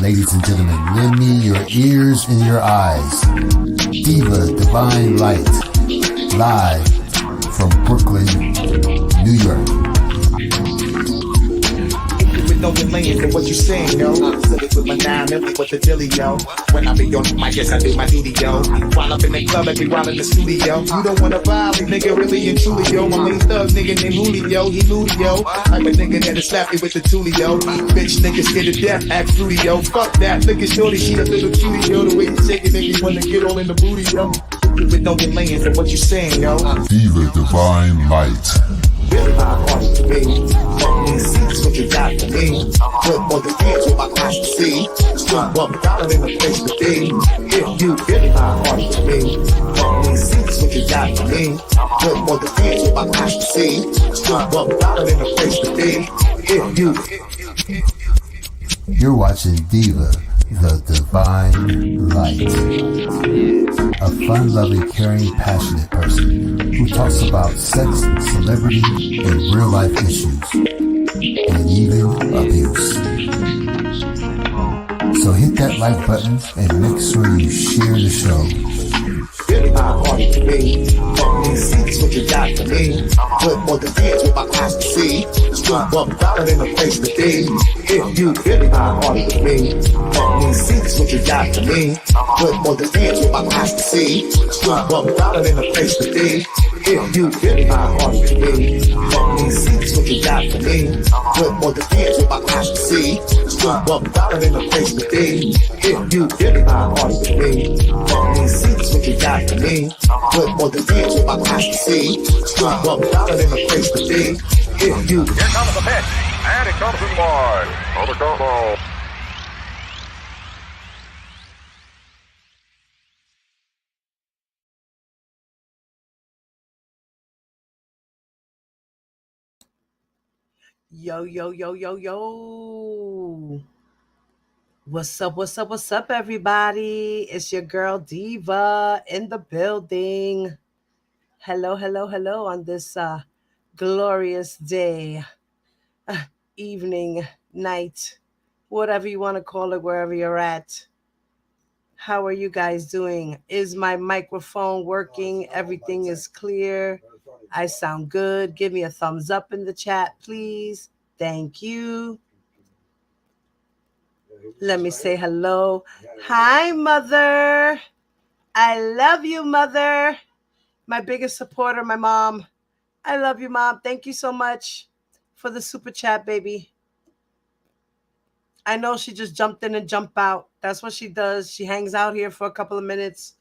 Ladies and gentlemen, lend me your ears and your eyes. Diva Divine Light, live from Brooklyn, New York. No delaying in what you saying, yo. Said it with my 9 million with the dilly, yo. When I be on the mic, yes, I do my duty, yo. While up in the club, I be while in the studio. You don't wanna vibe, nigga, really and truly, yo. My main thug, nigga named Julio, he moody, yo. I'm a nigga that'll slap you with the toolie, yo. Bitch, nigga scared to death, act fruity, yo. Fuck that, look at shorty, she a little cutie, yo. The way you shake it, make me wanna get all in the booty, yo. With no delaying in what you saying, yo. Diva Divine Light. Really my heart to me. Fucking seats what you got for me. Put more than hands with my eyes to see. Still $1 in the place to be. If you really my heart to me. Fucking seats what you got for me. Put more than hands with my eyes to see. Still $1 in the place to be. If you. You're watching Diva, the Divine Light. A fun-loving, caring, passionate person who talks about sex, celebrity, and real-life issues, and even abuse. So hit that like button and make sure you share the show. Really my heart to me. Fucking seats what you got for me. Put more than hands with my eyes to see. Still $1 in the place to be. If you really my heart to me. Fucking seats what you got for me. Put more than hands with my eyes to see. Still $1 in the place to be. If you really my heart to me. Fucking seats what you got for me. Put more than hands with my eyes to see. Still $1 in the place to be. If you really my heart to me. Fucking seats what you got for me. Put more than hands with my eyes to see. Still $1 in the place to be. If you. Here comes the pitch, and it comes in wide. On the combo. Yo, yo, yo, yo, yo. What's up, what's up, what's up, everybody? It's your girl Diva in the building. Hello, hello, hello on this glorious day, evening, night, whatever you want to call it, wherever you're at. How are you guys doing? Is my microphone working? Everything is clear. I sound good. Give me a thumbs up in the chat, please. Thank you. Let me say hello. Hi, Mother. I love you, Mother. My biggest supporter, my mom. I love you, Mom. Thank you so much for the super chat, baby. I know she just jumped in and jumped out. That's what she does. She hangs out here for a couple of minutes.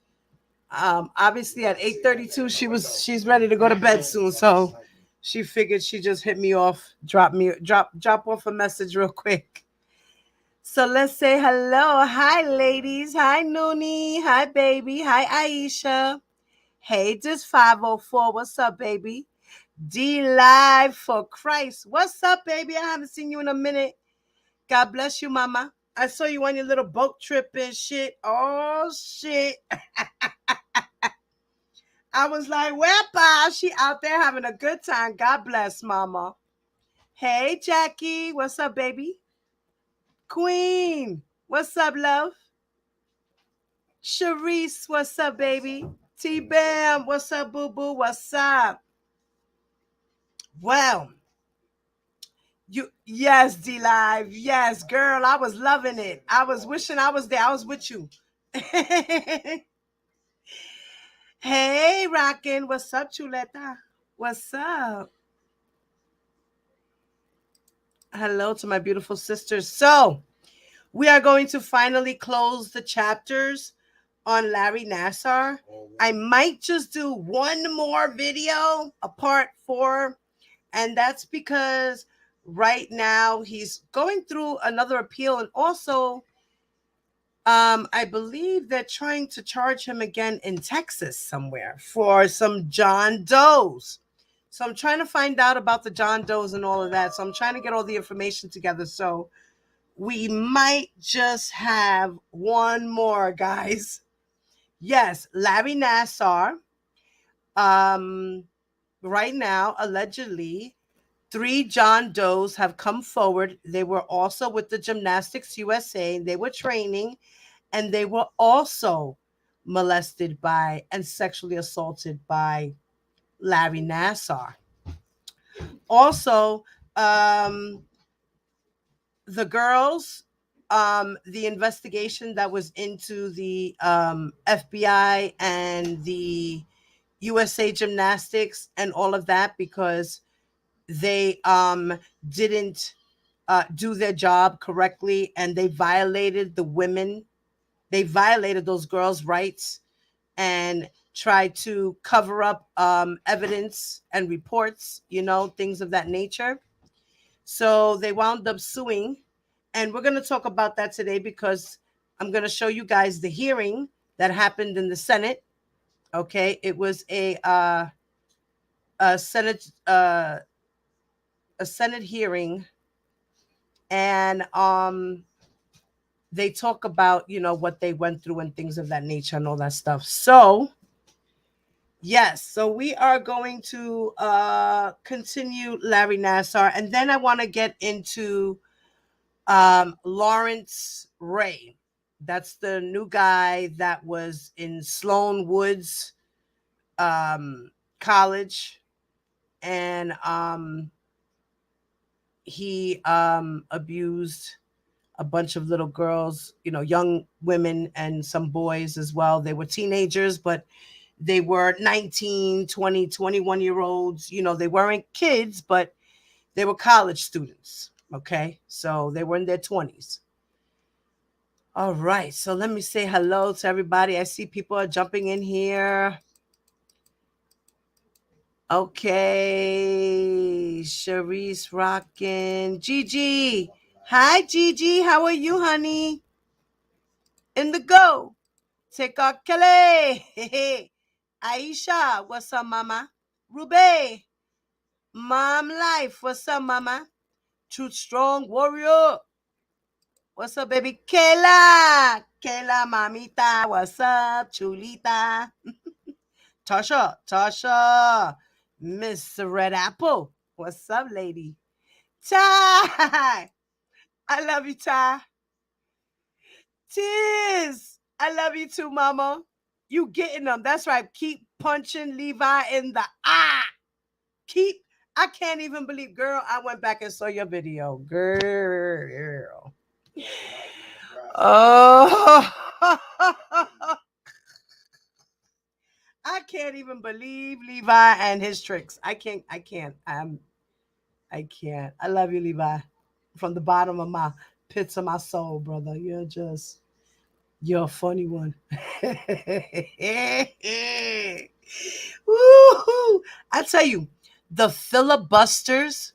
Obviously at 8:32 she's ready to go to bed soon, so she figured she just hit me off, drop off a message real quick. So let's say hello. Hi ladies. Hi Noonie. Hi baby. Hi Aisha. Hey just 504. What's up, baby? D Live for Christ. What's up, baby? I haven't seen you in a minute. God bless you, mama. I saw you on your little boat trip and shit. Oh shit. I was like, wherepa? She out there having a good time. God bless, mama. Hey, Jackie. What's up, baby? Queen. What's up, love? Sharice. What's up, baby? T-Bam. What's up, boo-boo? What's up? Well, yes, D-Live. Yes, girl. I was loving it. I was wishing I was there. I was with you. Hey, Rockin'. What's up, Chuleta? What's up? Hello to my beautiful sisters. So, we are going to finally close the chapters on Larry Nassar. I might just do one more video, a part 4, and that's because right now he's going through another appeal, and also I believe they're trying to charge him again in Texas somewhere for some John Does. So I'm trying to find out about the John Does and all of that. So I'm trying to get all the information together. So we might just have one more, guys. Yes, Larry Nassar, right now, allegedly, 3 John Does have come forward. They were also with the Gymnastics USA. They were training, and they were also molested by and sexually assaulted by Larry Nassar. Also, the girls, the investigation that was into the FBI and the USA Gymnastics and all of that, because they didn't do their job correctly, and they violated the women. They violated those girls' rights and tried to cover up evidence and reports, things of that nature. So they wound up suing. And we're going to talk about that today because I'm going to show you guys the hearing that happened in the Senate. Okay. It was a Senate hearing, and they talk about what they went through and things of that nature and all that stuff. So yes, so we are going to continue Larry Nassar, and then I want to get into Lawrence Ray. That's the new guy that was in Sloan Woods College, and he abused a bunch of little girls, young women and some boys as well. They were teenagers, but they were 19, 20, 21-year-olds. They weren't kids, but they were college students. Okay, so they were in their 20s. All right, so let me say hello to everybody. I see people are jumping in here. Okay, Sharice rocking. Gigi. Hi, Gigi. How are you, honey? In the go. Take out Kelly. Aisha, what's up, mama? Rube. Mom Life, what's up, mama? Truth Strong Warrior. What's up, baby? Kayla, mamita. What's up, Chulita? Tasha. Miss Red Apple. What's up, lady? Ty. I love you, Ty. Tiz. I love you too, mama. You getting them. That's right. Keep punching Levi in the eye. I can't even believe, girl, I went back and saw your video. Girl. Oh. I can't even believe Levi and his tricks. I can't. I can't. I love you, Levi. From the bottom of my pits of my soul, brother. You're a funny one. Woo-hoo. I tell you, the filibusters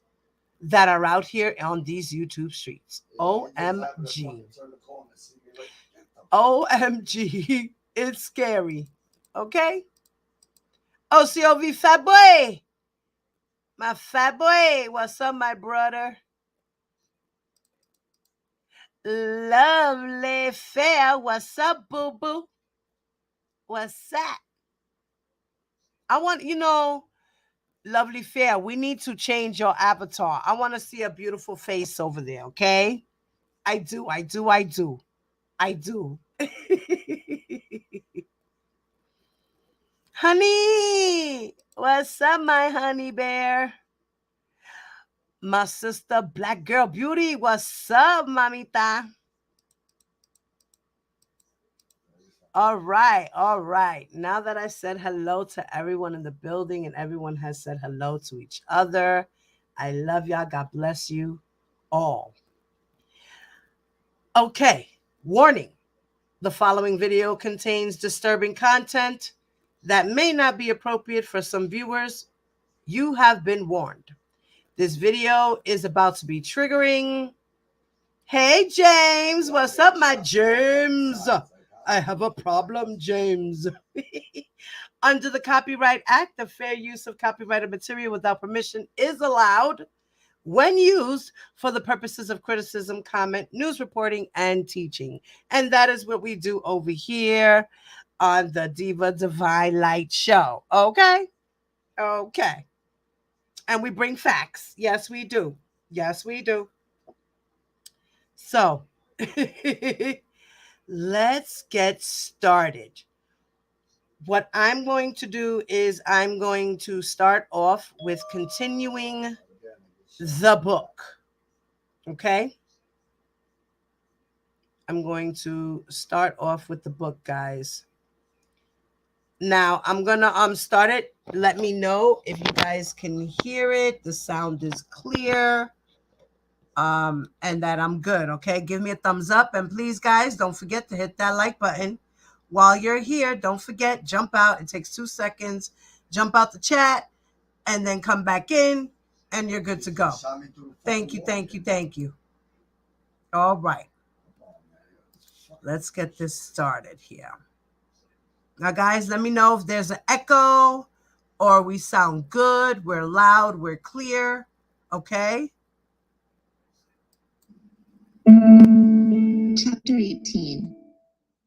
that are out here on these YouTube streets. OMG. OMG. It's scary. Okay? Oh, COV Fat Boy. My fat boy. What's up, my brother? Lovely Fair. What's up, boo-boo? What's that? I want, Lovely Fair, we need to change your avatar. I want to see a beautiful face over there, okay? I do. Honey, what's up, my honey bear? My sister, Black Girl Beauty, what's up, mamita? All right. Now that I said hello to everyone in the building and everyone has said hello to each other, I love y'all. God bless you all. Okay, warning. The following video contains disturbing content that may not be appropriate for some viewers. You have been warned. This video is about to be triggering. Hey, James. What's up, my James? I have a problem, James. Under the Copyright Act, the fair use of copyrighted material without permission is allowed when used for the purposes of criticism, comment, news reporting, and teaching. And that is what we do over here on the Diva Divine Light Show. Okay. And we bring facts. Yes, we do. Yes, we do. So let's get started. What I'm going to do is I'm going to start off with continuing the book. Okay? I'm going to start off with the book, guys. Now, I'm going to start it. Let me know if you guys can hear it. The sound is clear. And that I'm good. Okay? Give me a thumbs up. And please, guys, don't forget to hit that like button. While you're here, don't forget, jump out. It takes 2 seconds. Jump out the chat and then come back in and you're good to go. Thank you, thank you, thank you. All right. Let's get this started here. Now, guys, let me know if there's an echo or we sound good, we're loud, we're clear. Okay? Chapter 18,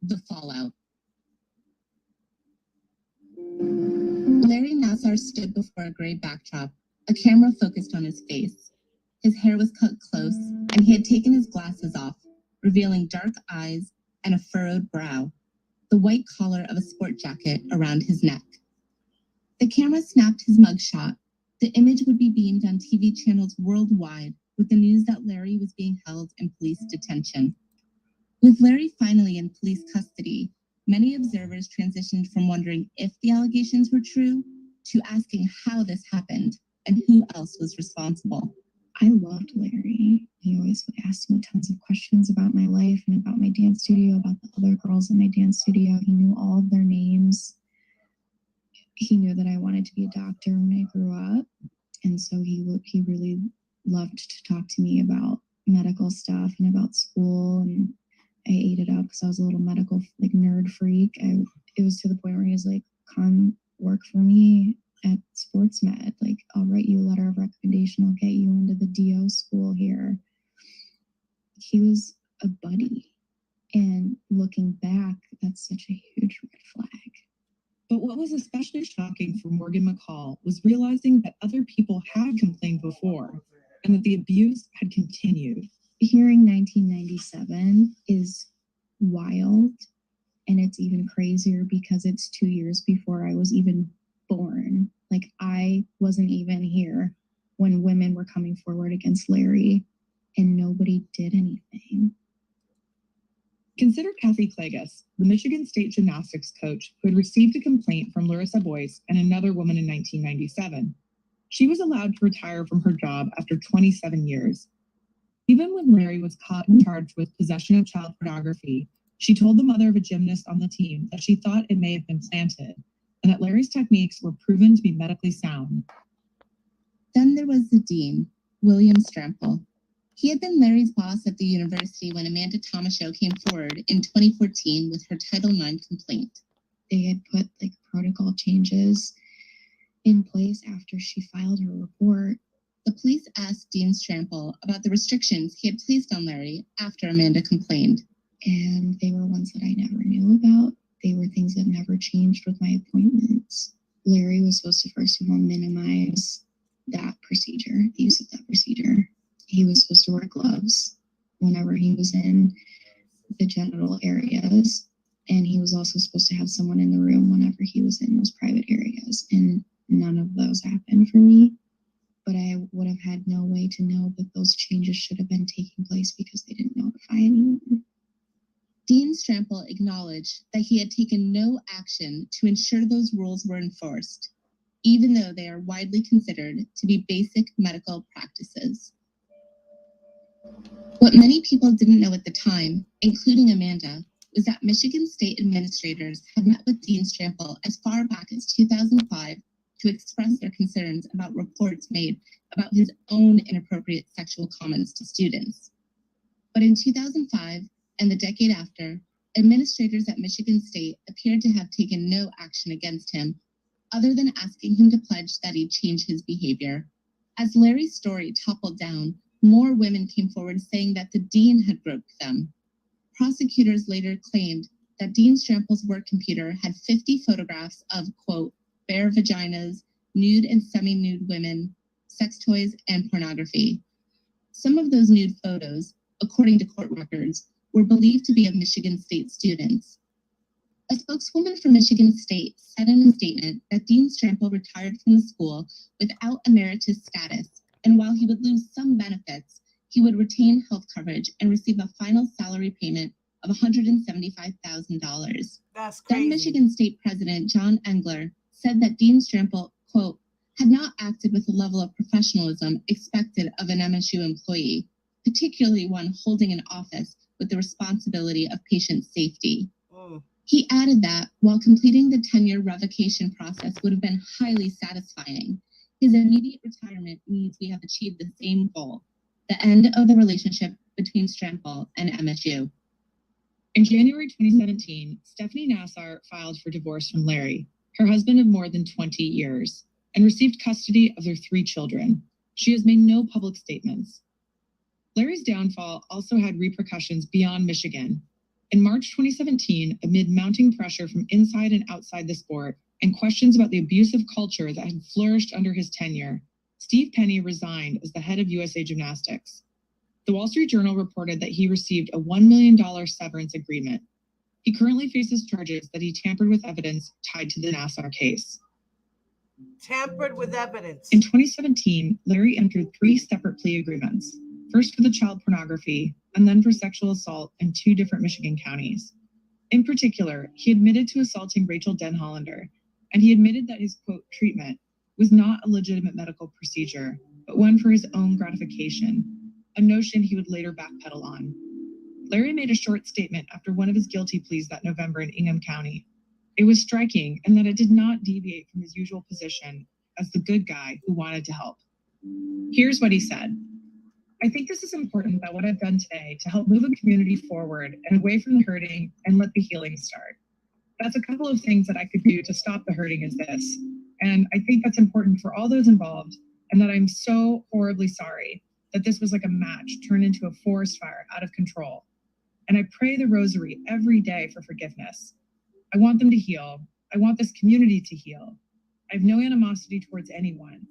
The Fallout. Larry Nassar stood before a gray backdrop, a camera focused on his face. His hair was cut close, and he had taken his glasses off, revealing dark eyes and a furrowed brow, the white collar of a sport jacket around his neck. The camera snapped his mugshot. The image would be beamed on TV channels worldwide with the news that Larry was being held in police detention. With Larry finally in police custody, many observers transitioned from wondering if the allegations were true to asking how this happened and who else was responsible. I loved Larry. He always would ask me tons of questions about my life and about my dance studio, about the other girls in my dance studio. He knew all of their names. He knew that I wanted to be a doctor when I grew up. And so he really loved to talk to me about medical stuff and about school. And I ate it up because I was a little medical nerd freak. It was to the point where he was like, come work for me at sports med. Like, I'll write you a letter of recommendation. I'll get you into the DO school here. He was a buddy. And looking back, that's such a huge red flag. But what was especially shocking for Morgan McCall was realizing that other people had complained before and that the abuse had continued. Hearing 1997 is wild, and it's even crazier because it's 2 years before I was even born. Like, I wasn't even here when women were coming forward against Larry, and nobody did anything. Consider Kathy Klages, the Michigan State gymnastics coach who had received a complaint from Larissa Boyce and another woman in 1997. She was allowed to retire from her job after 27 years. Even when Larry was caught and charged with possession of child pornography, she told the mother of a gymnast on the team that she thought it may have been planted and that Larry's techniques were proven to be medically sound. Then there was the dean, William Strample. He had been Larry's boss at the university when Amanda Tomashow came forward in 2014 with her Title IX complaint. They had put protocol changes in place after she filed her report. The police asked Dean Strample about the restrictions he had placed on Larry after Amanda complained. And they were ones that I never knew about. They were things that never changed with my appointments. Larry was supposed to, first of all, minimize that procedure, the use of that procedure. He was supposed to wear gloves whenever he was in the genital areas. And he was also supposed to have someone in the room whenever he was in those private areas. And none of those happened for me. But I would have had no way to know that those changes should have been taking place because they didn't notify anyone. Dean Strample acknowledged that he had taken no action to ensure those rules were enforced, even though they are widely considered to be basic medical practices. What many people didn't know at the time, including Amanda, was that Michigan state administrators had met with Dean Strample as far back as 2005 to express their concerns about reports made about his own inappropriate sexual comments to students. But in 2005 and the decade after, administrators at Michigan State appeared to have taken no action against him, other than asking him to pledge that he'd change his behavior. As Larry's story toppled down, more women came forward saying that the dean had groped them. Prosecutors later claimed that Dean Strample's work computer had 50 photographs of, quote, bare vaginas, nude and semi-nude women, sex toys, and pornography. Some of those nude photos, according to court records, were believed to be of Michigan State students. A spokeswoman for Michigan State said in a statement that Dean Strample retired from the school without emeritus status, and while he would lose some benefits, he would retain health coverage and receive a final salary payment of $175,000. That's crazy. Then Michigan State President John Engler said that Dean Strample, quote, had not acted with the level of professionalism expected of an MSU employee, particularly one holding an office with the responsibility of patient safety. He added that while completing the tenure revocation process would have been highly satisfying, his immediate retirement means we have achieved the same goal, the end of the relationship between Strample and MSU. In January 2017, Stephanie Nassar filed for divorce from Larry, her husband of more than 20 years, and received custody of their 3 children. She has made no public statements. Larry's downfall also had repercussions beyond Michigan. In March 2017, amid mounting pressure from inside and outside the sport and questions about the abusive culture that had flourished under his tenure, Steve Penny resigned as the head of USA Gymnastics. The Wall Street Journal reported that he received a $1 million severance agreement. He currently faces charges that he tampered with evidence tied to the Nassar case. Tampered with evidence. In 2017, Larry entered 3 separate plea agreements, first for the child pornography and then for sexual assault in 2 different Michigan counties. In particular, he admitted to assaulting Rachel Denhollander, and he admitted that his, quote, treatment was not a legitimate medical procedure, but one for his own gratification, a notion he would later backpedal on. Larry made a short statement after one of his guilty pleas that November in Ingham County. It was striking in that it did not deviate from his usual position as the good guy who wanted to help. Here's what he said. I think this is important that what I've done today to help move a community forward and away from the hurting and let the healing start. That's a couple of things that I could do to stop the hurting is this. And I think that's important for all those involved, and that I'm so horribly sorry that this was like a match turned into a forest fire out of control. And I pray the rosary every day for forgiveness. I want them to heal. I want this community to heal. I have no animosity towards anyone.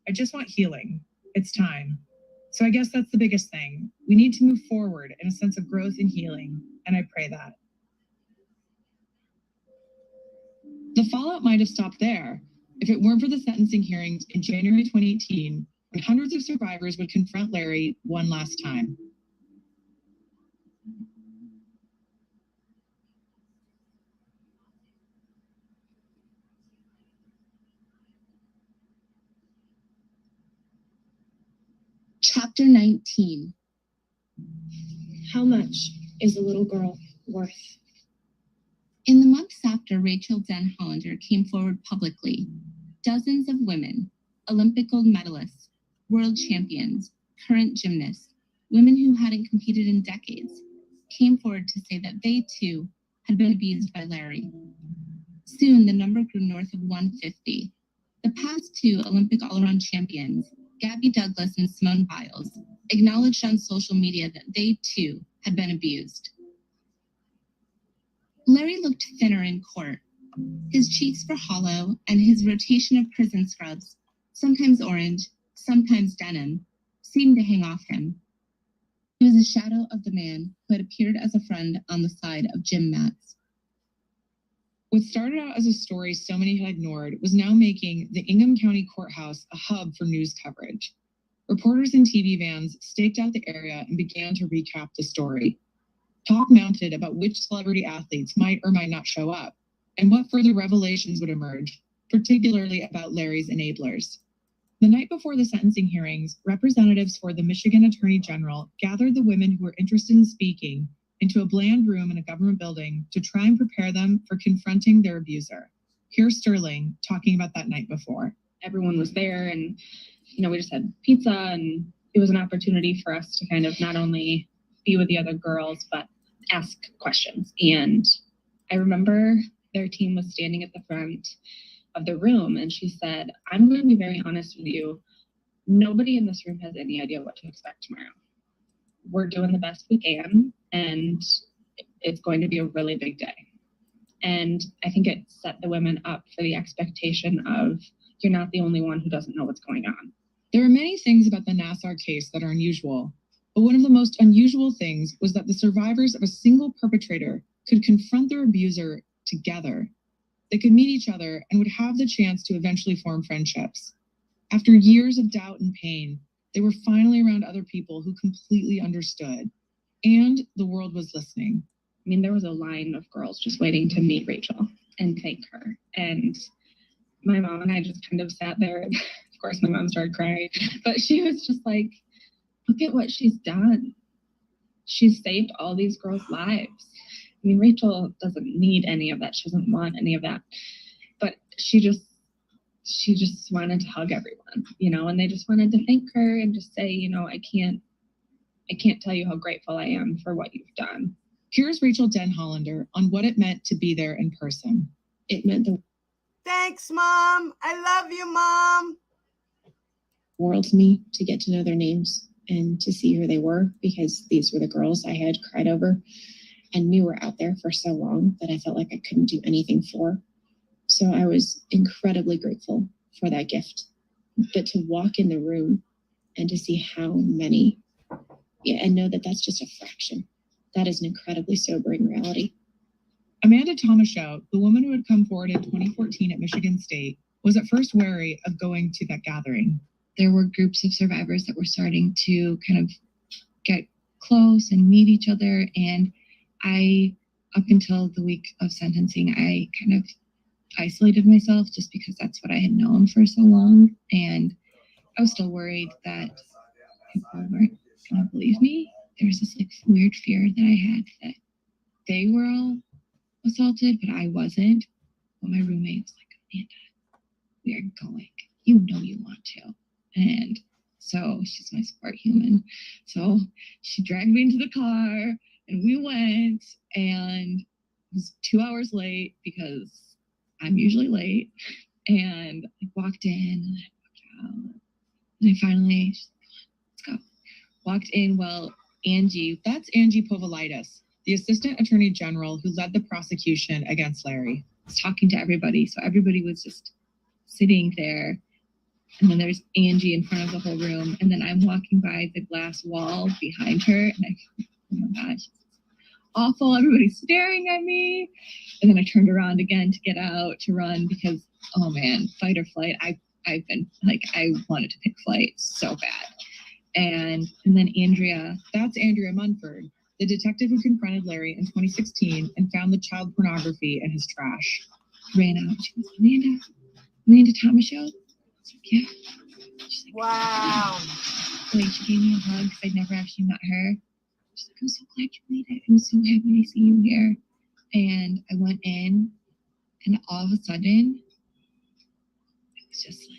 I just want healing. It's time. So I guess that's the biggest thing. We need to move forward in a sense of growth and healing, and I pray that. The fallout might have stopped there if it weren't for the sentencing hearings in January 2018, when hundreds of survivors would confront Larry one last time. Chapter 19. How much is a little girl worth? In the months after Rachel Denhollander came forward publicly, dozens of women, Olympic gold medalists, world champions, current gymnasts, women who hadn't competed in decades, came forward to say that they too had been abused by Larry. Soon the number grew north of 150. The past 2 Olympic all-around champions, Gabby Douglas and Simone Biles, acknowledged on social media that they too had been abused. Larry looked thinner in court. His cheeks were hollow, and his rotation of prison scrubs, sometimes orange, sometimes denim, seemed to hang off him. He was a shadow of the man who had appeared as a friend on the side of gym mats. What started out as a story so many had ignored was now making the Ingham County Courthouse a hub for news coverage. Reporters in TV vans staked out the area and began to recap the story. Talk mounted about which celebrity athletes might or might not show up, and what further revelations would emerge, particularly about Larry's enablers. The night before the sentencing hearings, representatives for the Michigan Attorney General gathered the women who were interested in speaking into a bland room in a government building to try and prepare them for confronting their abuser. Here's Sterling talking about that night before. Everyone was there, and we just had pizza, and it was an opportunity for us to kind of not only be with the other girls, but ask questions. And I remember their team was standing at the front of the room, and she said, I'm going to be very honest with you. Nobody in this room has any idea what to expect tomorrow. We're doing the best we can, and it's going to be a really big day. And I think it set the women up for the expectation of, you're not the only one who doesn't know what's going on. There are many things about the Nassar case that are unusual, but one of the most unusual things was that the survivors of a single perpetrator could confront their abuser together. They could meet each other and would have the chance to eventually form friendships. After years of doubt and pain, they were finally around other people who completely understood, and the world was listening. I mean, there was a line of girls just waiting to meet Rachel and thank her. And my mom and I just kind of sat there. And of course, my mom started crying, but she was just like, look at what she's done. She's saved all these girls' lives. I mean, Rachel doesn't need any of that. She doesn't want any of that. But she just wanted to hug everyone, and they just wanted to thank her and just say, I can't tell you how grateful I am for what you've done. Here's Rachel Denhollander on what it meant to be there in person. It meant the Thanks, Mom. I love you, Mom. world to me to get to know their names and to see who they were, because these were the girls I had cried over and knew were out there for so long that I felt like I couldn't do anything for. So I was incredibly grateful for that gift. But to walk in the room and to see how many, and know that that's just a fraction, that is an incredibly sobering reality. Amanda Tomashow, the woman who had come forward in 2014 at Michigan State, was at first wary of going to that gathering. There were groups of survivors that were starting to kind of get close and meet each other. And I, up until the week of sentencing, I kind of isolated myself just because that's what I had known for so long. And I was still worried that people weren't going to believe me. There was this weird fear that I had that they were all assaulted, but I wasn't. But my roommate was like, Amanda, we are going. You know you want to. And so she's my support human. So she dragged me into the car and we went, and it was 2 hours late because I'm usually late. And I walked in and I walked out. And I finally, let's go. Walked in. Well, That's Angie Povolitis, the Assistant Attorney General who led the prosecution against Larry. was talking to everybody. So everybody was just sitting there. And then there's Angie in front of the whole room. And then I'm walking by the glass wall behind her. And oh my gosh, it's awful. Everybody's staring at me. And then I turned around again to get out to run because, oh man, fight or flight. I've been like, I wanted to pick flight so bad. And then That's Andrea Munford, the detective who confronted Larry in 2016 and found the child pornography in his trash. ran out. She goes, Amanda Tomashow? I was like, yeah. She's like, Wow. like, she gave me a hug because I'd never actually met her. She's like, I'm so glad you made it. I'm so happy to see you here. And I went in, and all of a sudden, it was just like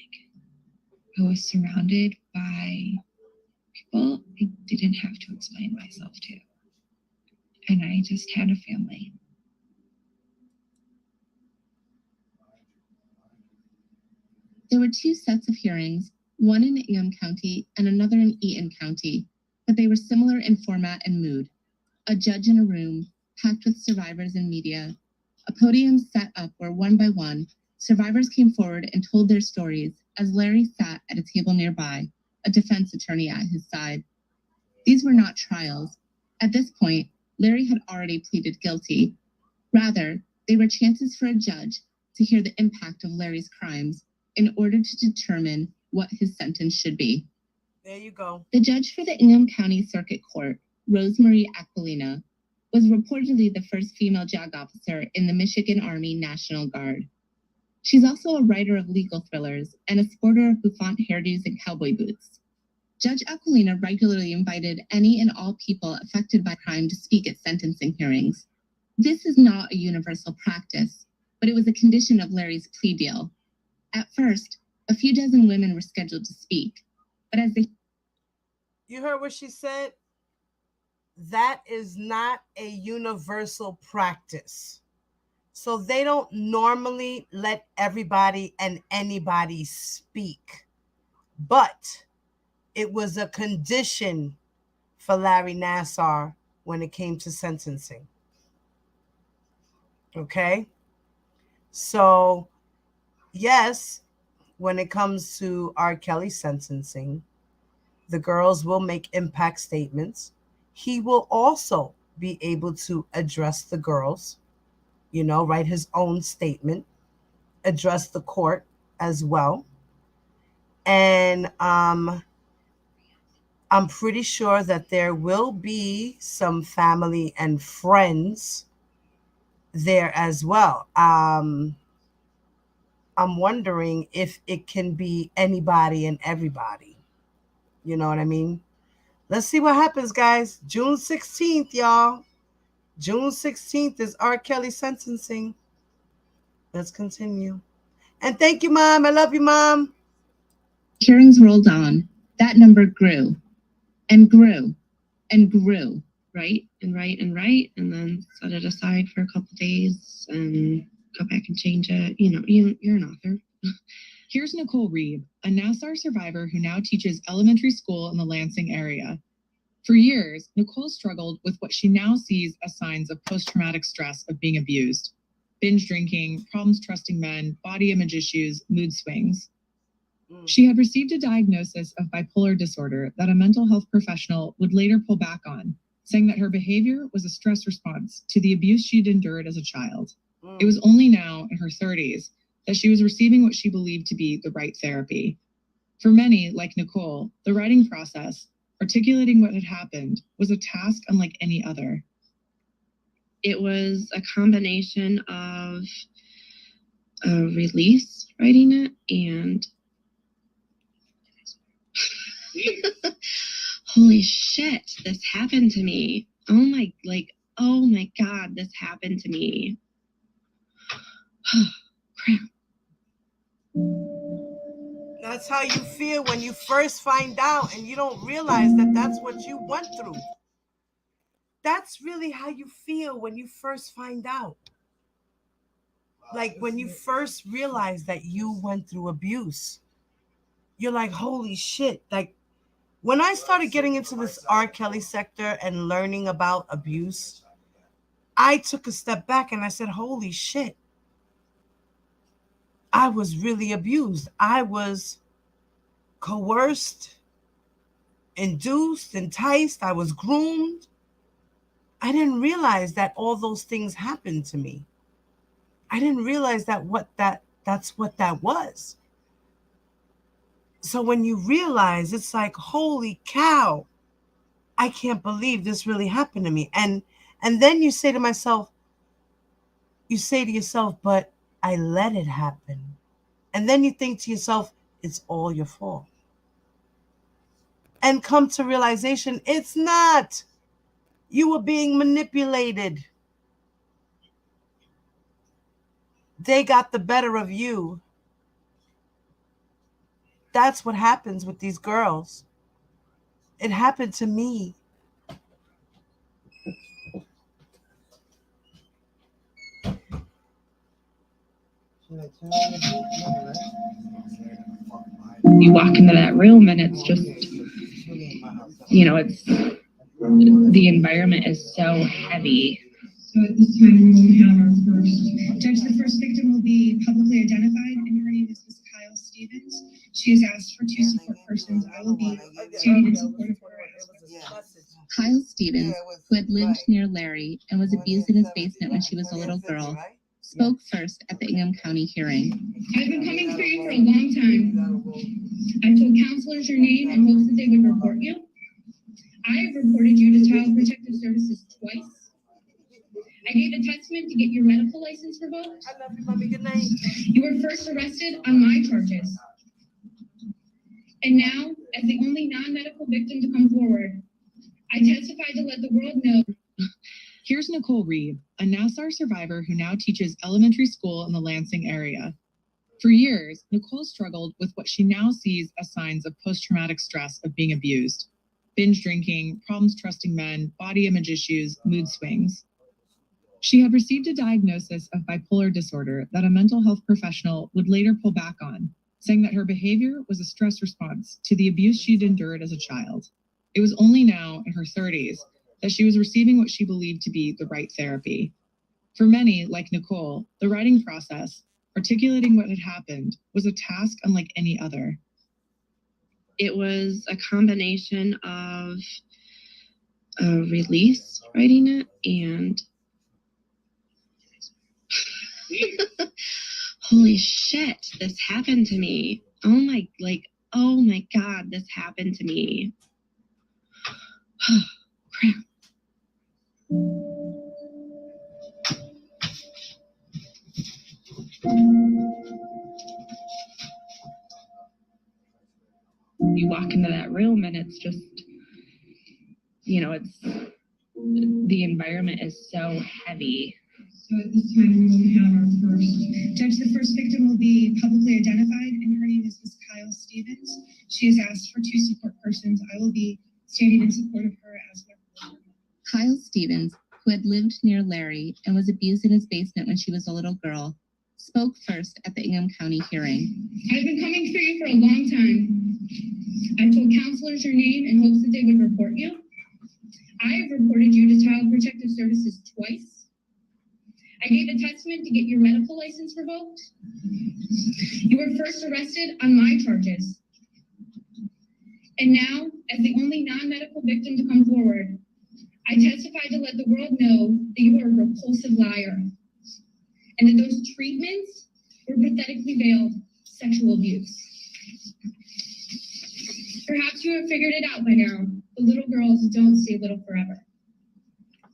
I was surrounded by people I didn't have to explain myself to. And I just had a family. There were two sets of hearings, one in Ingham County and another in Eaton County, but they were similar in format and mood. A judge in a room, packed with survivors and media, a podium set up where one by one, survivors came forward and told their stories as Larry sat at a table nearby, a defense attorney at his side. These were not trials. At this point, Larry had already pleaded guilty. Rather, they were chances for a judge to hear the impact of Larry's crimes in order to determine what his sentence should be. There you go. The judge for the Ingham County Circuit Court, Rosemarie Aquilina, was reportedly the first female JAG officer in the Michigan Army National Guard. She's also a writer of legal thrillers and a sporter of bouffant hairdos and cowboy boots. Judge Aquilina regularly invited any and all people affected by crime to speak at sentencing hearings. This is not a universal practice, but it was a condition of Larry's plea deal. At first, a few dozen women were scheduled to speak, but as they... You heard what she said? That is not a universal practice. So they don't normally let everybody and anybody speak. But it was a condition for Larry Nassar when it came to sentencing. Okay? So, yes, when it comes to R. Kelly sentencing, the girls will make impact statements. He will also be able to address the girls, write his own statement, address the court as well. And I'm pretty sure that there will be some family and friends there as well. I'm wondering if it can be anybody and everybody. You know what I mean? Let's see what happens, guys. June 16th, y'all. June 16th is R. Kelly sentencing. Let's continue. And thank you, Mom. I love you, Mom. Hearings rolled on. That number grew and grew and grew. Write and write and write, and then set it aside for a couple days and go back and change it. You're an author. Here's Nicole Reeb, a Nassar survivor who now teaches elementary school in the Lansing area. For years, Nicole struggled with what she now sees as signs of post-traumatic stress of being abused. Binge drinking, problems trusting men, body image issues, mood swings. She had received a diagnosis of bipolar disorder that a mental health professional would later pull back on, saying that her behavior was a stress response to the abuse she'd endured as a child. It was only now, in her 30s, that she was receiving what she believed to be the right therapy. For many, like Nicole, the writing process, articulating what had happened, was a task unlike any other. It was a combination of a release, writing it, and holy shit, this happened to me. Oh my God, this happened to me. Crap. That's how you feel when you first find out and you don't realize that that's what you went through. That's really how you feel when you first find out. Like when you first realize that you went through abuse. You're like, holy shit. Like when I started getting into this R. Kelly sector and learning about abuse, I took a step back and I said, holy shit. I was really abused. I was coerced, induced, enticed. I was groomed. I didn't realize that all those things happened to me. I didn't realize that's what that was. So when you realize, it's like, holy cow, I can't believe this really happened to me. And then you say to yourself, but I let it happen. And then you think to yourself, it's all your fault. And come to realization, it's not. You were being manipulated. They got the better of you. That's what happens with these girls. It happened to me. You walk into that room and it's just, it's the environment is so heavy. So at this time, we will have our first judge. The first victim will be publicly identified, and her name is Ms. Kyle Stevens. She has asked for 2 support persons. I will be standing in support of her. Kyle Stevens, who had lived near Larry and was abused in his basement when she was a little girl, spoke first at the Ingham County hearing. I've been coming for you for a long time. I've told counselors your name in hopes that they would report you. I have reported you to Child Protective Services twice. I gave a testament to get your medical license revoked. I love you, mommy. Good night. You were first arrested on my charges. And now, as the only non-medical victim to come forward, I testify to let the world know. Here's Nicole Reeb, a Nassar survivor who now teaches elementary school in the Lansing area. For years, Nicole struggled with what she now sees as signs of post-traumatic stress of being abused. Binge drinking, problems trusting men, body image issues, mood swings. She had received a diagnosis of bipolar disorder that a mental health professional would later pull back on, saying that her behavior was a stress response to the abuse she'd endured as a child. It was only now, in her 30s, that she was receiving what she believed to be the right therapy. For many, like Nicole, the writing process, Articulating what had happened was a task unlike any other. It was a combination of a release, writing it, and holy shit, this happened to me. Oh my God, this happened to me. Crap. You walk into that room and it's just, it's, the environment is so heavy. So at this time, we will have our first judge. The first victim will be publicly identified, and her name is Ms. Kyle Stevens. She has asked for 2 support persons. I will be standing in support of her as her. Kyle Stevens, who had lived near Larry and was abused in his basement when she was a little girl, spoke first at the Ingham County hearing. I've been coming for you for a long time. I told counselors your name in hopes that they would report you. I have reported you to Child Protective Services twice. I gave a testament to get your medical license revoked. You were first arrested on my charges. And now, as the only non-medical victim to come forward, I testify to let the world know that you are a repulsive liar and that those treatments were pathetically veiled sexual abuse. Perhaps you have figured it out by now, but little girls don't stay little forever.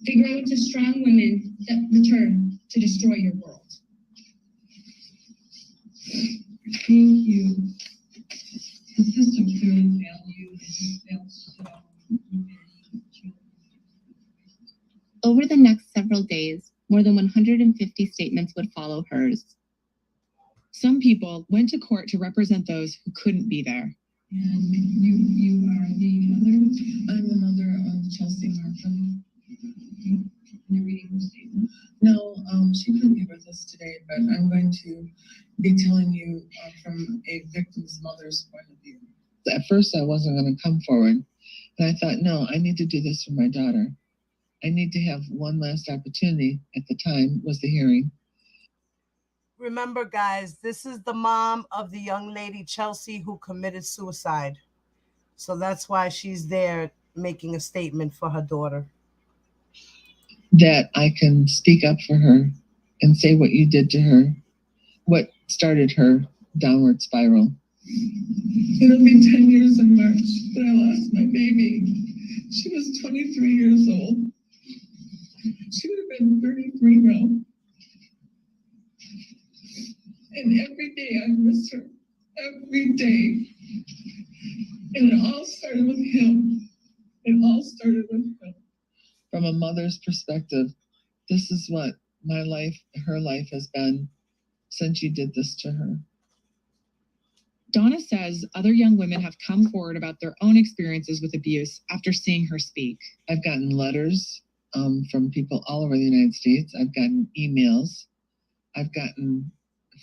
They grow into strong women that return to destroy your world. Thank you. The system clearly failed you and you failed so many children. Over the next several days, more than 150 statements would follow hers. Some people went to court to represent those who couldn't be there. And you are the mother? I'm the mother of Chelsea Markham. You're reading her statement? No, she couldn't be with us today, but I'm going to be telling you from a victim's mother's point of view. At first, I wasn't going to come forward, but I thought, no, I need to do this for my daughter. I need to have one last opportunity. At the time was the hearing. Remember, guys, this is the mom of the young lady, Chelsea, who committed suicide. So that's why she's there making a statement for her daughter. That I can speak up for her and say what you did to her, what started her downward spiral. It'll be 10 years in March that I lost my baby. She was 23 years old. She would have been 33 now. And every day I miss her. Every day. And it all started with him. It all started with him. From a mother's perspective, this is what my life, her life has been since you did this to her. Donna says other young women have come forward about their own experiences with abuse after seeing her speak. I've gotten letters from people all over the United States. I've gotten emails. I've gotten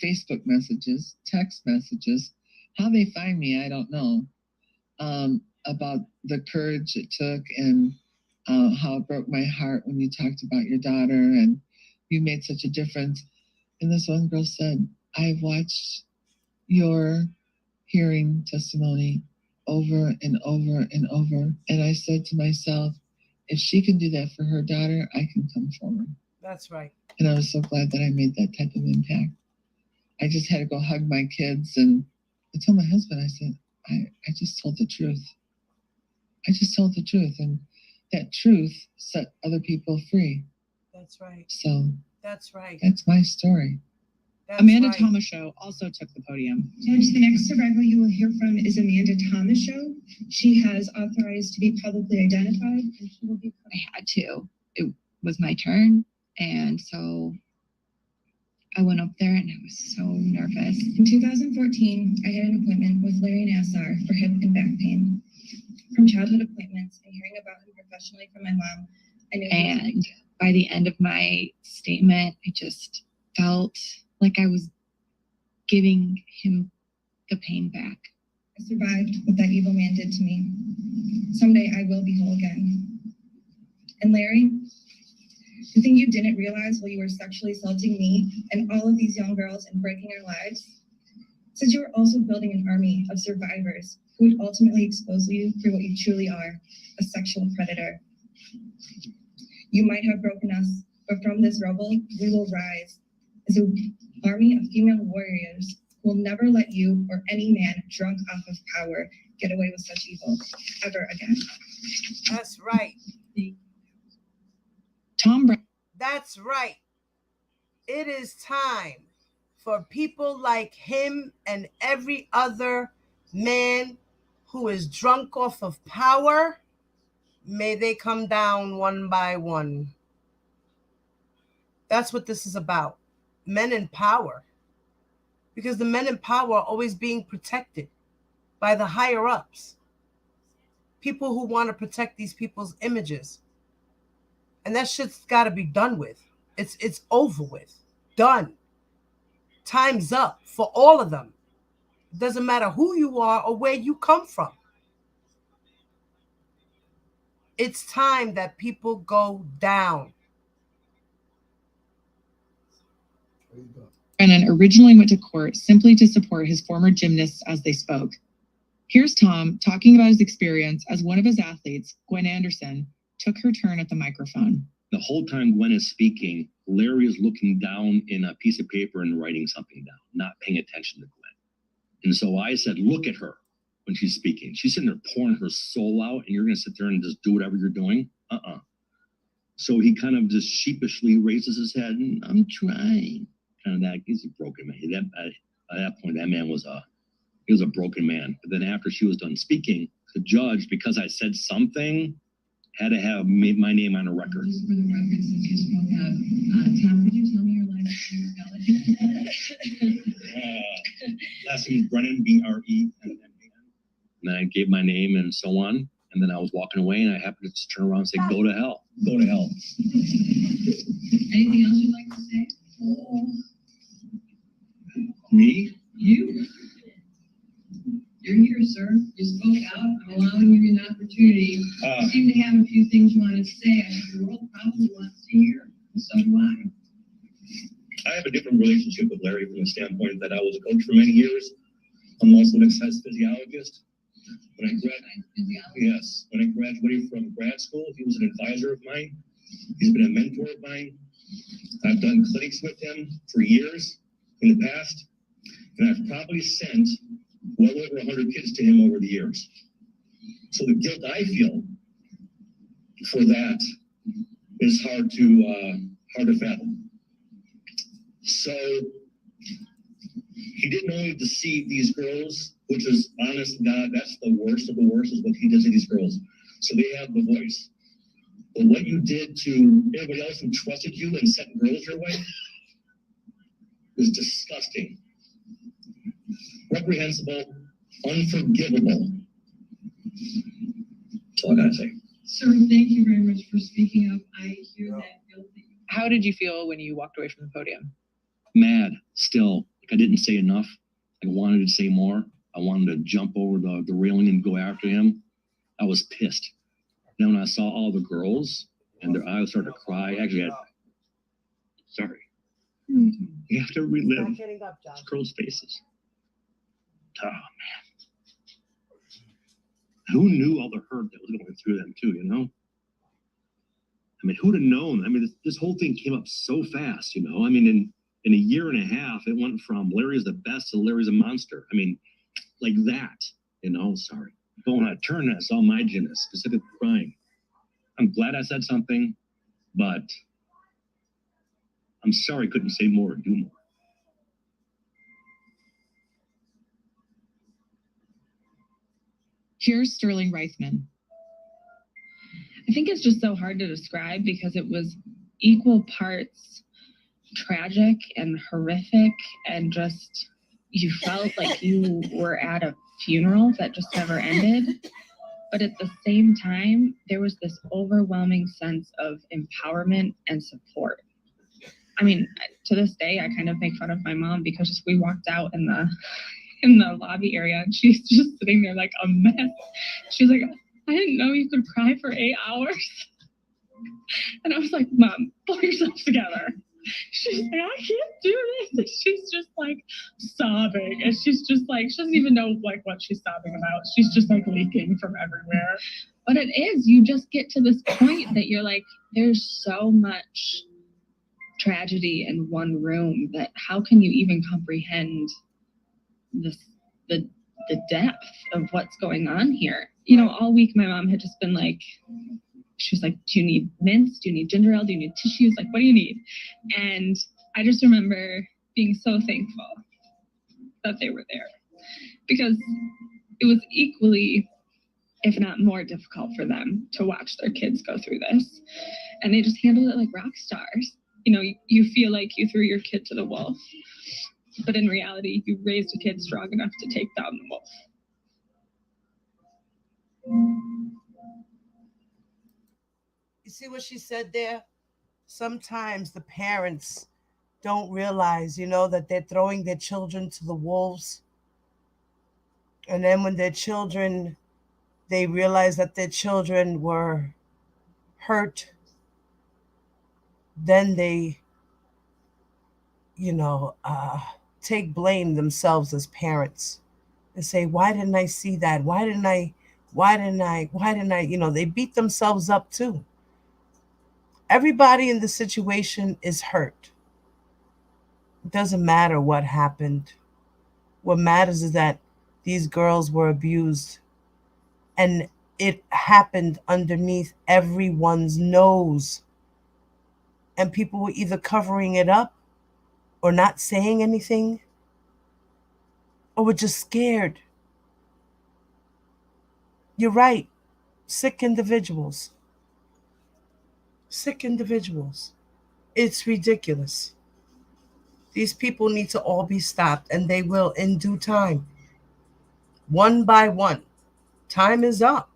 Facebook messages, text messages. How they find me, I don't know. About the courage it took and how it broke my heart when you talked about your daughter and you made such a difference. And this one girl said, I've watched your hearing testimony over and over and over. And I said to myself, if she can do that for her daughter, I can come forward. That's right. And I was so glad that I made that type of impact. I just had to go hug my kids. And I told my husband, I said, I just told the truth. I just told the truth. And that truth set other people free. That's right. So that's right. That's my story. That's Amanda right. Tomashow also took the podium. Judge, the next survivor you will hear from is Amanda Tomashow. She has authorized to be publicly identified, and she will be. I had to. It was my turn, and so I went up there, and I was so nervous. In 2014, I had an appointment with Larry Nassar for hip and back pain. From childhood appointments and hearing about him professionally from my mom, I knew. And by the end of my statement, I just felt like I was giving him the pain back. I survived what that evil man did to me. Someday I will be whole again. And Larry, You think you didn't realize while you were sexually assaulting me and all of these young girls and breaking our lives? Since you were also building an army of survivors who would ultimately expose you for what you truly are, a sexual predator. You might have broken us, but from this rubble, we will rise as an army of female warriors who will never let you or any man drunk off of power get away with such evil ever again. That's right. Tom Brown. That's right. It is time for people like him and every other man who is drunk off of power. May they come down one by one. That's what this is about. Men in power. Because the men in power are always being protected by the higher ups. People who want to protect these people's images. And that shit's got to be done with. It's over with. Done. Time's up for all of them. It doesn't matter who you are or where you come from. It's time that people go down. Brennan originally went to court simply to support his former gymnasts as they spoke. Here's Tom talking about his experience as one of his athletes, Gwen Anderson, took her turn at the microphone. The whole time Gwen is speaking, Larry is looking down in a piece of paper and writing something down, not paying attention to Gwen. And so I said, look at her when she's speaking. She's sitting there pouring her soul out, and you're going to sit there and just do whatever you're doing? So he kind of just sheepishly raises his head, and I'm trying. Kind of that, he's a broken man. At that point, that man was a broken man. But then after she was done speaking, the judge, because I said something, had to have made my name on a record. Just for the record, since you spoke up, Tom, could you tell me your last name? Last name is Brennan, B-R-E-N-N-A-N. And then I gave my name and so on. And then I was walking away, and I happened to just turn around and say, go to hell. Go to hell. Anything else you'd like to say? Me? You? You're here, sir. You spoke out. I'm allowing you an opportunity. You seem to have a few things you want to say. I think the world probably wants to hear. And so do I. I have a different relationship with Larry from the standpoint that I was a coach for many years. I'm also an exercise physiologist. When I graduated from grad school, he was an advisor of mine. He's been a mentor of mine. I've done clinics with him for years in the past, and I've probably sent well over 100 kids to him over the years. So the guilt I feel for that is hard to fathom. So he didn't only deceive these girls, which is, honest to God, that's the worst of the worst, is what he does to these girls. So they have the voice. But what you did to everybody else who trusted you and sent girls your way is disgusting. Reprehensible, unforgivable. That's all I gotta say. Sir, thank you very much for speaking up. I hear that guilt. How did you feel when you walked away from the podium? Mad, still. Like I didn't say enough. I wanted to say more. I wanted to jump over the railing and go after him. I was pissed. Then when I saw all the girls and their eyes started to cry, actually, sorry. You have to relive girls' faces. Oh, man. Who knew all the hurt that was going through them, too, you know? I mean, who'd have known? I mean, this whole thing came up so fast, you know? I mean, in a year and a half, it went from Larry's the best to Larry's a monster. I mean, like that, you know? Sorry. Going on a turn, I saw my gymnast specifically crying. I'm glad I said something, but I'm sorry I couldn't say more or do more. Here's Sterling Reithman. I think it's just so hard to describe because it was equal parts tragic and horrific, and just you felt like you were at a funeral that just never ended. But at the same time, there was this overwhelming sense of empowerment and support. I mean, to this day, I kind of make fun of my mom because we walked out in the lobby area and she's just sitting there like a mess. She's like, I didn't know you could cry for 8 hours. And I was like, Mom, pull yourself together. She's like, I can't do this. And she's just like sobbing. And she's just like, she doesn't even know like what she's sobbing about. She's just like leaking from everywhere. But it is, you just get to this point that you're like, there's so much tragedy in one room that how can you even comprehend the depth of what's going on here? You know, all week my mom had just been like, she was like, do you need mints? Do you need ginger ale? Do you need tissues? Like, what do you need? And I just remember being so thankful that they were there, because it was equally, if not more difficult for them to watch their kids go through this. And they just handled it like rock stars. You know, you feel like you threw your kid to the wolf, but in reality, you raised a kid strong enough to take down the wolf. You see what she said there? Sometimes the parents don't realize, you know, that they're throwing their children to the wolves. And then when their children, they realize that their children were hurt, then they, you know, take blame themselves as parents and say, why didn't I see that? Why didn't I, you know, they beat themselves up too. Everybody in the situation is hurt. It doesn't matter what happened. What matters is that these girls were abused, and it happened underneath everyone's nose. And people were either covering it up or not saying anything, or were just scared. You're right. Sick individuals. Sick individuals. It's ridiculous. These people need to all be stopped, and they will in due time. One by one. Time is up.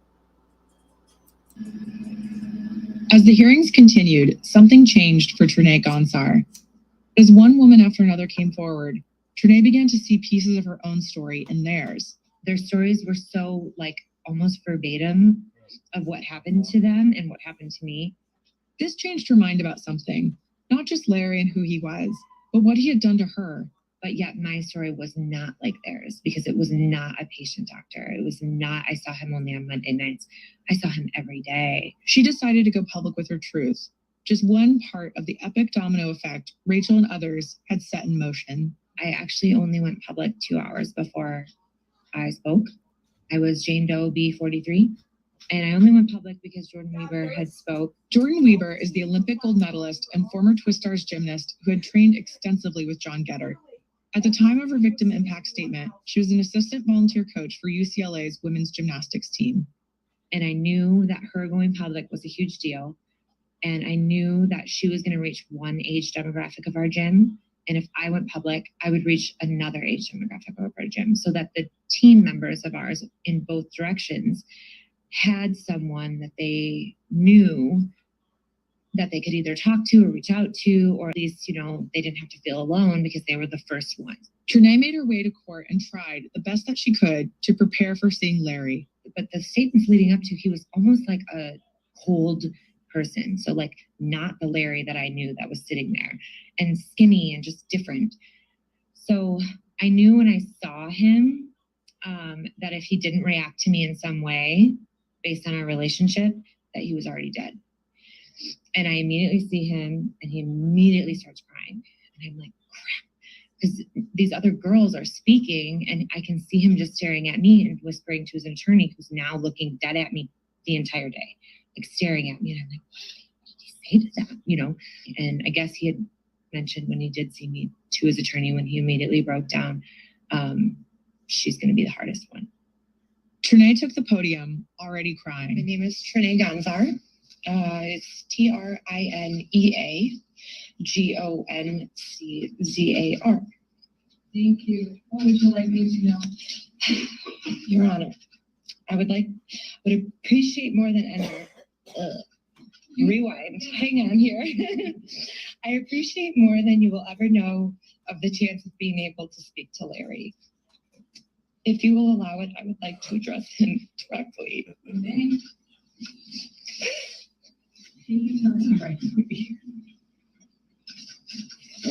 As the hearings continued, something changed for Trinae Gonsar. As one woman after another came forward, Trinae began to see pieces of her own story in theirs. Their stories were so like almost verbatim of what happened to them and what happened to me. This changed her mind about something, not just Larry and who he was, but what he had done to her. But yet my story was not like theirs, because it was not a patient doctor. It was not, I saw him only on Monday nights. I saw him every day. She decided to go public with her truth. Just one part of the epic domino effect Rachel and others had set in motion. I actually only went public 2 hours before I spoke. I was Jane Doe B43. And I only went public because Jordan Weaver had spoke. Jordan Weaver is the Olympic gold medalist and former Twistars gymnast who had trained extensively with John Geddard. At the time of her victim impact statement, she was an assistant volunteer coach for UCLA's women's gymnastics team. And I knew that her going public was a huge deal. And I knew that she was going to reach one age demographic of our gym. And if I went public, I would reach another age demographic of our gym, so that the team members of ours in both directions had someone that they knew that they could either talk to or reach out to, or at least, you know, they didn't have to feel alone because they were the first ones. Trinae made her way to court and tried the best that she could to prepare for seeing Larry. But the statements leading up to, he was almost like a cold person. So like not the Larry that I knew that was sitting there, and skinny and just different. So I knew when I saw him that if he didn't react to me in some way based on our relationship, that he was already dead. And I immediately see him and he immediately starts crying. And I'm like, crap, because these other girls are speaking and I can see him just staring at me and whispering to his attorney, who's now looking dead at me the entire day, like staring at me. And I'm like, what did he say to that? You know? And I guess he had mentioned when he did see me to his attorney, when he immediately broke down, she's going to be the hardest one. Trinae took the podium, already crying. My name is Trinae Gonsar. It's TRINEGONCZAR. Thank you. What would you like me to know? Your Honor, I would appreciate more than any. Rewind. Hang on here. I appreciate more than you will ever know of the chance of being able to speak to Larry. If you will allow it, I would like to address him directly.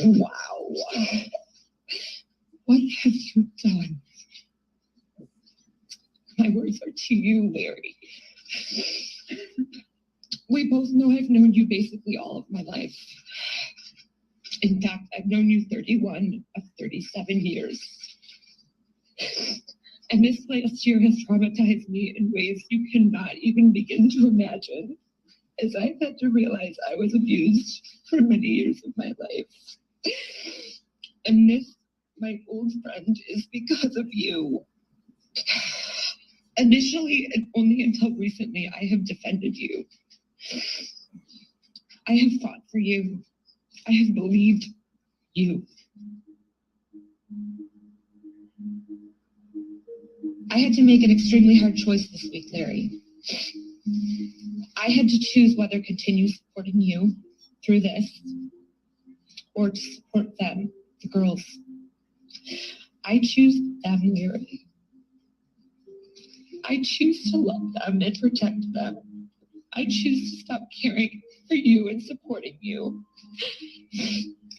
Wow. What have you done? My words are to you, Larry. We both know I've known you basically all of my life. In fact, I've known you 31 of 37 years. And this last year has traumatized me in ways you cannot even begin to imagine, as I've had to realize I was abused for many years of my life. And this, my old friend, is because of you. Initially, and only until recently, I have defended you. I have fought for you. I have believed you. I had to make an extremely hard choice this week, Larry. I had to choose whether to continue supporting you through this or to support them, the girls. I choose them, Larry. I choose to love them and protect them. I choose to stop caring for you and supporting you.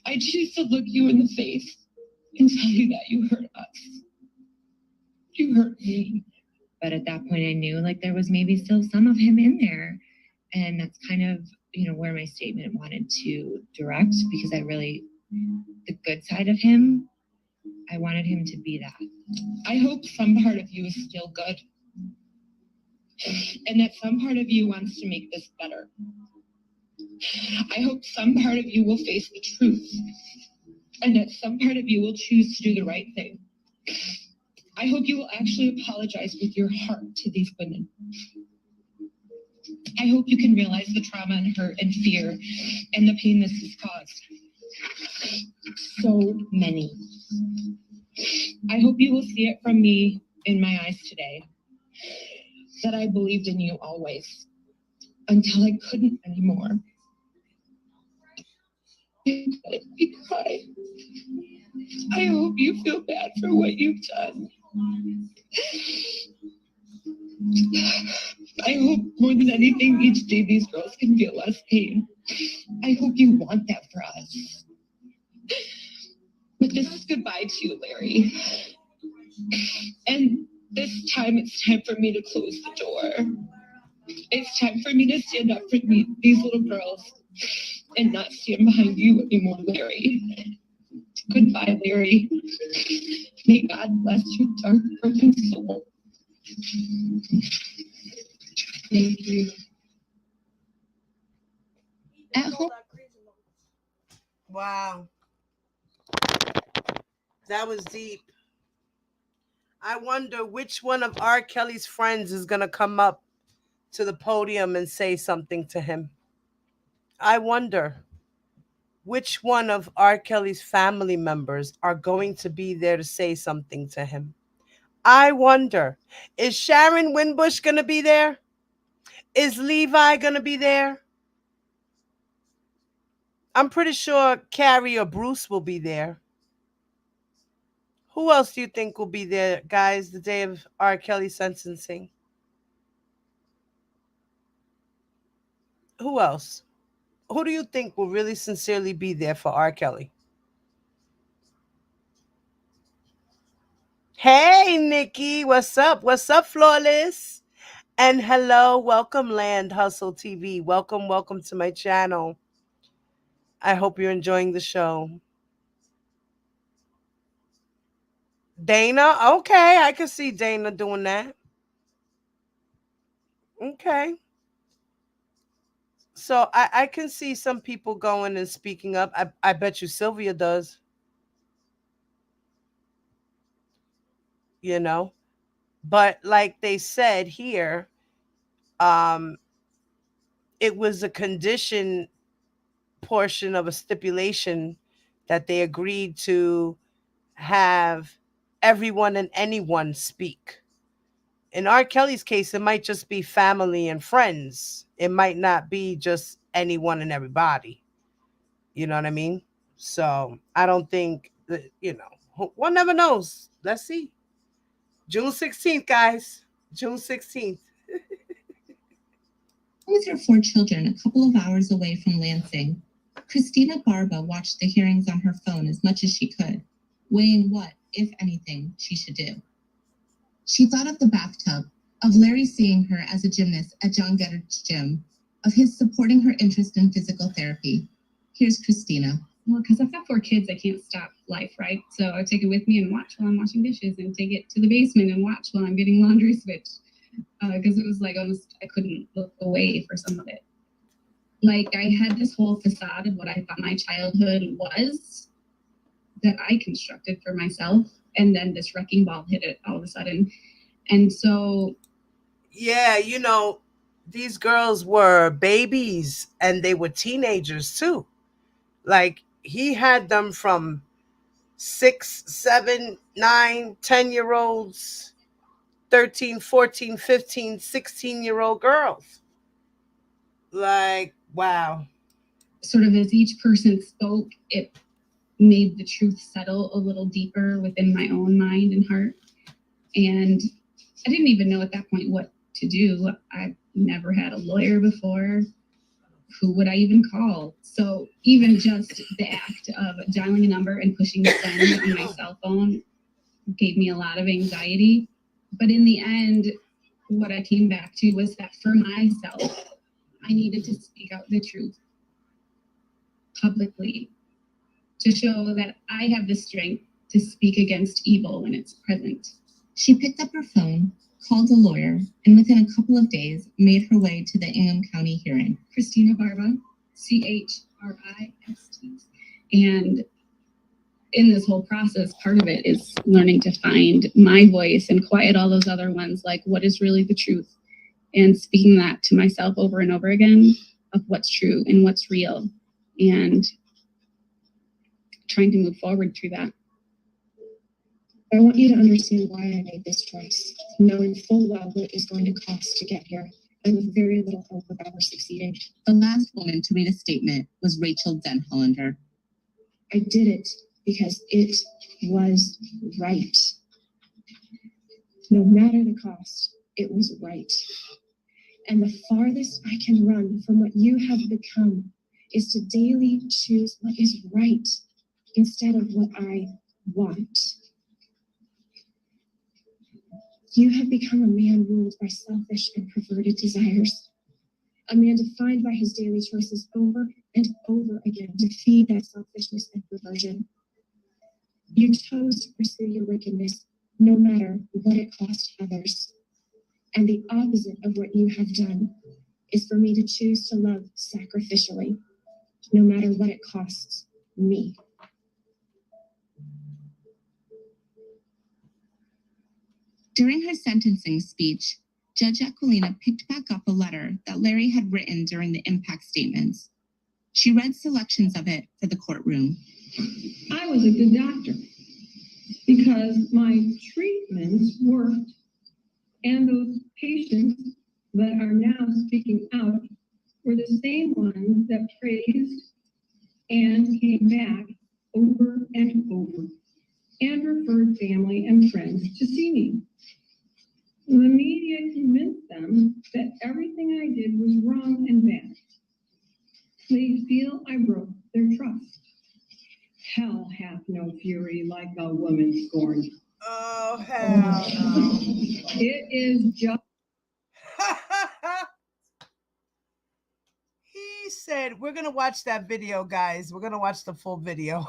I choose to look you in the face and tell you that you hurt us. You hurt me. But at that point, I knew like there was maybe still some of him in there. And that's kind of, where my statement wanted to direct, because I really, the good side of him, I wanted him to be that. I hope some part of you is still good. And that some part of you wants to make this better. I hope some part of you will face the truth. And that some part of you will choose to do the right thing. I hope you will actually apologize with your heart to these women. I hope you can realize the trauma and hurt and fear and the pain this has caused. So many. I hope you will see it from me in my eyes today. That I believed in you always. Until I couldn't anymore. I hope you feel bad for what you've done. I hope more than anything each day these girls can feel less pain. I hope you want that for us. But this is goodbye to you, Larry. And this time it's time for me to close the door. It's time for me to stand up for these little girls and not stand behind you anymore, Larry. Goodbye, Larry. May God bless your dark, broken soul. Thank you. At home. Wow. That was deep. I wonder which one of R. Kelly's friends is going to come up to the podium and say something to him. I wonder which one of R. Kelly's family members are going to be there to say something to him. I wonder, is Sharon Winbush going to be there? Is Levi going to be there? I'm pretty sure Carrie or Bruce will be there. Who else do you think will be there, guys, the day of R. Kelly sentencing? Who else? Who do you think will really sincerely be there for R. Kelly? Hey, Nikki, what's up? What's up, Flawless? And hello, welcome, Land Hustle TV. Welcome to my channel. I hope you're enjoying the show. Dana, okay, I can see Dana doing that. Okay. So I can see some people going and speaking up. I bet you Sylvia does. But like they said here, it was a condition portion of a stipulation that they agreed to have everyone and anyone speak. In R. Kelly's case, it might just be family and friends. It might not be just anyone and everybody. You know what I mean? So I don't think that, one never knows. Let's see. June 16th, guys. June 16th. With her 4 children a couple of hours away from Lansing, Christina Barba watched the hearings on her phone as much as she could, weighing what, if anything, she should do. She thought of the bathtub, of Larry seeing her as a gymnast at John Getter's gym, of his supporting her interest in physical therapy. Here's Christina. Well, because I've got 4 kids, I can't stop life, right? So I take it with me and watch while I'm washing dishes, and take it to the basement and watch while I'm getting laundry switched. Because it was like almost, I couldn't look away for some of it. Like, I had this whole facade of what I thought my childhood was that I constructed for myself, and then this wrecking ball hit it all of a sudden. And so, yeah, you know, these girls were babies and they were teenagers too. Like, he had them from 6, 7, 9, 10-year-olds, 13, 14, 15, 16-year-old girls. Like, wow. sort of as each person spoke, it made the truth settle a little deeper within my own mind and heart. And I didn't even know at that point what to do. I've never had a lawyer before. Who would I even call? So even just the act of dialing a number and pushing send on my cell phone gave me a lot of anxiety. But in the end, what I came back to was that for myself, I needed to speak out the truth publicly to show that I have the strength to speak against evil when it's present. She picked up her phone, called a lawyer, and within a couple of days made her way to the Ingham County hearing. Christina Barba, Christ. And in this whole process, part of it is learning to find my voice and quiet all those other ones, like what is really the truth, and speaking that to myself over and over again of what's true and what's real, and trying to move forward through that. I want you to understand why I made this choice, knowing full well what it is going to cost to get here, and with very little hope of ever succeeding. The last woman to read a statement was Rachel Denhollander. I did it because it was right. No matter the cost, it was right. And the farthest I can run from what you have become is to daily choose what is right instead of what I want. You have become a man ruled by selfish and perverted desires, a man defined by his daily choices over and over again to feed that selfishness and perversion. You chose to pursue your wickedness no matter what it cost others. And the opposite of what you have done is for me to choose to love sacrificially, no matter what it costs me. During her sentencing speech, Judge Aquilina picked back up a letter that Larry had written during the impact statements. She read selections of it for the courtroom. I was a good doctor because my treatments worked, and those patients that are now speaking out were the same ones that praised and came back over and over and referred family and friends to see me. The media convinced them that everything I did was wrong and bad. They feel I broke their trust. Hell hath no fury like a woman scorned. Oh, hell no. It is just. He said, we're going to watch that video, guys. We're going to watch the full video.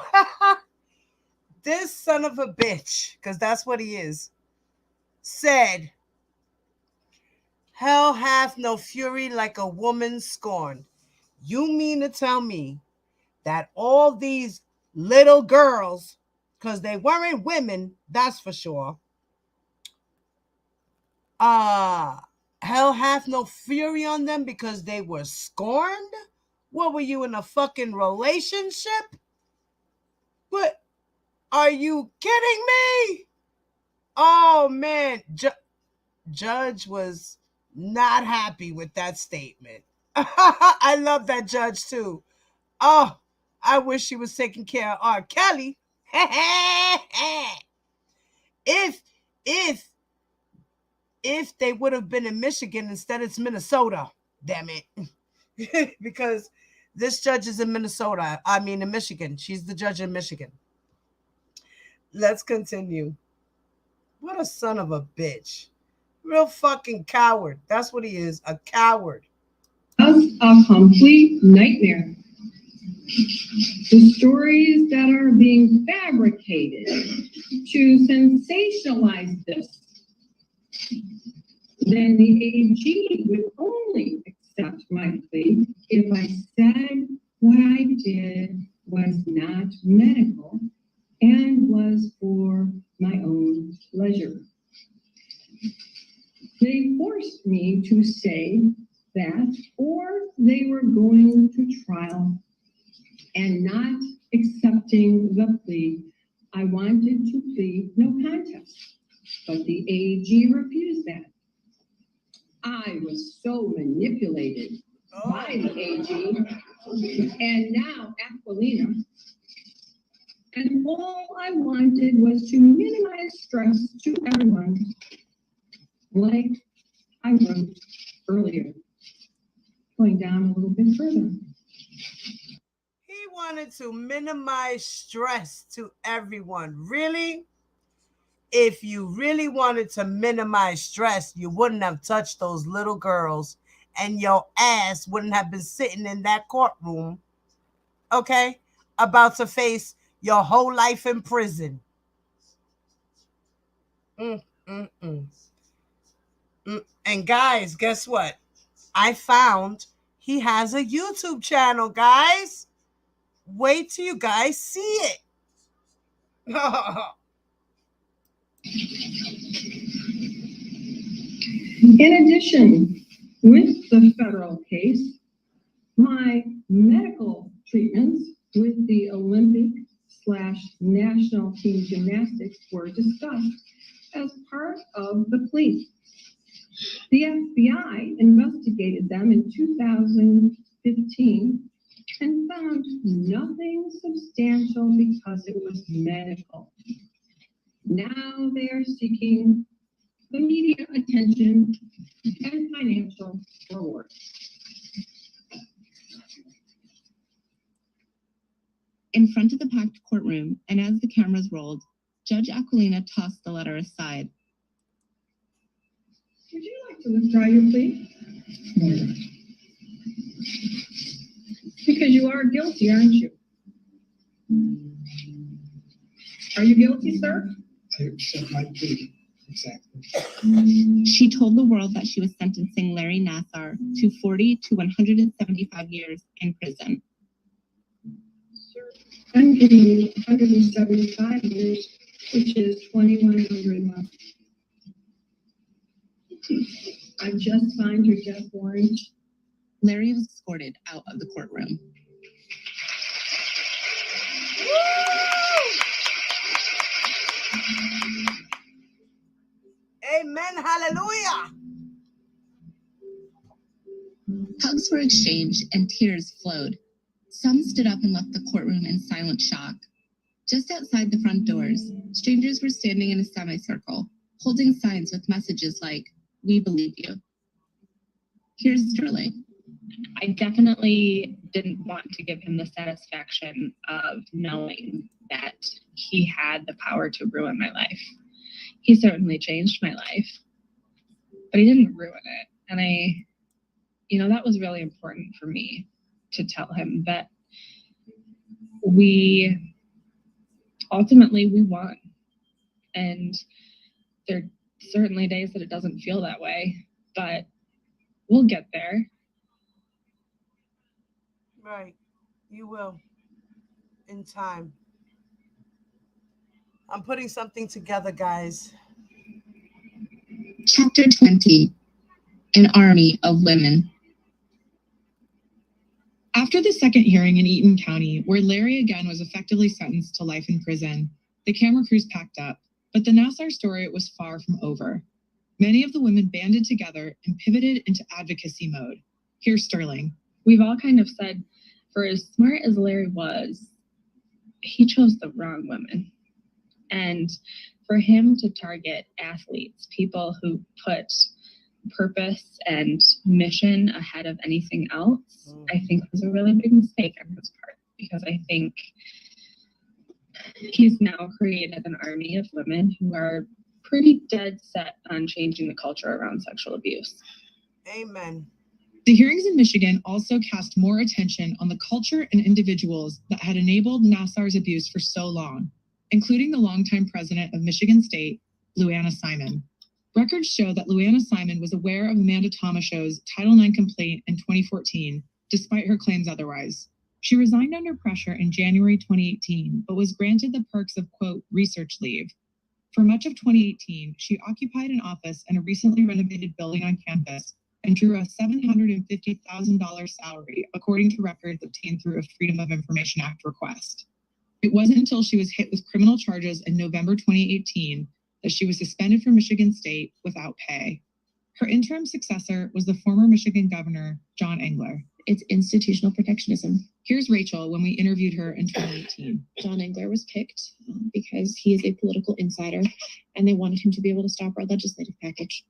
This son of a bitch, because that's what he is, said, hell hath no fury like a woman scorned. You mean to tell me that all these little girls, because they weren't women, that's for sure, hell hath no fury on them because they were scorned? What, were you in a fucking relationship? What? Are you kidding me? Oh, man. Judge was not happy with that statement. I love that judge, too. Oh, I wish she was taking care of R. Kelly. If they would have been in Michigan instead, it's Minnesota. Damn it. Because this judge is in Minnesota. I mean, in Michigan. She's the judge in Michigan. Let's continue. What a son of a bitch. Real fucking coward. That's what he is, a coward. Just a complete nightmare. The stories that are being fabricated to sensationalize this. Then the AG would only accept my plea if I said what I did was not medical and was for my own pleasure. They forced me to say that, or they were going to trial and not accepting the plea. I wanted to plead no contest, but the AG refused that. I was so manipulated by the AG and now Aquilina. And all I wanted was to minimize stress to everyone, like I wrote earlier. Going down a little bit further. He wanted to minimize stress to everyone. Really? If you really wanted to minimize stress, you wouldn't have touched those little girls and your ass wouldn't have been sitting in that courtroom, okay, about to face your whole life in prison. And guys, guess what? I found he has a YouTube channel, guys. Wait till you guys see it. In addition, with the federal case, my medical treatments with the Olympic/national team gymnastics were discussed as part of the plea. The FBI investigated them in 2015 and found nothing substantial because it was medical. Now they are seeking the media attention and financial reward. In front of the packed courtroom, and as the cameras rolled, Judge Aquilina tossed the letter aside. Would you like to withdraw your plea? No. Because you are guilty, aren't you? Are you guilty, sir? I accept my plea. Exactly. She told the world that she was sentencing Larry Nassar to 40 to 175 years in prison. I'm giving you 175 years, which is 2,100 months. I just signed your death warrant. Larry was escorted out of the courtroom. Amen. Hallelujah. Hugs were exchanged and tears flowed. Some stood up and left the courtroom in silent shock. Just outside the front doors, strangers were standing in a semicircle, holding signs with messages like, "We believe you." Here's Sterling. I definitely didn't want to give him the satisfaction of knowing that he had the power to ruin my life. He certainly changed my life, but he didn't ruin it. And that was really important for me to tell him that we won. And there are certainly days that it doesn't feel that way, but we'll get there. Right. You will. In time. I'm putting something together, guys. Chapter 20. An Army of Women. After the second hearing in Eaton County, where Larry again was effectively sentenced to life in prison, the camera crews packed up, but the Nassar story was far from over. Many of the women banded together and pivoted into advocacy mode. Here's Sterling. We've all kind of said, for as smart as Larry was, he chose the wrong women. And for him to target athletes, people who put purpose and mission ahead of anything else, I think was a really big mistake on his part, because I think he's now created an army of women who are pretty dead set on changing the culture around sexual abuse. Amen. The hearings in Michigan also cast more attention on the culture and individuals that had enabled Nassar's abuse for so long, including the longtime president of Michigan State, Luanna Simon. Records show that Luanna Simon was aware of Amanda Tomasho's Title IX complaint in 2014, despite her claims otherwise. She resigned under pressure in January 2018, but was granted the perks of, quote, research leave. For much of 2018, she occupied an office in a recently renovated building on campus and drew a $750,000 salary, according to records obtained through a Freedom of Information Act request. It wasn't until she was hit with criminal charges in November 2018 that she was suspended from Michigan State without pay. Her interim successor was the former Michigan governor, John Engler. It's institutional protectionism. Here's Rachel when we interviewed her in 2018. John Engler was picked because he is a political insider, and they wanted him to be able to stop our legislative package.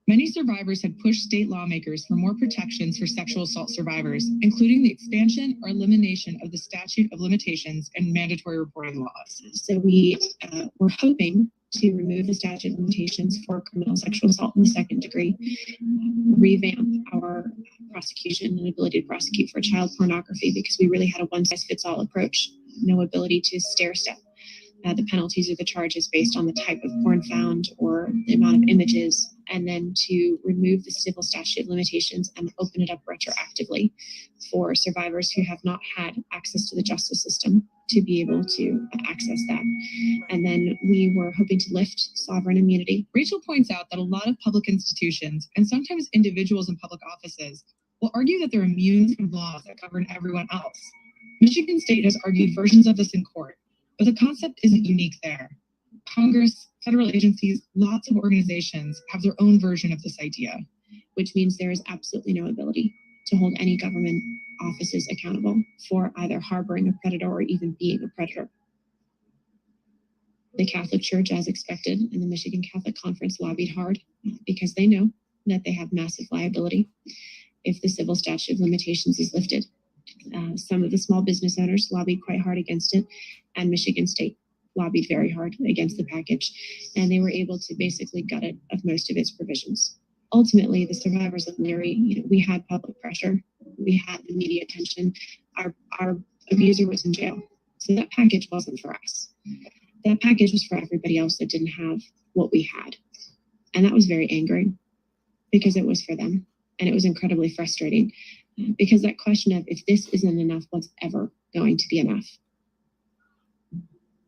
Many survivors had pushed state lawmakers for more protections for sexual assault survivors, including the expansion or elimination of the statute of limitations and mandatory reporting laws. So we were hoping to remove the statute of limitations for criminal sexual assault in the second degree, revamp our prosecution and ability to prosecute for child pornography, because we really had a one-size-fits-all approach, no ability to stair-step the penalties or the charges based on the type of porn found or the amount of images, and then to remove the civil statute of limitations and open it up retroactively for survivors who have not had access to the justice system to be able to access that. And then we were hoping to lift sovereign immunity. Rachel points out that a lot of public institutions, and sometimes individuals in public offices, will argue that they're immune from laws that govern everyone else. Michigan State has argued versions of this in court, but the concept isn't unique there. Congress, federal agencies, lots of organizations have their own version of this idea. Which means there is absolutely no ability to hold any government offices accountable for either harboring a predator or even being a predator. The Catholic Church, as expected, and the Michigan Catholic Conference lobbied hard because they know that they have massive liability if the civil statute of limitations is lifted. Some of the small business owners lobbied quite hard against it, and Michigan State lobbied very hard against the package, and they were able to basically gut it of most of its provisions. Ultimately, the survivors of Larry, we had public pressure, we had the media attention, our abuser was in jail. So that package wasn't for us. That package was for everybody else that didn't have what we had. And that was very angering because it was for them. And it was incredibly frustrating because that question of if this isn't enough, what's ever going to be enough?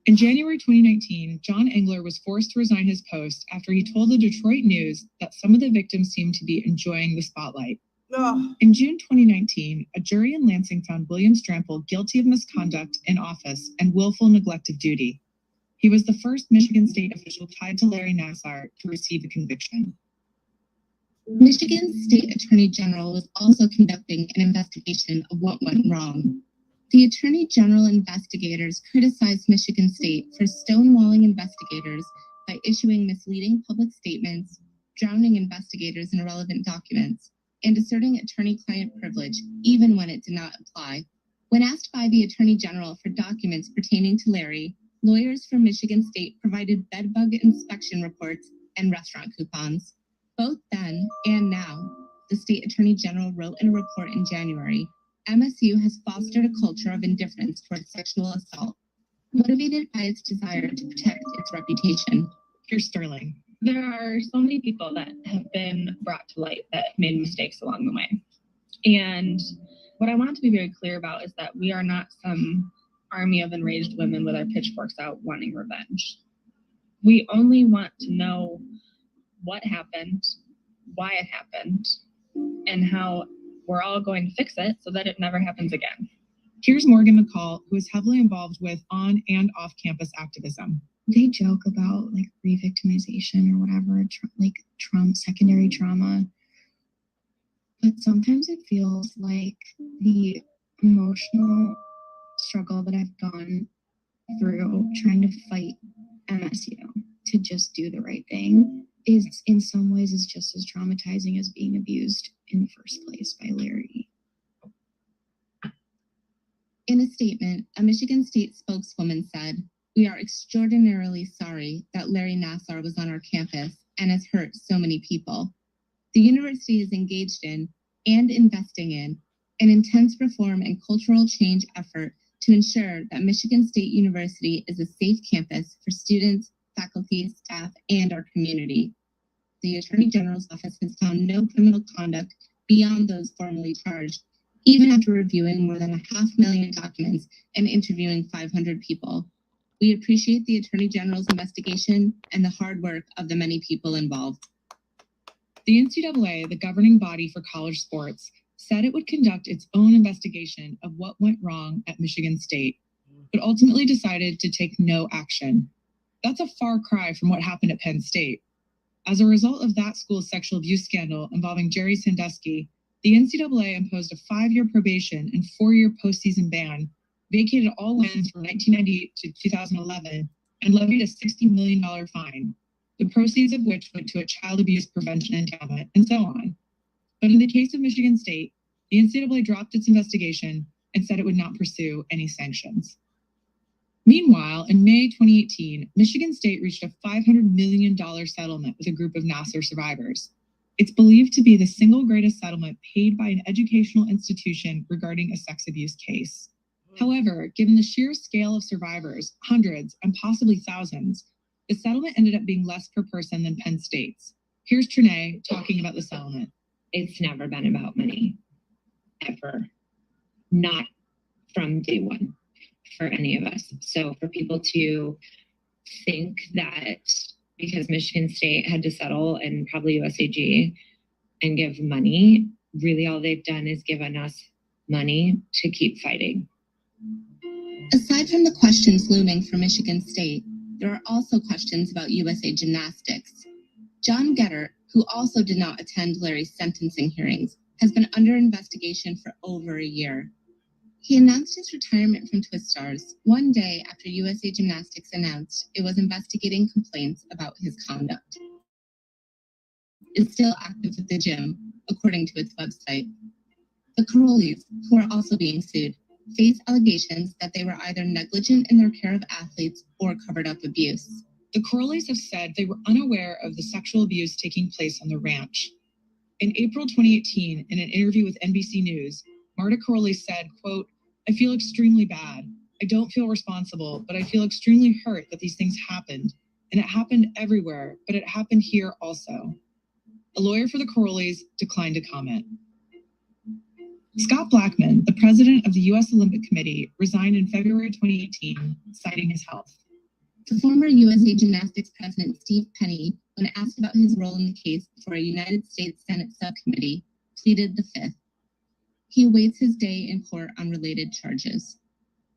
In January 2019, John Engler was forced to resign his post after he told the Detroit News that some of the victims seemed to be enjoying the spotlight. Oh. In June 2019, a jury in Lansing found William Strample guilty of misconduct in office and willful neglect of duty. He was the first Michigan State official tied to Larry Nassar to receive a conviction. Michigan State Attorney General was also conducting an investigation of what went wrong. The Attorney General investigators criticized Michigan State for stonewalling investigators by issuing misleading public statements, drowning investigators in irrelevant documents, and asserting attorney-client privilege even when it did not apply. When asked by the Attorney General for documents pertaining to Larry, lawyers from Michigan State provided bedbug inspection reports and restaurant coupons. Both then and now, the State Attorney General wrote in a report in January, MSU has fostered a culture of indifference towards sexual assault, motivated by its desire to protect its reputation. Here's Sterling. There are so many people that have been brought to light that made mistakes along the way. And what I want to be very clear about is that we are not some army of enraged women with our pitchforks out wanting revenge. We only want to know what happened, why it happened, and how we're all going to fix it so that it never happens again. Here's Morgan McCall, who is heavily involved with on and off campus activism. They joke about like re-victimization or whatever, secondary trauma. But sometimes it feels like the emotional struggle that I've gone through trying to fight MSU to just do the right thing is in some ways is just as traumatizing as being abused in the first place by Larry. In a statement, a Michigan State spokeswoman said, "We are extraordinarily sorry that Larry Nassar was on our campus and has hurt so many people. The university is engaged in and investing in an intense reform and cultural change effort to ensure that Michigan State University is a safe campus for students, faculty, staff, and our community. The Attorney General's office has found no criminal conduct beyond those formally charged, even after reviewing more than 500,000 documents and interviewing 500 people. We appreciate the Attorney General's investigation and the hard work of the many people involved." The NCAA, the governing body for college sports, said it would conduct its own investigation of what went wrong at Michigan State, but ultimately decided to take no action. That's a far cry from what happened at Penn State. As a result of that school's sexual abuse scandal involving Jerry Sandusky, the NCAA imposed a 5-year probation and 4-year postseason ban, vacated all wins from 1998 to 2011, and levied a $60 million fine, the proceeds of which went to a child abuse prevention endowment, and so on. But in the case of Michigan State, the NCAA dropped its investigation and said it would not pursue any sanctions. Meanwhile, in May 2018, Michigan State reached a $500 million settlement with a group of Nassar survivors. It's believed to be the single greatest settlement paid by an educational institution regarding a sex abuse case. However, given the sheer scale of survivors, hundreds and possibly thousands, the settlement ended up being less per person than Penn State's. Here's Trinae talking about the settlement. It's never been about money, ever. Not from day one for any of us. So for people to think that because Michigan State had to settle and probably USAG and give money, really all they've done is given us money to keep fighting. Aside from the questions looming for Michigan State, there are also questions about USA Gymnastics. John Getter, who also did not attend Larry's sentencing hearings, has been under investigation for over a year. He announced his retirement from Twistars one day after USA Gymnastics announced it was investigating complaints about his conduct. It's still active at the gym, according to its website. The Carollis, who are also being sued, face allegations that they were either negligent in their care of athletes or covered up abuse. The Carollis have said they were unaware of the sexual abuse taking place on the ranch. In April 2018, in an interview with NBC News, Marta Carolli said, quote, "I feel extremely bad. I don't feel responsible, but I feel extremely hurt that these things happened. And it happened everywhere, but it happened here also." A lawyer for the Carollis declined to comment. Scott Blackman, the president of the U.S. Olympic Committee, resigned in February 2018, citing his health. The former USA Gymnastics president Steve Penny, when asked about his role in the case before a United States Senate subcommittee, pleaded the fifth. He awaits his day in court on related charges.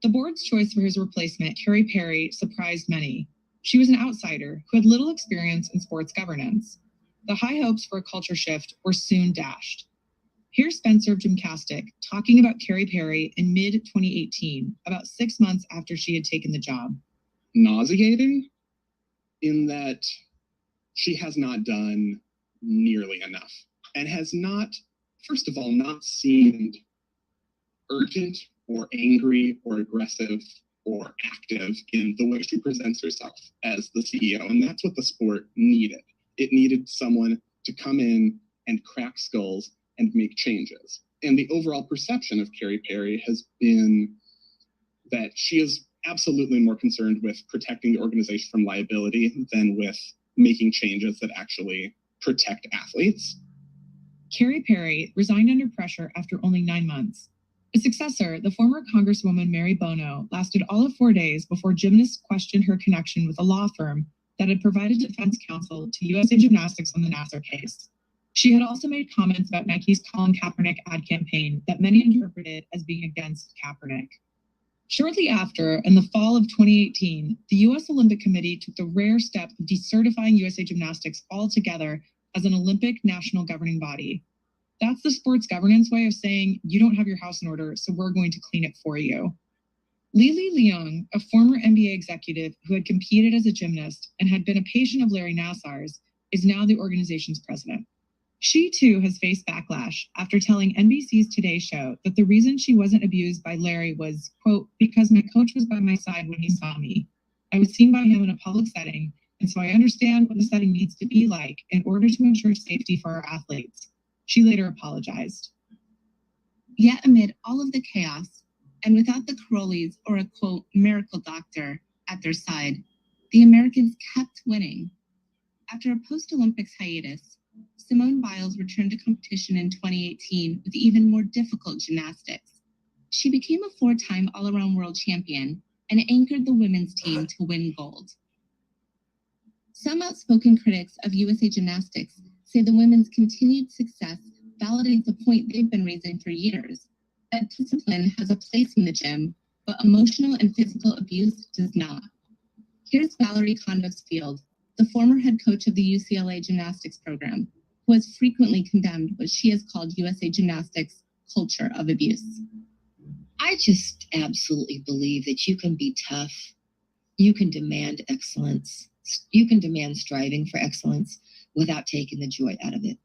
The board's choice for his replacement, Carrie Perry, surprised many. She was an outsider who had little experience in sports governance. The high hopes for a culture shift were soon dashed. Here's Spencer of Gymcastic talking about Carrie Perry in mid-2018, about 6 months after she had taken the job. Nauseating in that she has not done nearly enough and has not, first of all, not seemed urgent or angry or aggressive or active in the way she presents herself as the CEO. And that's what the sport needed. It needed someone to come in and crack skulls and make changes. And the overall perception of Carrie Perry has been that she is absolutely more concerned with protecting the organization from liability than with making changes that actually protect athletes. Carrie Perry resigned under pressure after only 9 months. A successor, the former Congresswoman Mary Bono, lasted all of 4 days before gymnasts questioned her connection with a law firm that had provided defense counsel to USA Gymnastics on the Nassar case. She had also made comments about Nike's Colin Kaepernick ad campaign that many interpreted as being against Kaepernick. Shortly after, in the fall of 2018, the U.S. Olympic Committee took the rare step of decertifying USA Gymnastics altogether as an Olympic national governing body. That's the sports governance way of saying, you don't have your house in order, so we're going to clean it for you. Lili Leung, a former NBA executive who had competed as a gymnast and had been a patient of Larry Nassar's, is now the organization's president. She, too, has faced backlash after telling NBC's Today Show that the reason she wasn't abused by Larry was, quote, because my coach was by my side when he saw me. I was seen by him in a public setting, and so I understand what the setting needs to be like in order to ensure safety for our athletes. She later apologized. Yet amid all of the chaos, and without the Carolis or a, quote, miracle doctor at their side, the Americans kept winning. After a post-Olympics hiatus, Simone Biles returned to competition in 2018 with even more difficult gymnastics. She became a four-time all-around world champion and anchored the women's team to win gold. Some outspoken critics of USA Gymnastics say the women's continued success validates a point they've been raising for years, that discipline has a place in the gym, but emotional and physical abuse does not. Here's Valerie Condos-Field, the former head coach of the UCLA gymnastics program, who has frequently condemned what she has called USA Gymnastics' culture of abuse. I just absolutely believe that you can be tough, you can demand excellence, you can demand striving for excellence without taking the joy out of it.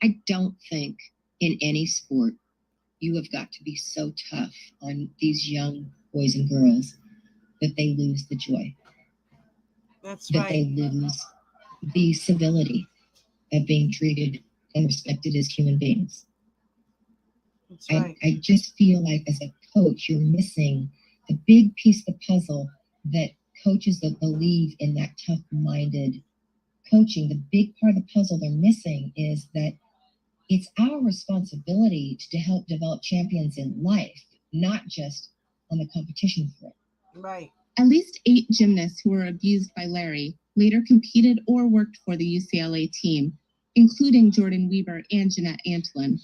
I don't think in any sport you have got to be so tough on these young boys and girls that they lose the joy. That's that right. They lose the civility of being treated and respected as human beings. That's right. I just feel like as a coach, you're missing the big piece of the puzzle that coaches that believe in that tough-minded coaching. The big part of the puzzle they're missing is that it's our responsibility to help develop champions in life, not just on the competition floor. Right. At least 8 gymnasts who were abused by Larry later competed or worked for the UCLA team, including Jordan Weber and Jeanette Antolin.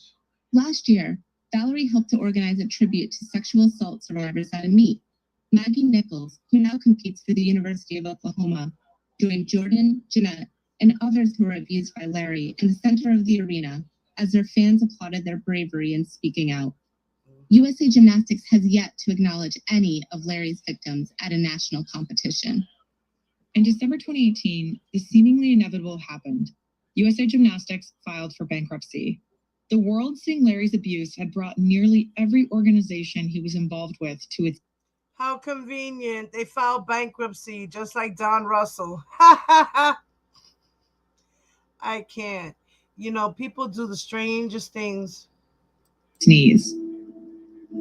Last year, Valerie helped to organize a tribute to sexual assault survivors at a meet. Maggie Nichols, who now competes for the University of Oklahoma, joined Jordan, Jeanette, and others who were abused by Larry in the center of the arena as their fans applauded their bravery in speaking out. USA Gymnastics has yet to acknowledge any of Larry's victims at a national competition. In December 2018, the seemingly inevitable happened. USA Gymnastics filed for bankruptcy. The world seeing Larry's abuse had brought nearly every organization he was involved with to its... How convenient. They filed bankruptcy, just like Don Russell. Ha ha ha. I can't. You know, people do the strangest things. Knees.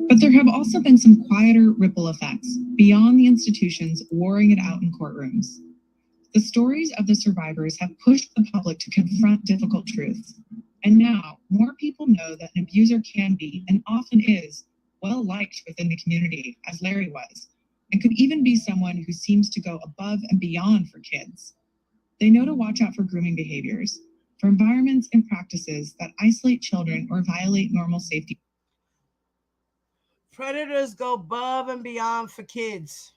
But there have also been some quieter ripple effects beyond the institutions warring it out in courtrooms. The stories of the survivors have pushed the public to confront difficult truths. And now, more people know that an abuser can be, and often is, well liked within the community, as Larry was, and could even be someone who seems to go above and beyond for kids. They know to watch out for grooming behaviors, for environments and practices that isolate children or violate normal safety. Predators go above and beyond for kids.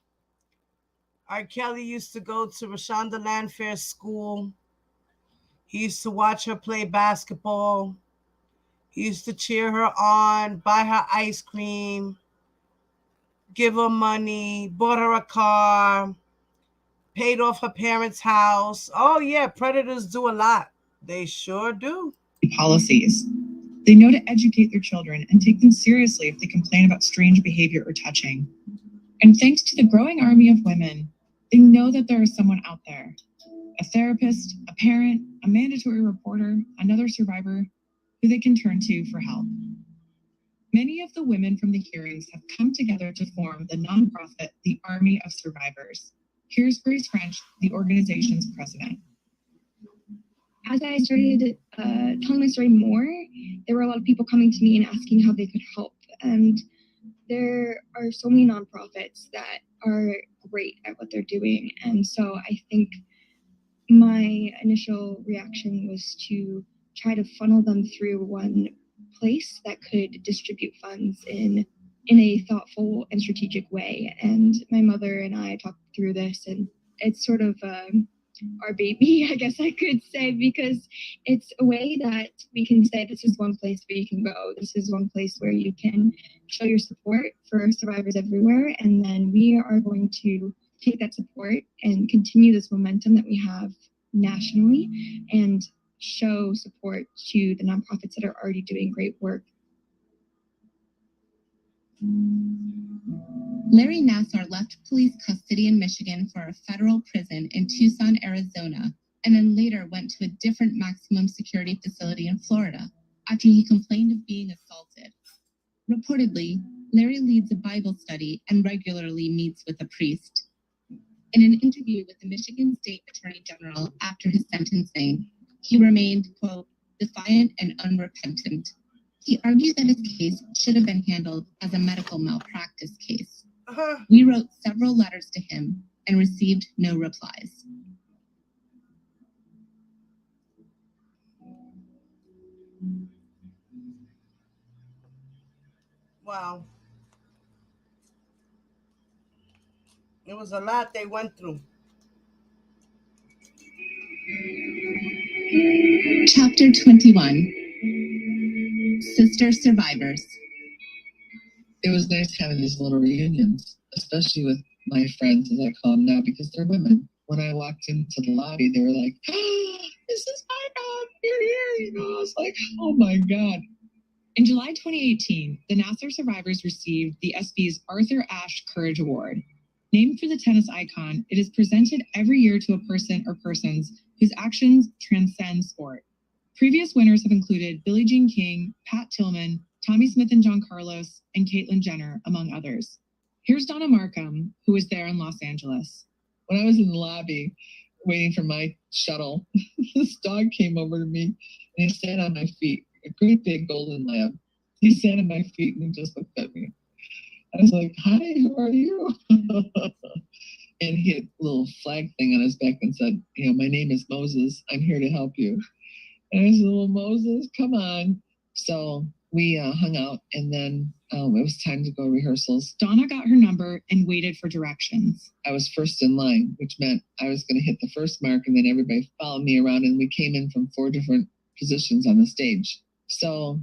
R. Kelly used to go to Rashonda Landfair's school. He used to watch her play basketball. He used to cheer her on, buy her ice cream, give her money, bought her a car, paid off her parents' house. Oh, yeah, predators do a lot. They sure do. Policies. They know to educate their children and take them seriously if they complain about strange behavior or touching. And thanks to the growing army of women, they know that there is someone out there, a therapist, a parent, a mandatory reporter, another survivor, who they can turn to for help. Many of the women from the hearings have come together to form the nonprofit, the Army of Survivors. Here's Grace French, the organization's president. As I started telling my story more, there were a lot of people coming to me and asking how they could help. And there are so many nonprofits that are great at what they're doing. And so I think my initial reaction was to try to funnel them through one place that could distribute funds in a thoughtful and strategic way. And my mother and I talked through this, and it's sort of our baby, I guess I could say, because it's a way that we can say this is one place where you can go. This is one place where you can show your support for survivors everywhere. And then we are going to take that support and continue this momentum that we have nationally and show support to the nonprofits that are already doing great work. Larry Nassar left police custody in Michigan for a federal prison in Tucson, Arizona, and then later went to a different maximum security facility in Florida after he complained of being assaulted. Reportedly, Larry leads a Bible study and regularly meets with a priest. In an interview with the Michigan State Attorney General after his sentencing, he remained, quote, defiant and unrepentant. He argued that his case should have been handled as a medical malpractice case. We wrote several letters to him and received no replies. Wow. It was a lot they went through. Chapter 21. Sister Survivors. It was nice having these little reunions, especially with my friends, as I call them now, because they're women. When I walked into the lobby, they were like, oh, this is my mom, you're here, you know. I was like, oh my God. In July 2018, the Nassar survivors received the SB's Arthur Ashe Courage Award. Named for the tennis icon, it is presented every year to a person or persons whose actions transcend sport. Previous winners have included Billie Jean King, Pat Tillman, Tommy Smith and John Carlos, and Caitlyn Jenner, among others. Here's Donna Markham, who was there in Los Angeles. When I was in the lobby waiting for my shuttle, this dog came over to me and he sat on my feet, a great big golden lab. He sat on my feet and he just looked at me. I was like, hi, who are you? And he had a little flag thing on his back and said, you know, my name is Moses. I'm here to help you. And I said, well, Moses, come on. So we hung out, and then it was time to go rehearsals. Donna got her number and waited for directions. I was first in line, which meant I was going to hit the first mark, and then everybody followed me around, and we came in from 4 different positions on the stage. So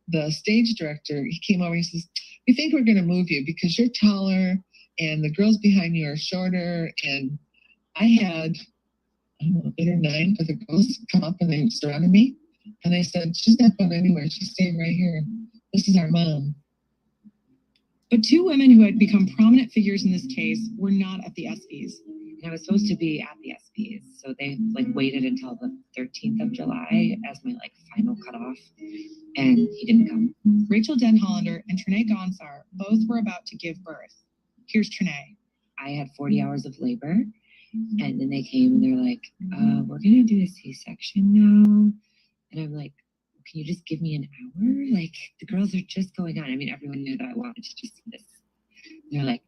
the stage director, he came over and he says, we think we're going to move you because you're taller, and the girls behind you are shorter. And I had, I don't know, 8 or 9 of the girls come up and they surrounded me. And they said, she's not going anywhere. She's staying right here. This is our mom. But 2 women who had become prominent figures in this case were not at the ESPYs. And I was supposed to be at the ESPYs. So they waited until the 13th of July as my final cutoff. And he didn't come. Rachel Denhollander and Trinae Gonsar both were about to give birth. Here's Trinae. I had 40 hours of labor. And then they came and they're like, we're going to do a C-section now. And I'm like, can you just give me an hour? The girls are just going on. I mean, everyone knew that I wanted to just see this. And they're like,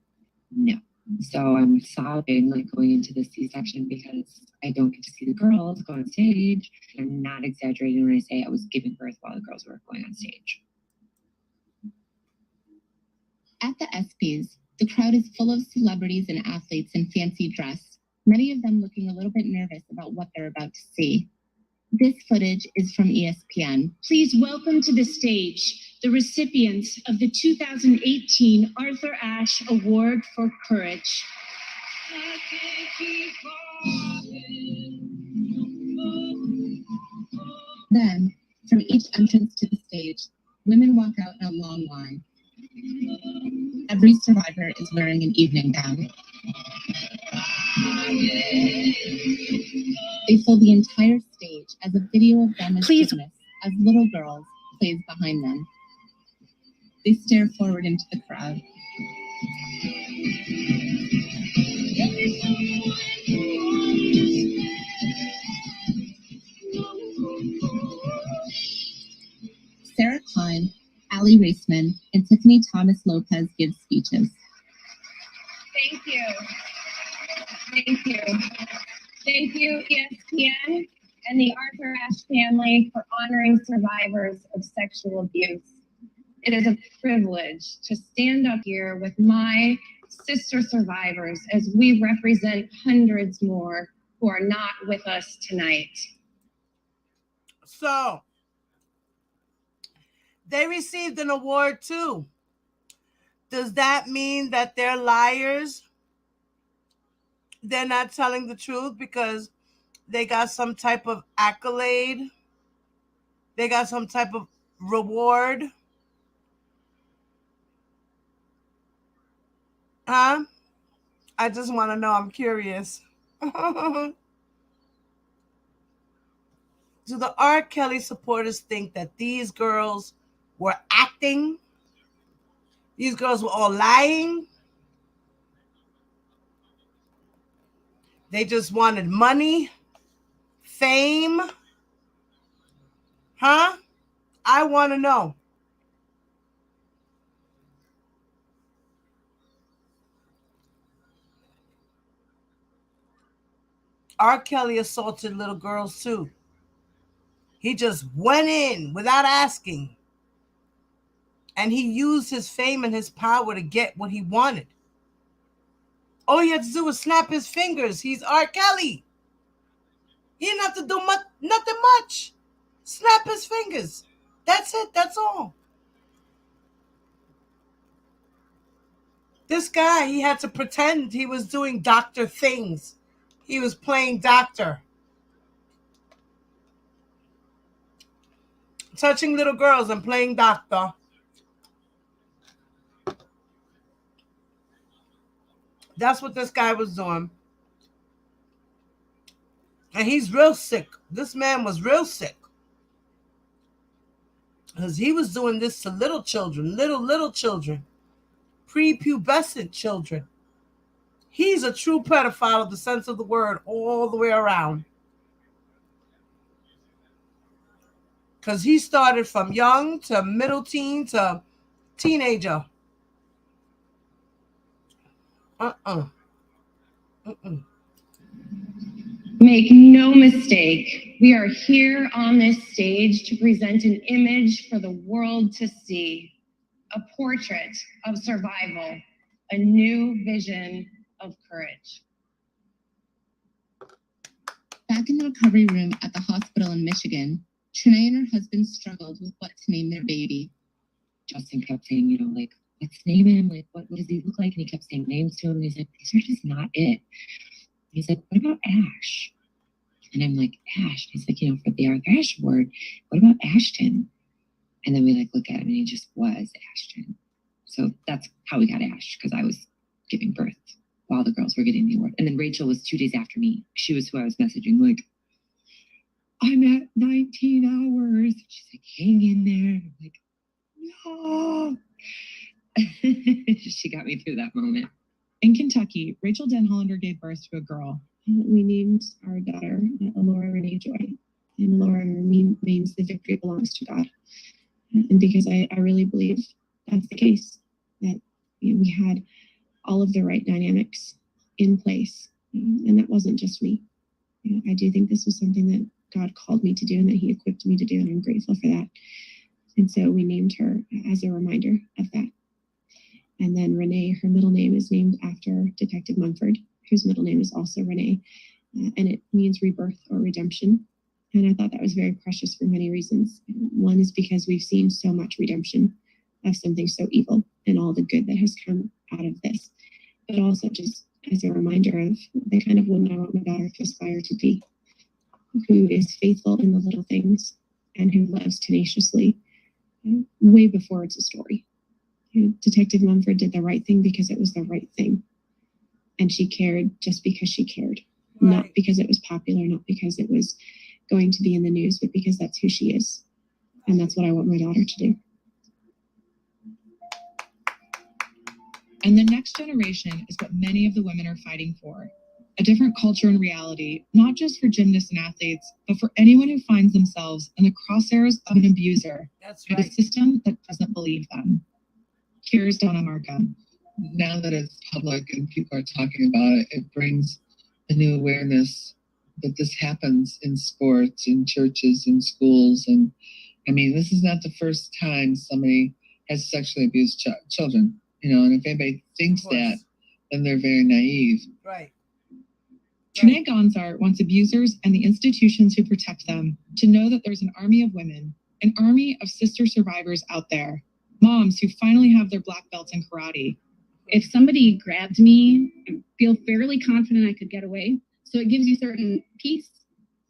no. So I'm sobbing, going into the C-section because I don't get to see the girls go on stage. I'm not exaggerating when I say I was giving birth while the girls were going on stage. At the ESPYs, the crowd is full of celebrities and athletes in fancy dress, many of them looking a little bit nervous about what they're about to see. This footage is from ESPN. Please welcome to the stage the recipients of the 2018 Arthur Ashe Award for Courage. Then, from each entrance to the stage, women walk out in a long line. Every survivor is wearing an evening gown. They fill the entire stage as a video of them as witness as little girls plays behind them. They stare forward into the crowd. Sarah Klein, Allie Raceman, and Tiffany Thomas Lopez give speeches. Thank you. Thank you. Thank you, ESPN and the Arthur Ashe family for honoring survivors of sexual abuse. It is a privilege to stand up here with my sister survivors as we represent hundreds more who are not with us tonight. So, they received an award too. Does that mean that they're liars? They're not telling the truth? Because they got some type of accolade. They got some type of reward. Huh? I just want to know. I'm curious. Do the R. Kelly supporters think that these girls were acting? These girls were all lying? They just wanted money? Fame? Huh? I want to know. R. Kelly assaulted little girls too. He just went in without asking. And he used his fame and his power to get what he wanted. All he had to do was snap his fingers. He's R. Kelly. He didn't have to do nothing much. Snap his fingers. That's it. That's all. This guy, he had to pretend he was doing doctor things. He was playing doctor. Touching little girls and playing doctor. That's what this guy was doing. And he's real sick. This man was real sick. Because he was doing this to little children, little children, prepubescent children. He's a true pedophile of the sense of the word all the way around. Because he started from young to middle teen to teenager. Make no mistake, we are here on this stage to present an image for the world to see. A portrait of survival, a new vision of courage. Back in the recovery room at the hospital in Michigan, Trinae and her husband struggled with what to name their baby. Justin kept saying, you know, like, let's name him. Like, what does he look like? And he kept saying names to him. And he's like, these are just not it. He's like, what about Ash? And I'm like, Ash? He's like, you know, for the Arthur Ashe Award, what about Ashton? And then we like look at him and he just was Ashton. So that's how we got Ash, because I was giving birth while the girls were getting the award. And then Rachel was 2 days after me. She was who I was messaging, like, I'm at 19 hours. She's like, hang in there. I'm like, no. She got me through that moment. In Kentucky, Rachel Denhollander gave birth to a girl. We named our daughter Alora Renee Joy. And Alora means the victory belongs to God. And because I really believe that's the case, that we had all of the right dynamics in place. And that wasn't just me. I do think this was something that God called me to do and that he equipped me to do, and I'm grateful for that. And so we named her as a reminder of that. And then Renee, her middle name is named after Detective Mumford, whose middle name is also Renee, and it means rebirth or redemption. And I thought that was very precious for many reasons. One is because we've seen so much redemption of something so evil and all the good that has come out of this. But also just as a reminder of the kind of woman I want my daughter to aspire to be, who is faithful in the little things and who loves tenaciously way before it's a story. Detective Mumford did the right thing because it was the right thing. And she cared just because she cared. Right. Not because it was popular, not because it was going to be in the news, but because that's who she is. And that's what I want my daughter to do. And the next generation is what many of the women are fighting for. A different culture and reality, not just for gymnasts and athletes, but for anyone who finds themselves in the crosshairs of an abuser. That's right. right. A system that doesn't believe them. Here's Donna Marca. Now that it's public and people are talking about it, it brings a new awareness that this happens in sports, in churches, in schools. And I mean, this is not the first time somebody has sexually abused children, you know, and if anybody thinks that, then they're very naive. Right. Trinae Gonzart wants abusers and the institutions who protect them to know that there's an army of women, an army of sister survivors out there, moms who finally have their black belts in karate. If somebody grabbed me, I feel fairly confident I could get away. So it gives you certain peace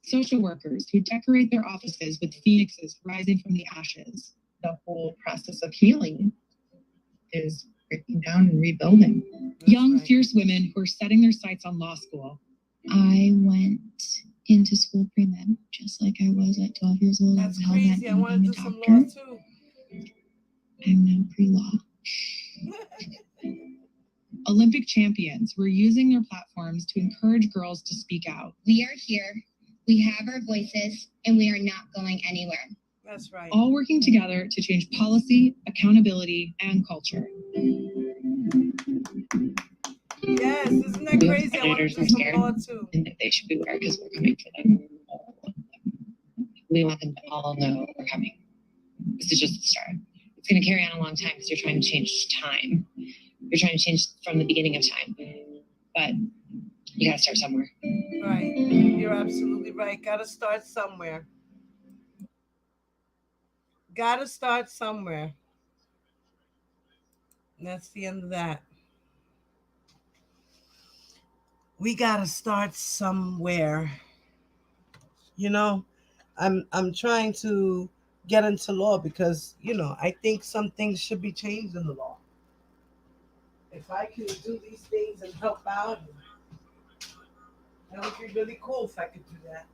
social workers who decorate their offices with phoenixes rising from the ashes. The whole process of healing is breaking down and rebuilding. Young, fierce women who are setting their sights on law school. I went into school pre-med, just like I was at 12 years old. That's I was held that crazy. I want to being do a some doctor. law too. I'm now pre-law. Olympic champions who are using their platforms to encourage girls to speak out. We are here, we have our voices, and we are not going anywhere. That's right. All working together to change policy, accountability, and culture. Yes, isn't that crazy? I want to do some law too. And that they should be aware because we're coming for them. We want them to all know we're coming. This is just the start. It's going to carry on a long time because you're trying to change time. You're trying to change from the beginning of time. But you got to start somewhere. Right. You're absolutely right. Got to start somewhere. Got to start somewhere. And that's the end of that. We got to start somewhere. You know, I'm trying to get into law because, you know, I think some things should be changed in the law. If I could do these things and help out, that would be really cool if I could do that.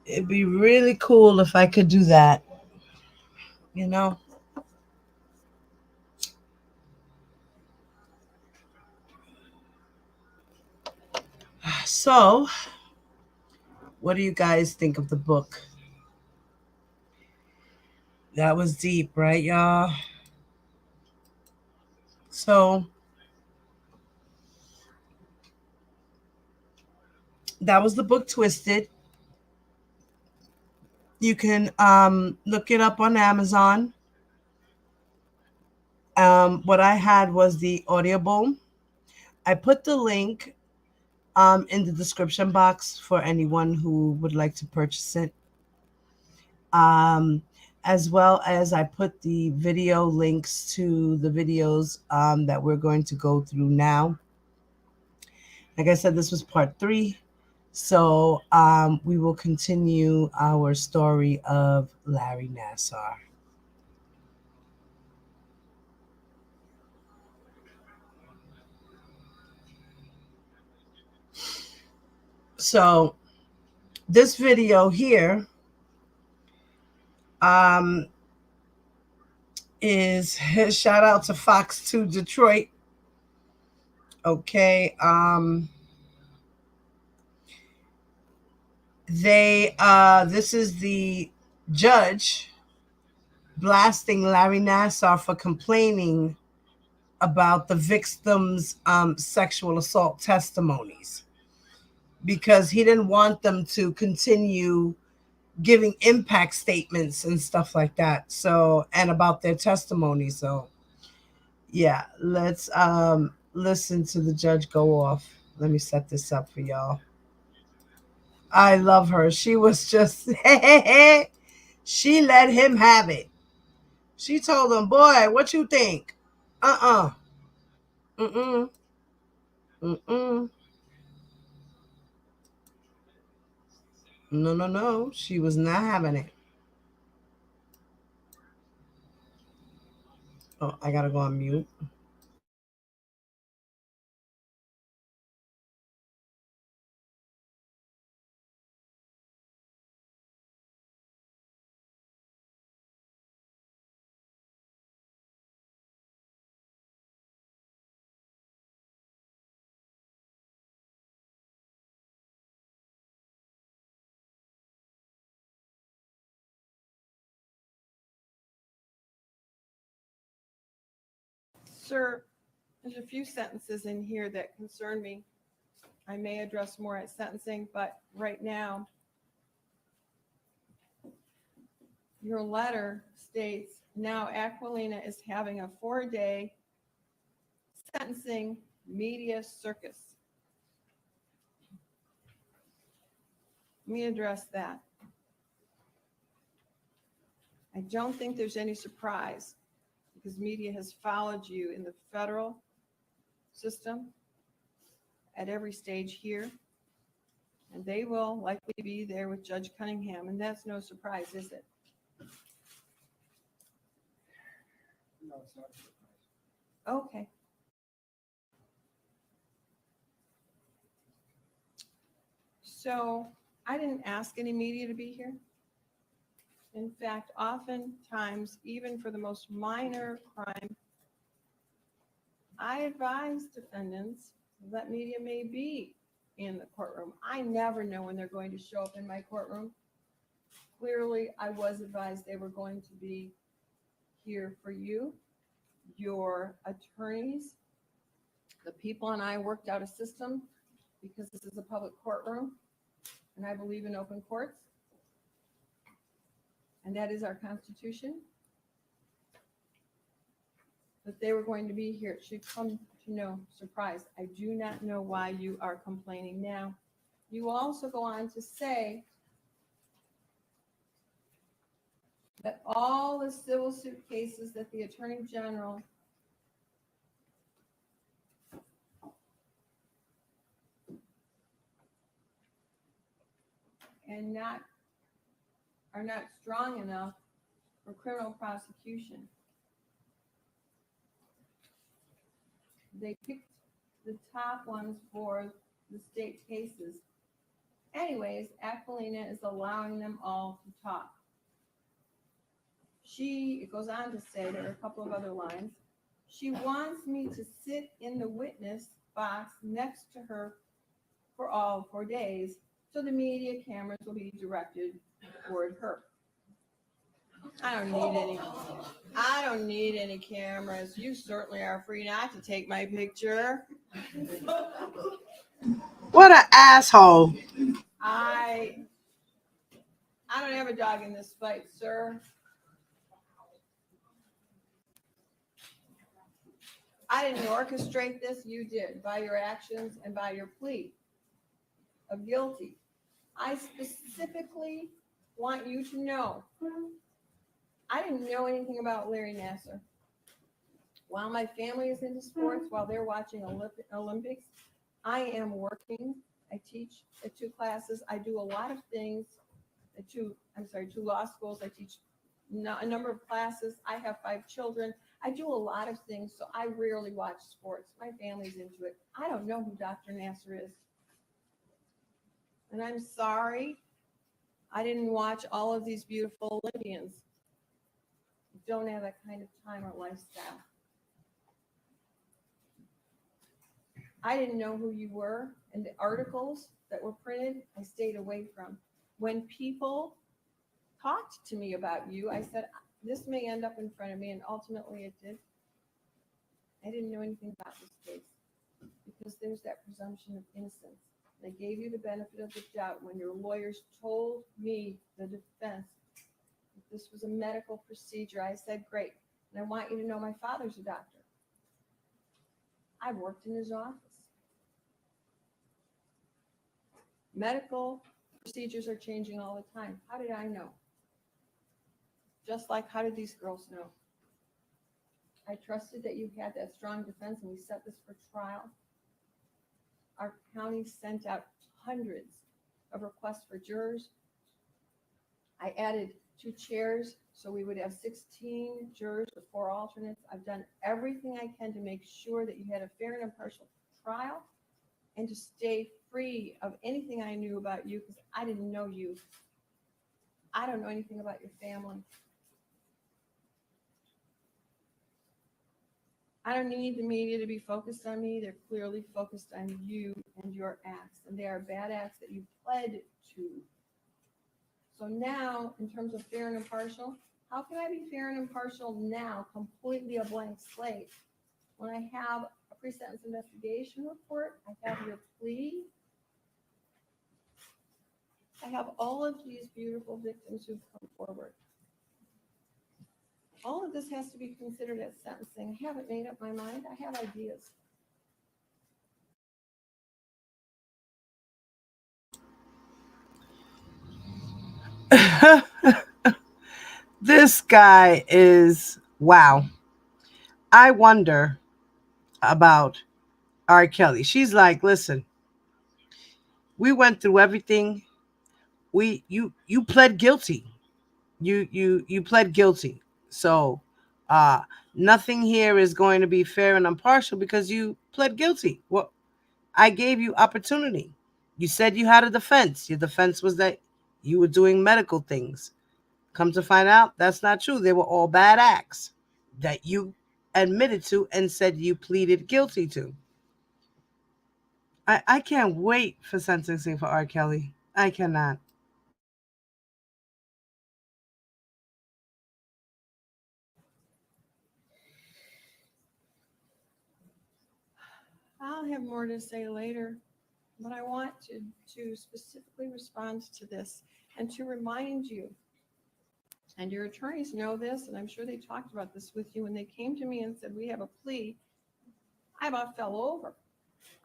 It'd be really cool if I could do that. You know? So, what do you guys think of the book? That was deep, right, y'all? So, that was the book Twisted. You can look it up on Amazon. What I had was the Audible. I put the link in the description box for anyone who would like to purchase it. As well as I put the video links to the videos that we're going to go through now. Like I said, this was part 3. So we will continue our story of Larry Nassar. So this video here is shout out to Fox 2 Detroit. Okay. This is the judge blasting Larry Nassar for complaining about the victim's sexual assault testimonies because he didn't want them to continue giving impact statements and stuff like that. So, and about their testimony. So, yeah, let's listen to the judge go off. Let me set this up for y'all. I love her. She was just, she let him have it. She told him, boy, what you think? Mm-mm. Mm-mm. No. She was not having it. Oh, I gotta go on mute. Sir, there's a few sentences in here that concern me. I may address more at sentencing, but right now, your letter states, now Aquilina is having a 4-day sentencing media circus. Let me address that. I don't think there's any surprise because media has followed you in the federal system at every stage here. And they will likely be there with Judge Cunningham. And that's no surprise, is it? No, it's not a surprise. Okay. So I didn't ask any media to be here. In fact, oftentimes, even for the most minor crime, I advise defendants that media may be in the courtroom. I never know when they're going to show up in my courtroom. Clearly, I was advised they were going to be here for you, your attorneys. The people and I worked out a system because this is a public courtroom and I believe in open courts. And that is our Constitution. That they were going to be here. It should come to no surprise. I do not know why you are complaining now. You also go on to say that all the civil suit cases that the Attorney General are not strong enough for criminal prosecution. They picked the top ones for the state cases. Anyways, Aquilina is allowing them all to talk. It goes on to say, there are a couple of other lines. She wants me to sit in the witness box next to her for all 4 days, so the media cameras will be directed toward her. I don't need any cameras. You certainly are free not to take my picture. What an asshole. I don't have a dog in this fight, sir. I didn't orchestrate this. You did by your actions and by your plea of guilty. I specifically want you to know I didn't know anything about Larry Nassar. While my family is into sports, while they're watching Olympics, I am working. I teach at 2 classes. I do a lot of things at 2 law schools. I teach a number of classes. I have 5 children. I do a lot of things, so I rarely watch sports. My family's into it. I don't know who Dr. Nassar is. And I'm sorry, I didn't watch all of these beautiful Olympians. I don't have that kind of time or lifestyle. I didn't know who you were, and the articles that were printed, I stayed away from. When people talked to me about you, I said, this may end up in front of me, and ultimately it did. I didn't know anything about this case because there's that presumption of innocence. They gave you the benefit of the doubt when your lawyers told me, the defense, that this was a medical procedure. I said, great, and I want you to know my father's a doctor. I've worked in his office. Medical procedures are changing all the time. How did I know? Just like, how did these girls know? I trusted that you had that strong defense, and we set this for trial. Our county sent out hundreds of requests for jurors. I added 2 chairs, so we would have 16 jurors with 4 alternates. I've done everything I can to make sure that you had a fair and impartial trial and to stay free of anything I knew about you because I didn't know you. I don't know anything about your family. I don't need the media to be focused on me. They're clearly focused on you and your acts, and they are bad acts that you pled to. So now, in terms of fair and impartial, how can I be fair and impartial now, completely a blank slate, when I have a pre-sentence investigation report, I have your plea, I have all of these beautiful victims who've come forward. All of this has to be considered at sentencing. I haven't made up my mind. I have ideas. This guy is wow. I wonder about R. Kelly. She's like, listen, we went through everything. You pled guilty. You pled guilty. So uh nothing here is going to be fair and impartial because you pled guilty. Well, I gave you opportunity. You said you had a defense. Your defense was that you were doing medical things. Come to find out, that's not true. They were all bad acts that you admitted to and said you pleaded guilty to. I can't wait for sentencing for R. Kelly. I cannot. I'll have more to say later, but I want to specifically respond to this and to remind you, and your attorneys know this, and I'm sure they talked about this with you when they came to me and said, we have a plea. I about fell over.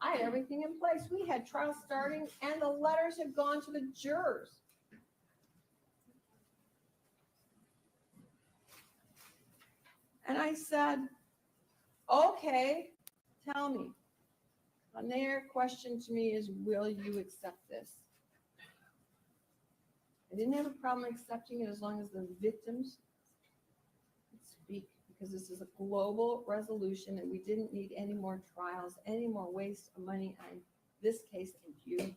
I had everything in place. We had trial starting, and the letters had gone to the jurors. And I said, okay, tell me. And their question to me is, will you accept this? I didn't have a problem accepting it as long as the victims could speak, because this is a global resolution and we didn't need any more trials, any more waste of money on this case. Thank you.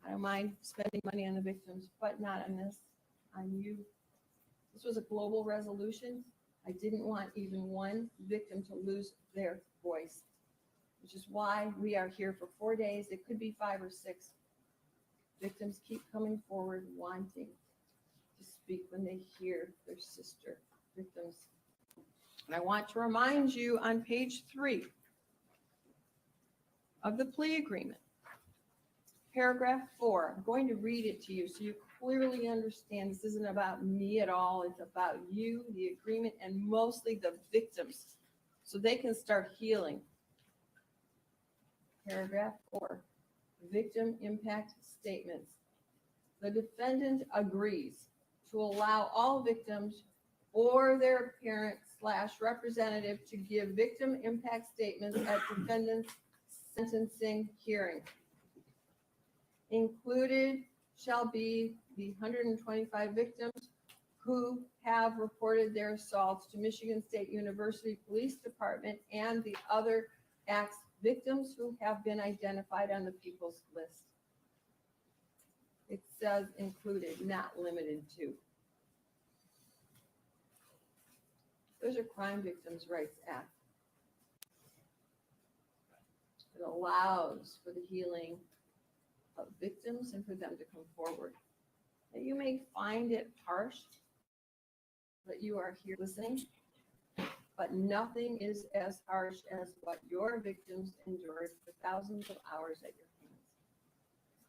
I don't mind spending money on the victims, but not on this, on you. This was a global resolution. I didn't want even one victim to lose their voice, which is why we are here for 4 days. It could be 5 or 6. Victims keep coming forward wanting to speak when they hear their sister. Victims. And I want to remind you on page 3 of the plea agreement, paragraph 4. I'm going to read it to you so you clearly understand this isn't about me at all. It's about you, the agreement, and mostly the victims, so they can start healing. Paragraph 4, victim impact statements. The defendant agrees to allow all victims or their parent/representative to give victim impact statements at defendant's sentencing hearing. Included shall be the 125 victims who have reported their assaults to Michigan State University Police Department and the other acts victims who have been identified on the people's list. It says included, not limited to. There's a Crime Victims' Rights Act. It allows for the healing of victims and for them to come forward. Now, you may find it harsh that you are here listening, but nothing is as harsh as what your victims endured for thousands of hours at your hands.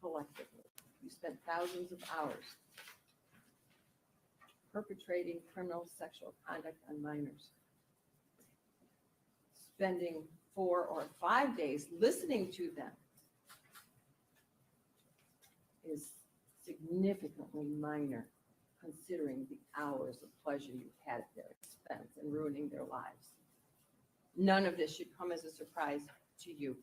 Collectively, you spent thousands of hours perpetrating criminal sexual conduct on minors, spending 4 or 5 days listening to them is significantly minor considering the hours of pleasure you had at their expense and ruining their lives. None of this should come as a surprise to you.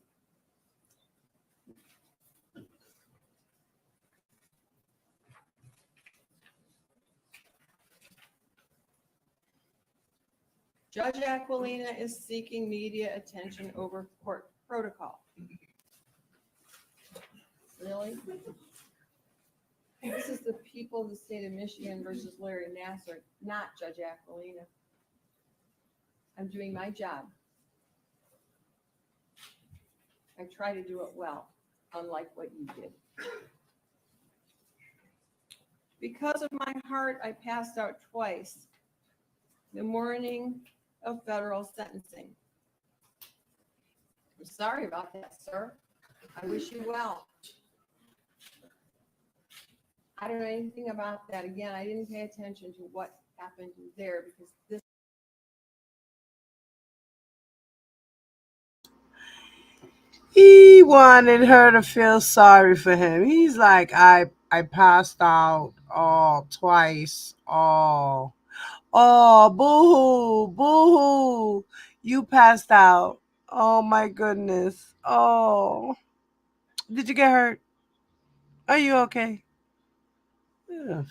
Judge Aquilina is seeking media attention over court protocol. Really? This is the people of the state of Michigan versus Larry Nassar, not Judge Aquilina. I'm doing my job. I try to do it well, unlike what you did. Because of my heart, I passed out twice the morning of federal sentencing. I'm sorry about that, sir. I wish you well. I don't know anything about that. Again, I didn't pay attention to what happened there because this. He wanted her to feel sorry for him. He's like, I passed out twice. Oh, boo-hoo, boo-hoo. You passed out. Oh my goodness. Oh. Did you get hurt? Are you okay? Ugh.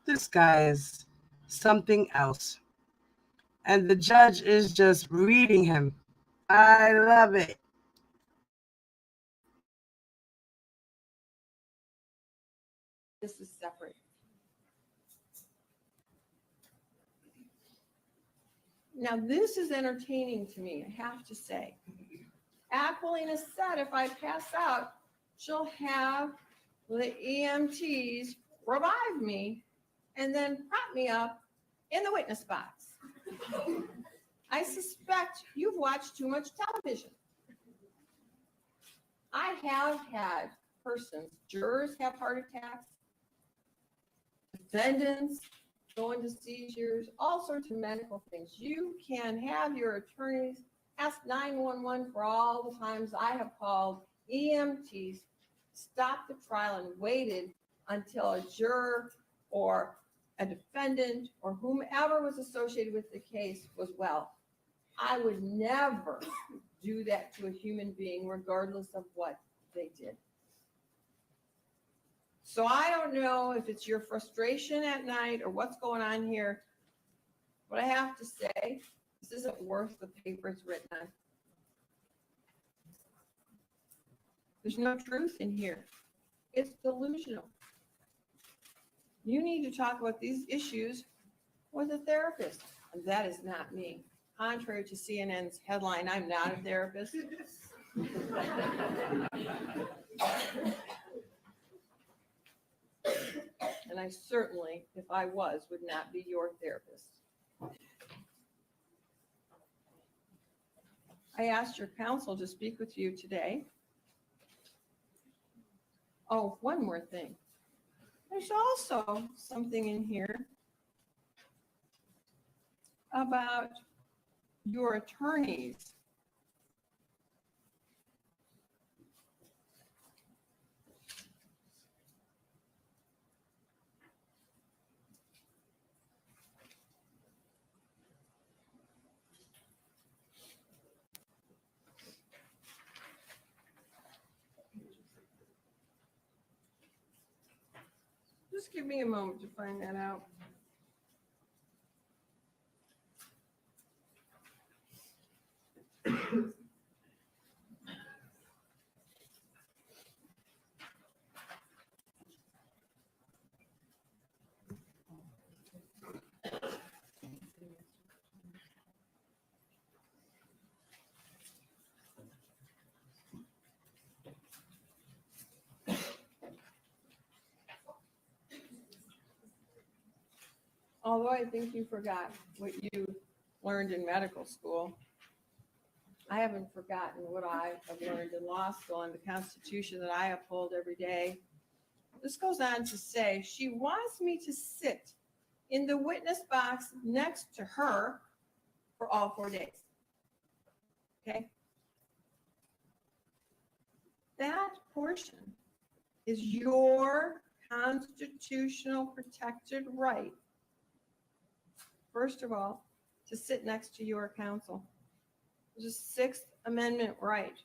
This guy is something else. And the judge is just reading him. I love it. This is separate. Now, this is entertaining to me, I have to say. Aquilina said if I pass out, she'll have the EMTs revive me and then prop me up in the witness box. I suspect you've watched too much television. I have had persons, jurors have heart attacks, defendants go into seizures, all sorts of medical things. You can have your attorneys ask 911 for all the times I have called EMTs, stopped the trial and waited until a juror or a defendant or whomever was associated with the case was well. I would never do that to a human being, regardless of what they did. So I don't know if it's your frustration at night or what's going on here, but I have to say, this isn't worth the paper it's written on. There's no truth in here. It's delusional. You need to talk about these issues with a therapist, and that is not me. Contrary to CNN's headline, I'm not a therapist. And I certainly, if I was, would not be your therapist. I asked your counsel to speak with you today. Oh, one more thing. There's also something in here about your attorneys. Just give me a moment to find that out. Although I think you forgot what you learned in medical school, I haven't forgotten what I have learned in law school and the Constitution that I uphold every day. This goes on to say, she wants me to sit in the witness box next to her for all 4 days. Okay? That portion is your constitutional protected right, first of all, to sit next to your counsel. There's a Sixth Amendment right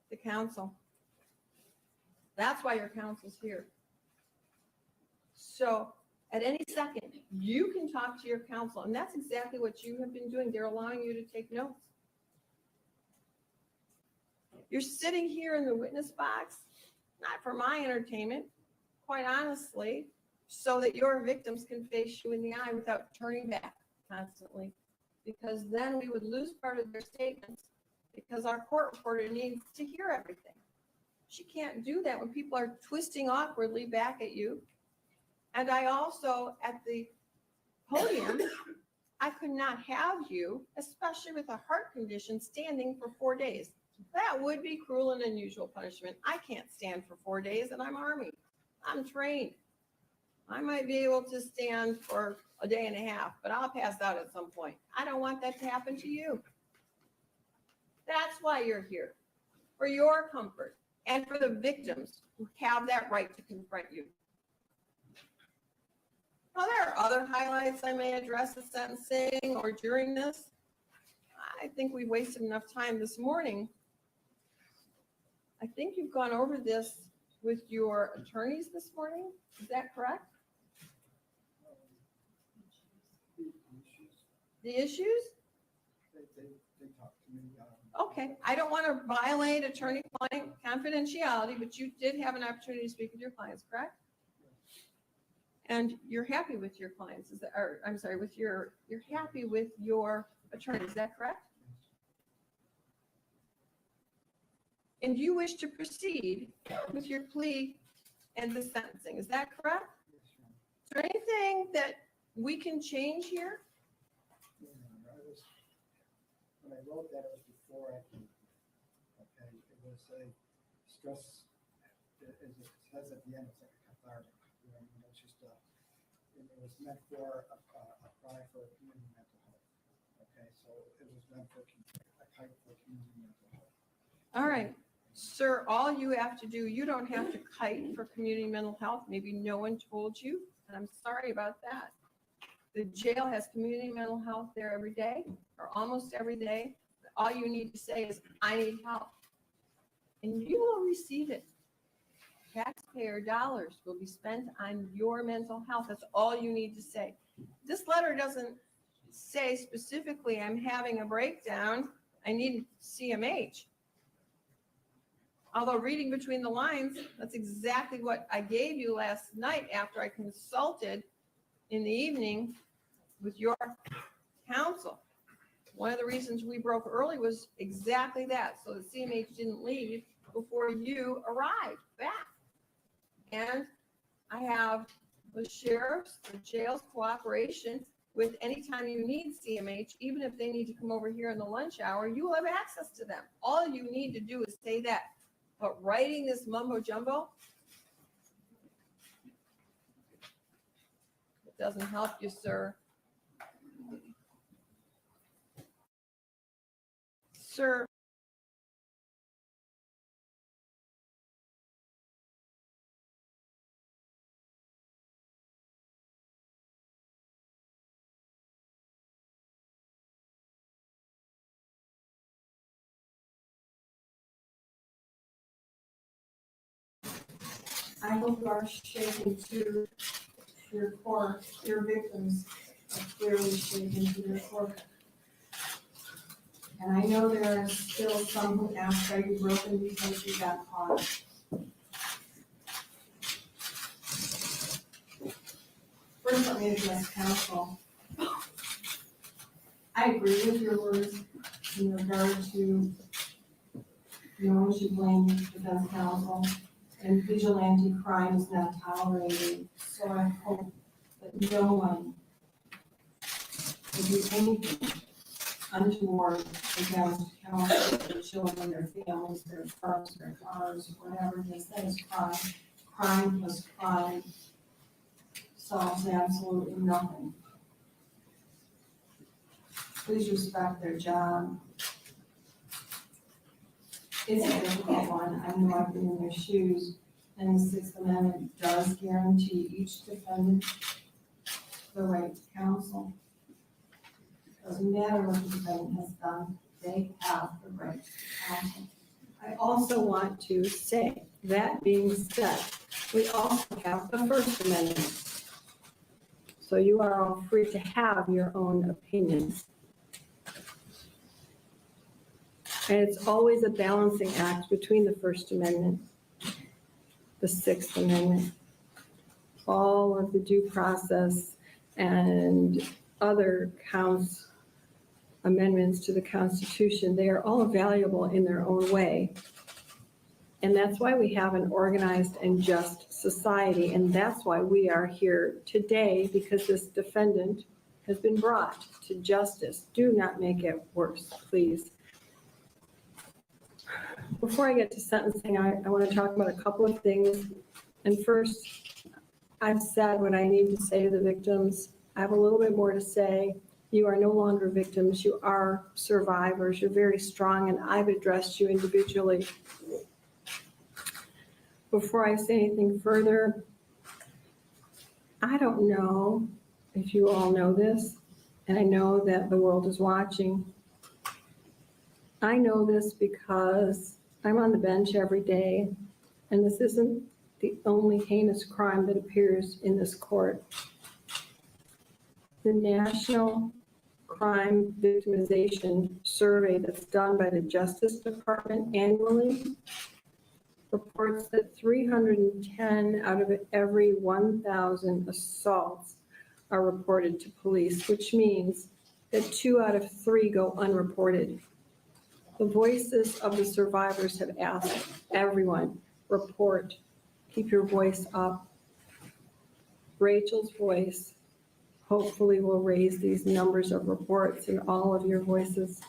to counsel. That's why your counsel's here. So at any second, you can talk to your counsel, and that's exactly what you have been doing. They're allowing you to take notes. You're sitting here in the witness box, not for my entertainment, quite honestly, so that your victims can face you in the eye without turning back constantly, because then we would lose part of their statements because our court reporter needs to hear everything. She can't do that when people are twisting awkwardly back at you. And I also, at the podium, I could not have you, especially with a heart condition, standing for 4 days. That would be cruel and unusual punishment. I can't stand for 4 days, and I'm Army. I'm trained. I might be able to stand for a day and a half, but I'll pass out at some point. I don't want that to happen to you. That's why you're here, for your comfort and for the victims who have that right to confront you. Now, there are other highlights I may address at sentencing or during this. I think we wasted enough time this morning. I think you've gone over this with your attorneys this morning. Is that correct? The issues? They talk to me. Okay, I don't want to violate attorney-client confidentiality, but you did have an opportunity to speak with your clients, correct? And you're happy with your clients, is that, or I'm sorry, you're happy with your attorney, is that correct? And you wish to proceed with your plea and the sentencing, is that correct? Is there anything that we can change here? When I wrote that, it was before I came. Okay, it was a stress, as it says at the end, it's like a cathartic. You know, it's just it was meant for a cry for community mental health. Okay, so it was meant for a kite for community mental health. All right, sir, all you have to do, you don't have to kite for community mental health. Maybe no one told you, and I'm sorry about that. The jail has community mental health there every day, or almost every day. All you need to say is, I need help. And you will receive it. Taxpayer dollars will be spent on your mental health. That's all you need to say. This letter doesn't say specifically, I'm having a breakdown, I need CMH. Although reading between the lines, that's exactly what I gave you last night after I consulted in the evening with your counsel. One of the reasons we broke early was exactly that, so the CMH didn't leave before you arrived back. And I have the sheriff's, the jail's cooperation with anytime you need CMH, even if they need to come over here in the lunch hour, you will have access to them. All you need to do is say that. But writing this mumbo jumbo, it doesn't help you, sir. Sir, I hope you are shaken to your core. Your victims are clearly shaken to their core. And I know there are still some who ask, are you broken because you got caught? First, let me address counsel. I agree with your words in regard to no one should blame defense counsel, and vigilante crime is not tolerated. So I hope that no one will do anything untoward against counsel, their children, their families, their firms, their cars, whatever it is. That is crime. Crime plus crime solves absolutely nothing. Please respect their job. It's a difficult one. I know I've been in their shoes, and the Sixth Amendment does guarantee each defendant the right to counsel. Doesn't matter what the defendant has done, they have the right to counsel. I also want to say, that being said, we also have the First Amendment. So you are all free to have your own opinions. And it's always a balancing act between the First Amendment, the Sixth Amendment, all of the due process and other amendments to the Constitution. They are all valuable in their own way. And that's why we have an organized and just society. And that's why we are here today, because this defendant has been brought to justice. Do not make it worse, please. Before I get to sentencing, I want to talk about a couple of things. And first, I've said what I need to say to the victims. I have a little bit more to say. You are no longer victims. You are survivors. You're very strong, and I've addressed you individually. Before I say anything further, I don't know if you all know this, and I know that the world is watching. I know this because I'm on the bench every day, and this isn't the only heinous crime that appears in this court. The National Crime Victimization Survey that's done by the Justice Department annually reports that 310 out of every 1,000 assaults are reported to police, which means that 2 out of 3 go unreported. The voices of the survivors have asked everyone, report, keep your voice up. Rachel's voice hopefully will raise these numbers of reports in all of your voices.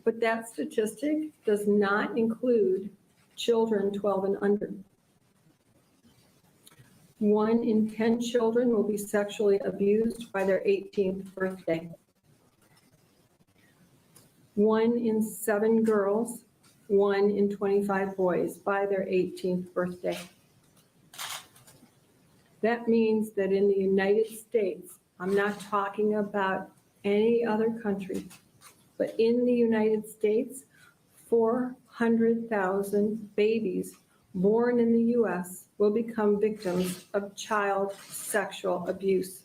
But that statistic does not include children 12 and under. 1 in 10 children will be sexually abused by their 18th birthday. 1 in 7 girls, 1 in 25 boys by their 18th birthday. That means that in the United States, I'm not talking about any other country, but in the United States, 400,000 babies born in the US will become victims of child sexual abuse.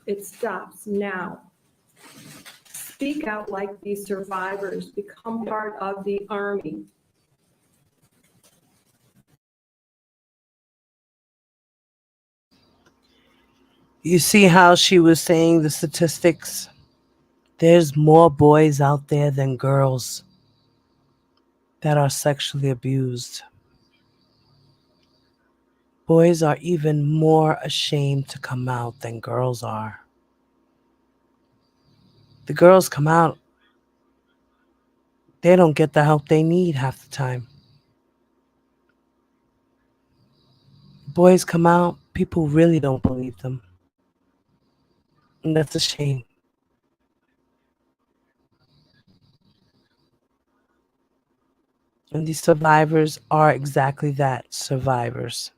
It stops now. Speak out like these survivors. Become part of the army. You see how she was saying the statistics? There's more boys out there than girls that are sexually abused. Boys are even more ashamed to come out than girls are. The girls come out, they don't get the help they need half the time. Boys come out, people really don't believe them. And that's a shame. And these survivors are exactly that, survivors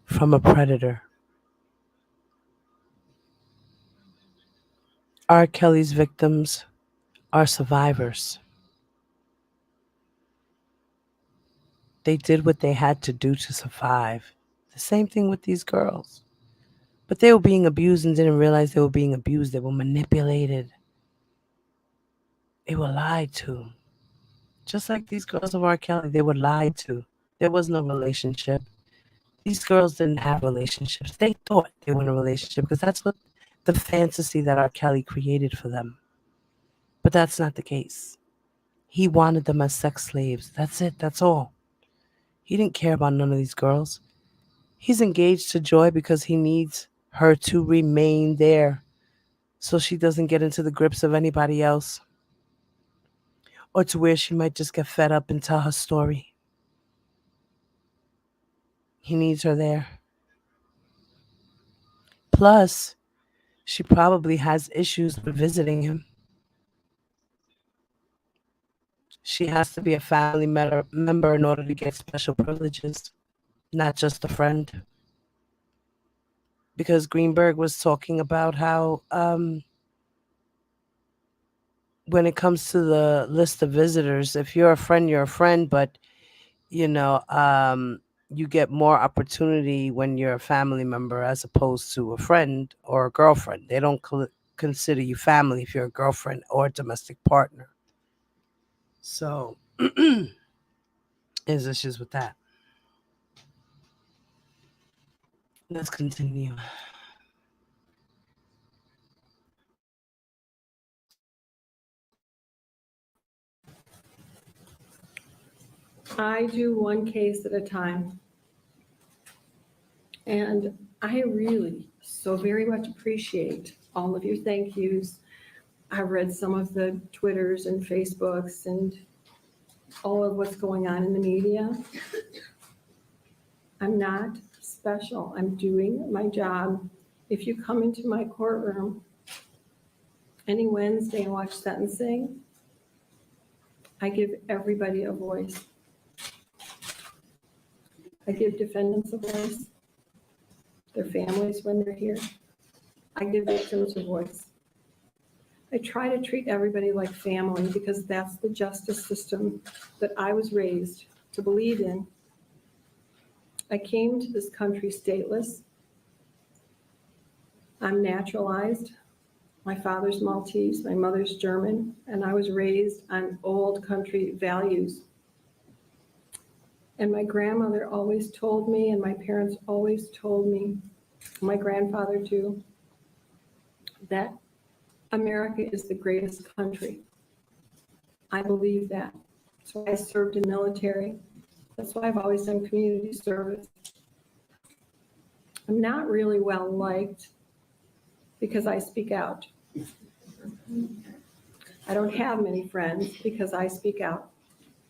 from a predator. R. Kelly's victims are survivors. They did what they had to do to survive. The same thing with these girls. But they were being abused and didn't realize they were being abused. They were manipulated. They were lied to. Just like these girls of R. Kelly, they were lied to. There was no relationship. These girls didn't have relationships. They thought they were in a relationship because that's what the fantasy that R. Kelly created for them. But that's not the case. He wanted them as sex slaves. That's it. That's all. He didn't care about none of these girls. He's engaged to Joy because he needs her to remain there so she doesn't get into the grips of anybody else, or to where she might just get fed up and tell her story. He needs her there. Plus, she probably has issues with visiting him. She has to be a family member in order to get special privileges, not just a friend. Because Greenberg was talking about how when it comes to the list of visitors, if you're a friend, you're a friend, but you get more opportunity when you're a family member as opposed to a friend or a girlfriend. They don't consider you family if you're a girlfriend or a domestic partner. So there's issues with that. Let's continue. I do one case at a time. And I really so very much appreciate all of your thank yous. I read some of the Twitters and Facebooks and all of what's going on in the media. I'm not special. I'm doing my job. If you come into my courtroom any Wednesday and watch sentencing, I give everybody a voice. I give defendants a voice, their families when they're here. I give victims a voice. I try to treat everybody like family because that's the justice system that I was raised to believe in. I came to this country stateless. I'm naturalized. My father's Maltese, my mother's German, and I was raised on old country values. And my grandmother always told me, and my parents always told me, my grandfather too, that America is the greatest country. I believe that. So I served in military. That's why I've always done community service. I'm not really well liked because I speak out. I don't have many friends because I speak out.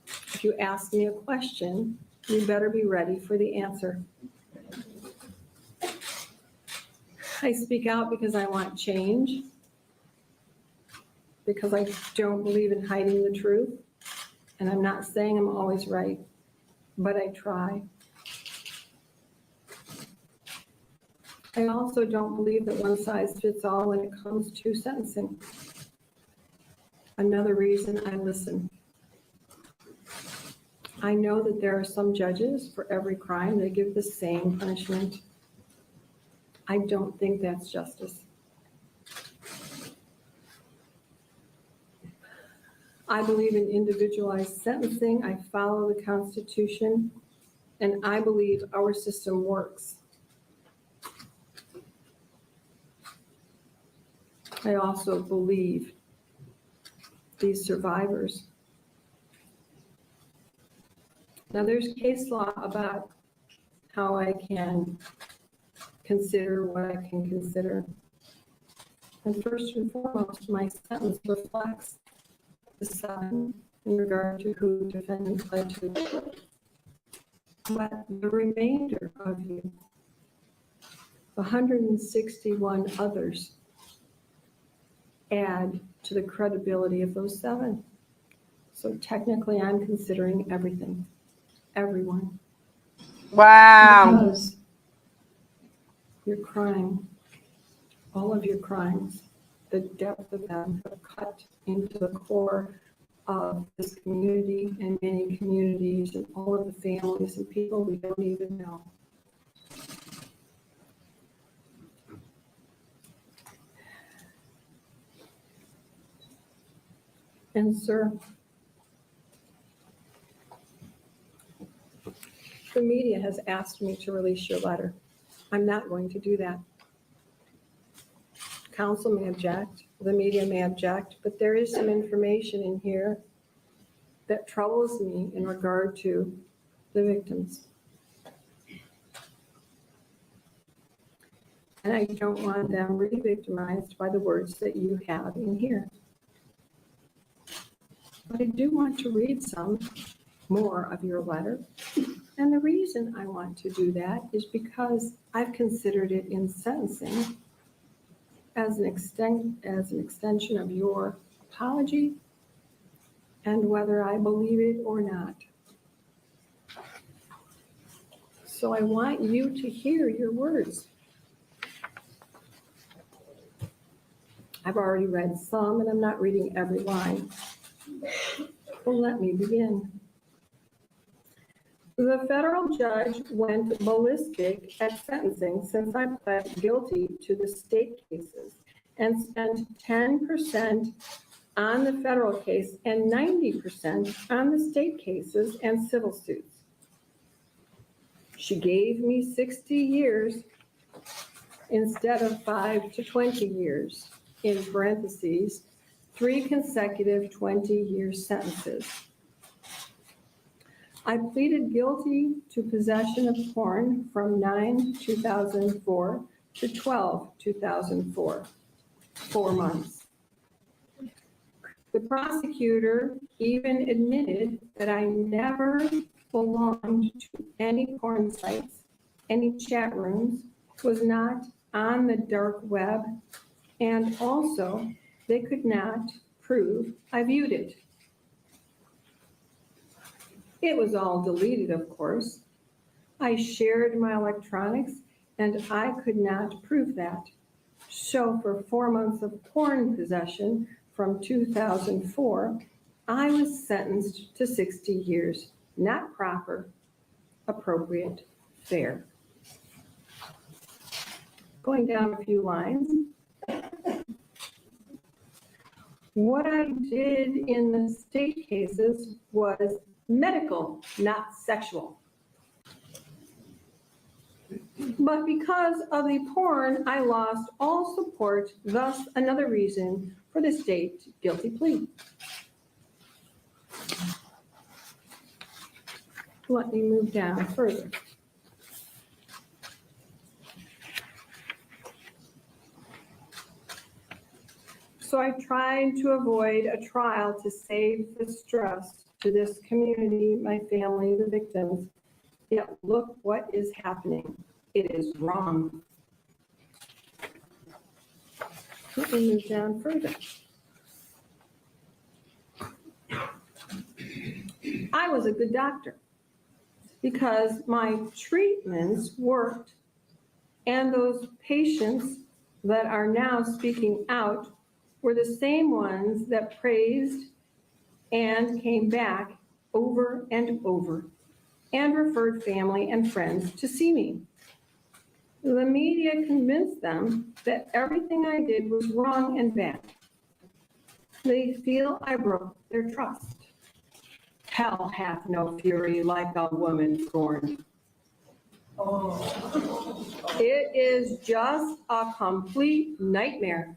If you ask me a question, you better be ready for the answer. I speak out because I want change, because I don't believe in hiding the truth, and I'm not saying I'm always right, but I try. I also don't believe that one size fits all when it comes to sentencing. Another reason I listen. I know that there are some judges for every crime, they give the same punishment. I don't think that's justice. I believe in individualized sentencing. I follow the Constitution, and I believe our system works. I also believe these survivors. Now, there's case law about how I can consider what I can consider. And first and foremost, my sentence reflects the 7 in regard to who defendant pled to. But the remainder of you, 161 others, add to the credibility of those 7. So technically, I'm considering everything, everyone. Wow. Because your crime, all of your crimes, the depth of them have cut into the core of this community and many communities and all of the families and people we don't even know. And sir, the media has asked me to release your letter. I'm not going to do that. Council may object, the media may object, but there is some information in here that troubles me in regard to the victims. And I don't want them re-victimized by the words that you have in here. But I do want to read some more of your letter. And the reason I want to do that is because I've considered it in sentencing as an extension of your apology and whether I believe it or not. So I want you to hear your words. I've already read some and I'm not reading every line. Well, let me begin. The federal judge went ballistic at sentencing since I pled guilty to the state cases and spent 10% on the federal case and 90% on the state cases and civil suits. She gave me 60 years instead of 5 to 20 years, in parentheses, 3 consecutive 20-year sentences. I pleaded guilty to possession of porn from 9/2004 to 12/2004, 4 months. The prosecutor even admitted that I never belonged to any porn sites, any chat rooms, was not on the dark web, and also they could not prove I viewed it. It was all deleted, of course, I shared my electronics, and I could not prove that. So for 4 months of porn possession from 2004, I was sentenced to 60 years. Not proper, appropriate, fair. Going down a few lines. What I did in the state cases was medical, not sexual. But because of the porn, I lost all support, thus another reason for the state guilty plea. Let me move down further. So I tried to avoid a trial to save the stress to this community, my family, the victims. Yet look what is happening. It is wrong. Let me move down further. I was a good doctor because my treatments worked, and those patients that are now speaking out were the same ones that praised and came back over and over and referred family and friends to see me. The media convinced them that everything I did was wrong and bad. They feel I broke their trust. Hell hath no fury like a woman scorned. It is just a complete nightmare.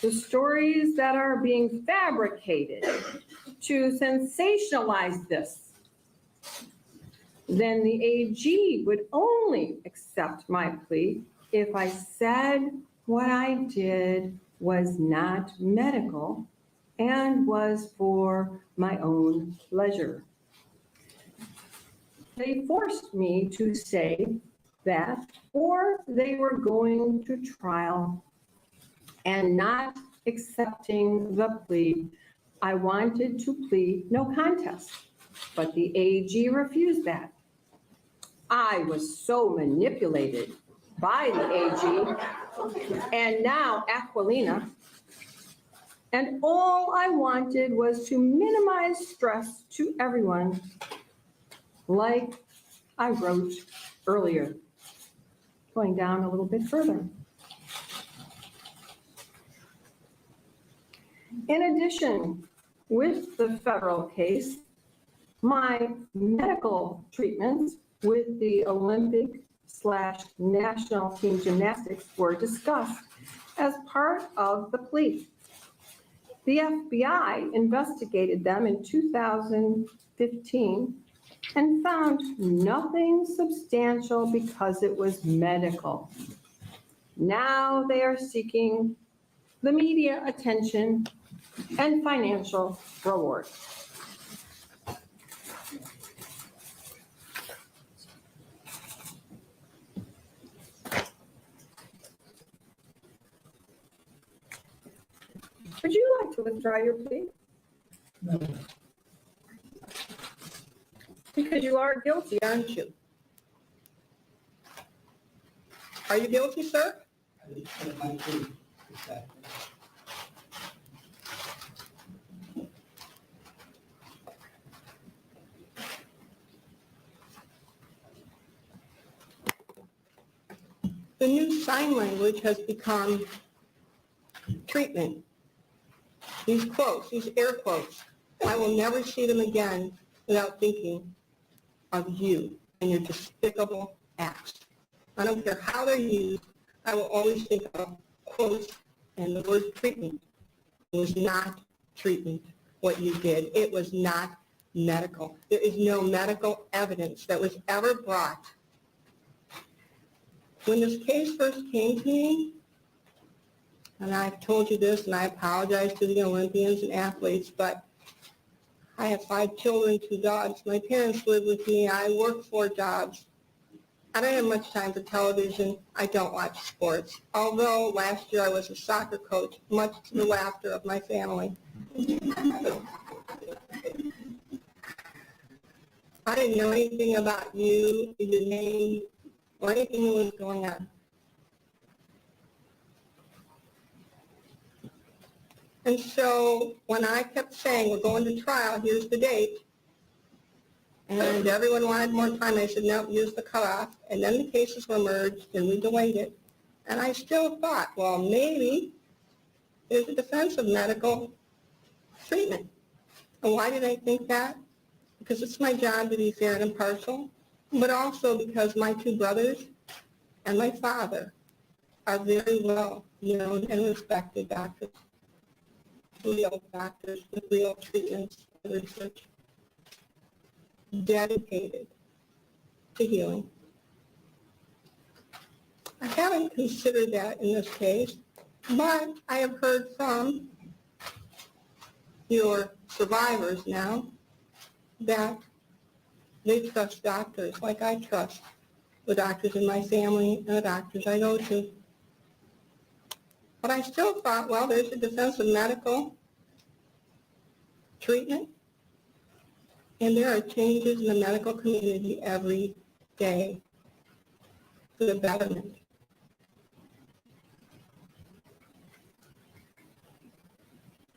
The stories that are being fabricated to sensationalize this. Then the AG would only accept my plea if I said what I did was not medical and was for my own pleasure. They forced me to say that, or they were going to trial and not accepting the plea. I wanted to plead no contest, but the AG refused that. I was so manipulated by the AG and now Aquilina, and all I wanted was to minimize stress to everyone, like I wrote earlier. Going down a little bit further. In addition, with the federal case, my medical treatments with the Olympic/national team gymnastics were discussed as part of the plea. The FBI investigated them in 2015 and found nothing substantial because it was medical. Now they are seeking the media attention and financial reward. Would you like to withdraw your plea? No. Because you are guilty, aren't you? Are you guilty, sir? The new sign language has become treatment. These quotes, these air quotes, I will never see them again without thinking of you and your despicable acts. I don't care how they're used, I will always think of quotes and the word treatment. It was not treatment, what you did. It was not medical. There is no medical evidence that was ever brought. When this case first came to me, and I've told you this, and I apologize to the Olympians and athletes, but I have 5 children, 2 dogs. My parents live with me. I work 4 jobs. I don't have much time for television. I don't watch sports. Although last year I was a soccer coach, much to the laughter of my family. I didn't know anything about you, your name, or anything that was going on. And so when I kept saying, we're going to trial, here's the date, and everyone wanted more time, I said, no, use the cutoff. And then the cases were merged, and we delayed it. And I still thought, well, maybe there's a defense of medical treatment. And why did I think that? Because it's my job to be fair and impartial, but also because my two brothers and my father are very well known and respected doctors, real doctors with real treatments and research, dedicated to healing. I haven't considered that in this case, but I have heard from your survivors now that they trust doctors like I trust the doctors in my family and the doctors I go to. But I still thought, well, there's a defense of medical treatment, and there are changes in the medical community every day for the betterment.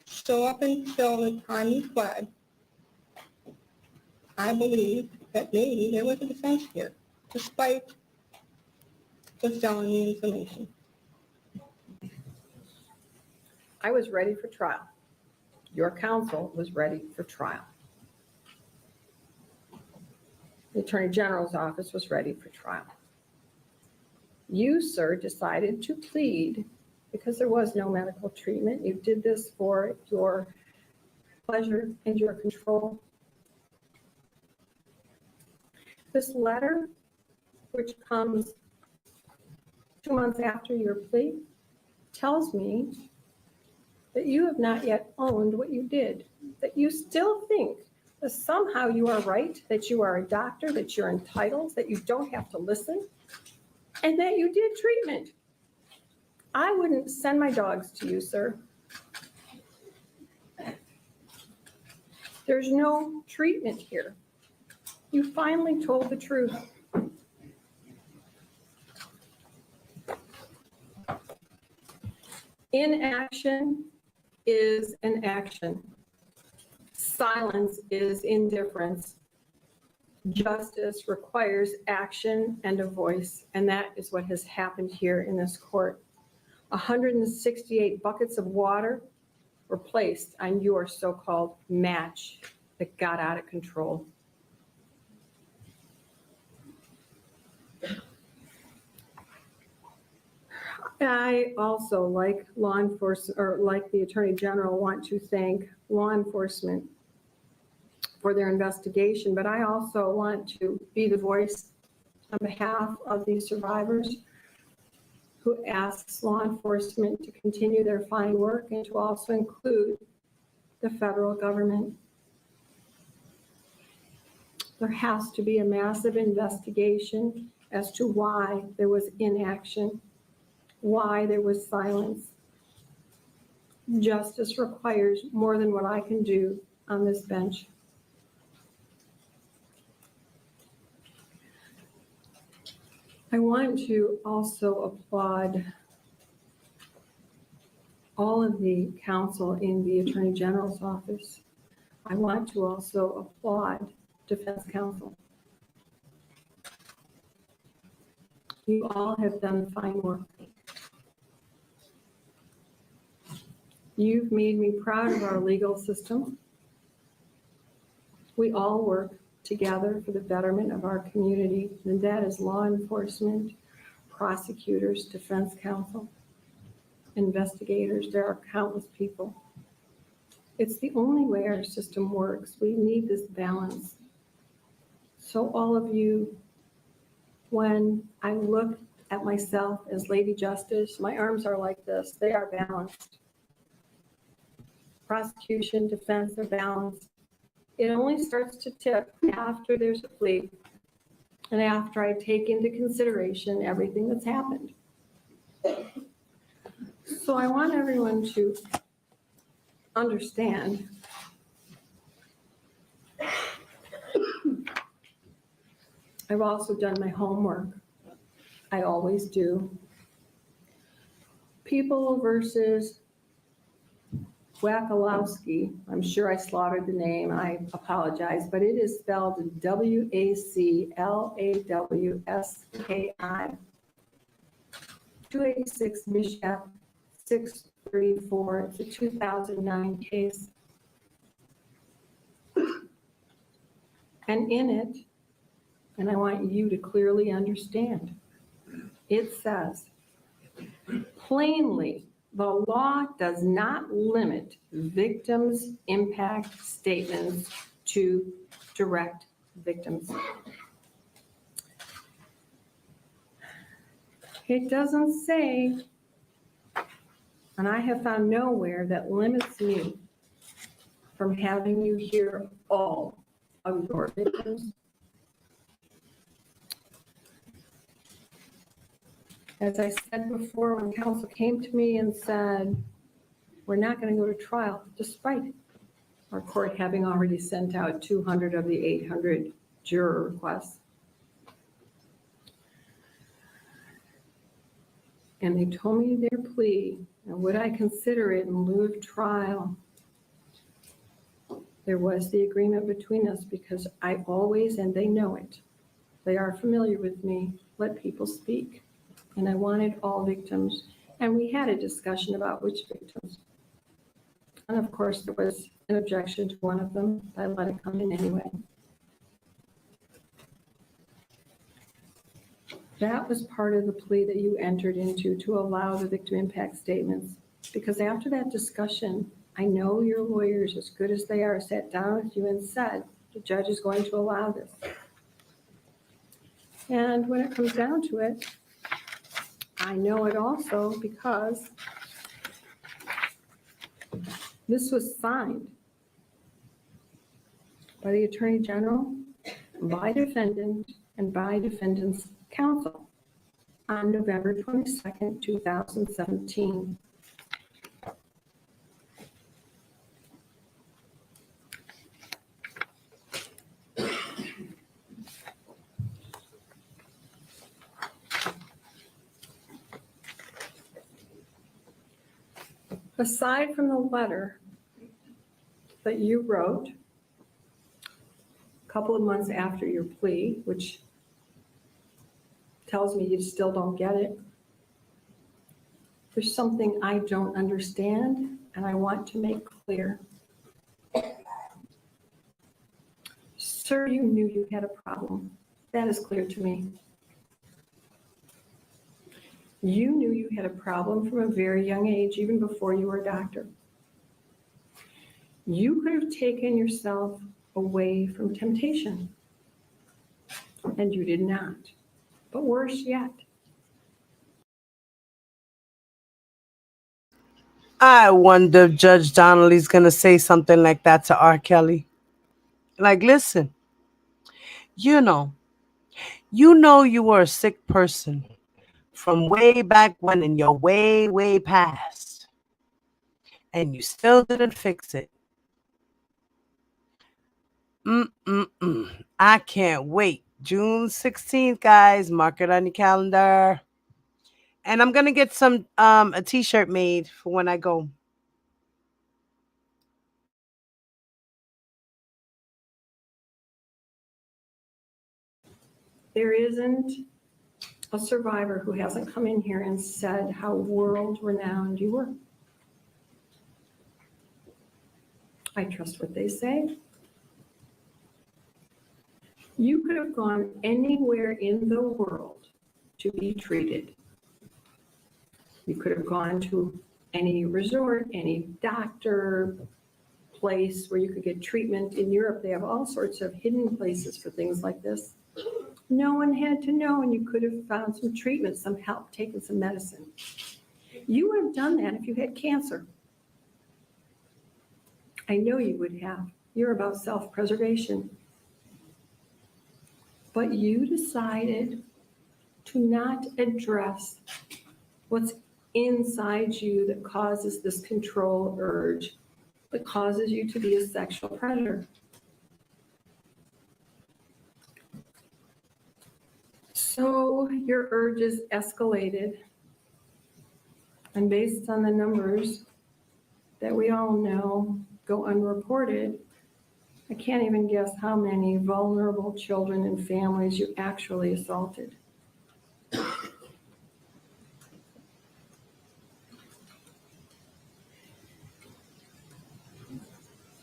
So up until the time you fled, I believed that maybe there was a defense here, despite the felony information. I was ready for trial. Your counsel was ready for trial. The Attorney General's office was ready for trial. You, sir, decided to plead because there was no medical treatment. You did this for your pleasure and your control. This letter, which comes 2 months after your plea, tells me that you have not yet owned what you did, that you still think that somehow you are right, that you are a doctor, that you're entitled, that you don't have to listen, and that you did treatment. I wouldn't send my dogs to you, sir. There's no treatment here. You finally told the truth. Inaction is an action. Silence is indifference. Justice requires action and a voice, and that is what has happened here in this court. 168 buckets of water were placed on your so-called match that got out of control. I also, like law enforcement, or like the Attorney General, want to thank law enforcement for their investigation, but I also want to be the voice on behalf of these survivors who asks law enforcement to continue their fine work and to also include the federal government. There has to be a massive investigation as to why there was inaction, why there was silence. Justice requires more than what I can do on this bench. I want to also applaud all of the counsel in the Attorney General's office. I want to also applaud defense counsel. You all have done fine work. You've made me proud of our legal system. We all work together for the betterment of our community, and that is law enforcement, prosecutors, defense counsel, investigators. There are countless people. It's the only way our system works. We need this balance. So all of you, when I look at myself as Lady Justice, my arms are like this. They are balanced. Prosecution, defense are balanced. It only starts to tip after there's a plea and after I take into consideration everything that's happened. So I want everyone to understand I've also done my homework. I always do. People versus Wakalowski. I'm sure I slaughtered the name. I apologize, but it is spelled WACLAWSKI. 286 Mishap 634. It's a 2009 case. And in it, and I want you to clearly understand, it says, plainly, the law does not limit victims' impact statements to direct victims. It doesn't say, and I have found nowhere that limits me from having you hear all of your victims. As I said before, when counsel came to me and said, we're not going to go to trial, despite our court having already sent out 200 of the 800 juror requests. And they told me their plea, and would I consider it in lieu of trial? There was the agreement between us because I always, and they know it, they are familiar with me, let people speak. And I wanted all victims, and we had a discussion about which victims. And of course, there was an objection to one of them. I let it come in anyway. That was part of the plea that you entered into to allow the victim impact statements. Because after that discussion, I know your lawyers, as good as they are, sat down with you and said, the judge is going to allow this. And when it comes down to it, I know it also because this was signed by the Attorney General, by defendant, and by defendant's counsel on November 22nd, 2017. Aside from the letter that you wrote a couple of months after your plea, which tells me you still don't get it, there's something I don't understand and I want to make clear. Sir, you knew you had a problem. That is clear to me. You knew you had a problem from a very young age, even before you were a doctor. You could have taken yourself away from temptation, and you did not. But worse yet, I wonder if Judge Donnelly's going to say something like that to R. Kelly. Like, listen, you know you were a sick person from way back when in your way past, and you still didn't fix it. I can't wait. June 16th, guys, mark it on your calendar. And I'm going to get some a t-shirt made for when I go. there isn't a survivor who hasn't come in here and said how world-renowned you were. I trust what they say. You could have gone anywhere in the world to be treated. You could have gone to any resort, any doctor place where you could get treatment. In Europe, they have all sorts of hidden places for things like this. No one had to know, and you could have found some treatment, some help, taken some medicine. You would have done that if you had cancer. I know you would have. You're about self-preservation. But you decided to not address what's inside you that causes this control urge, that causes you to be a sexual predator. So your urges escalated. And based on the numbers that we all know go unreported, I can't even guess how many vulnerable children and families you actually assaulted.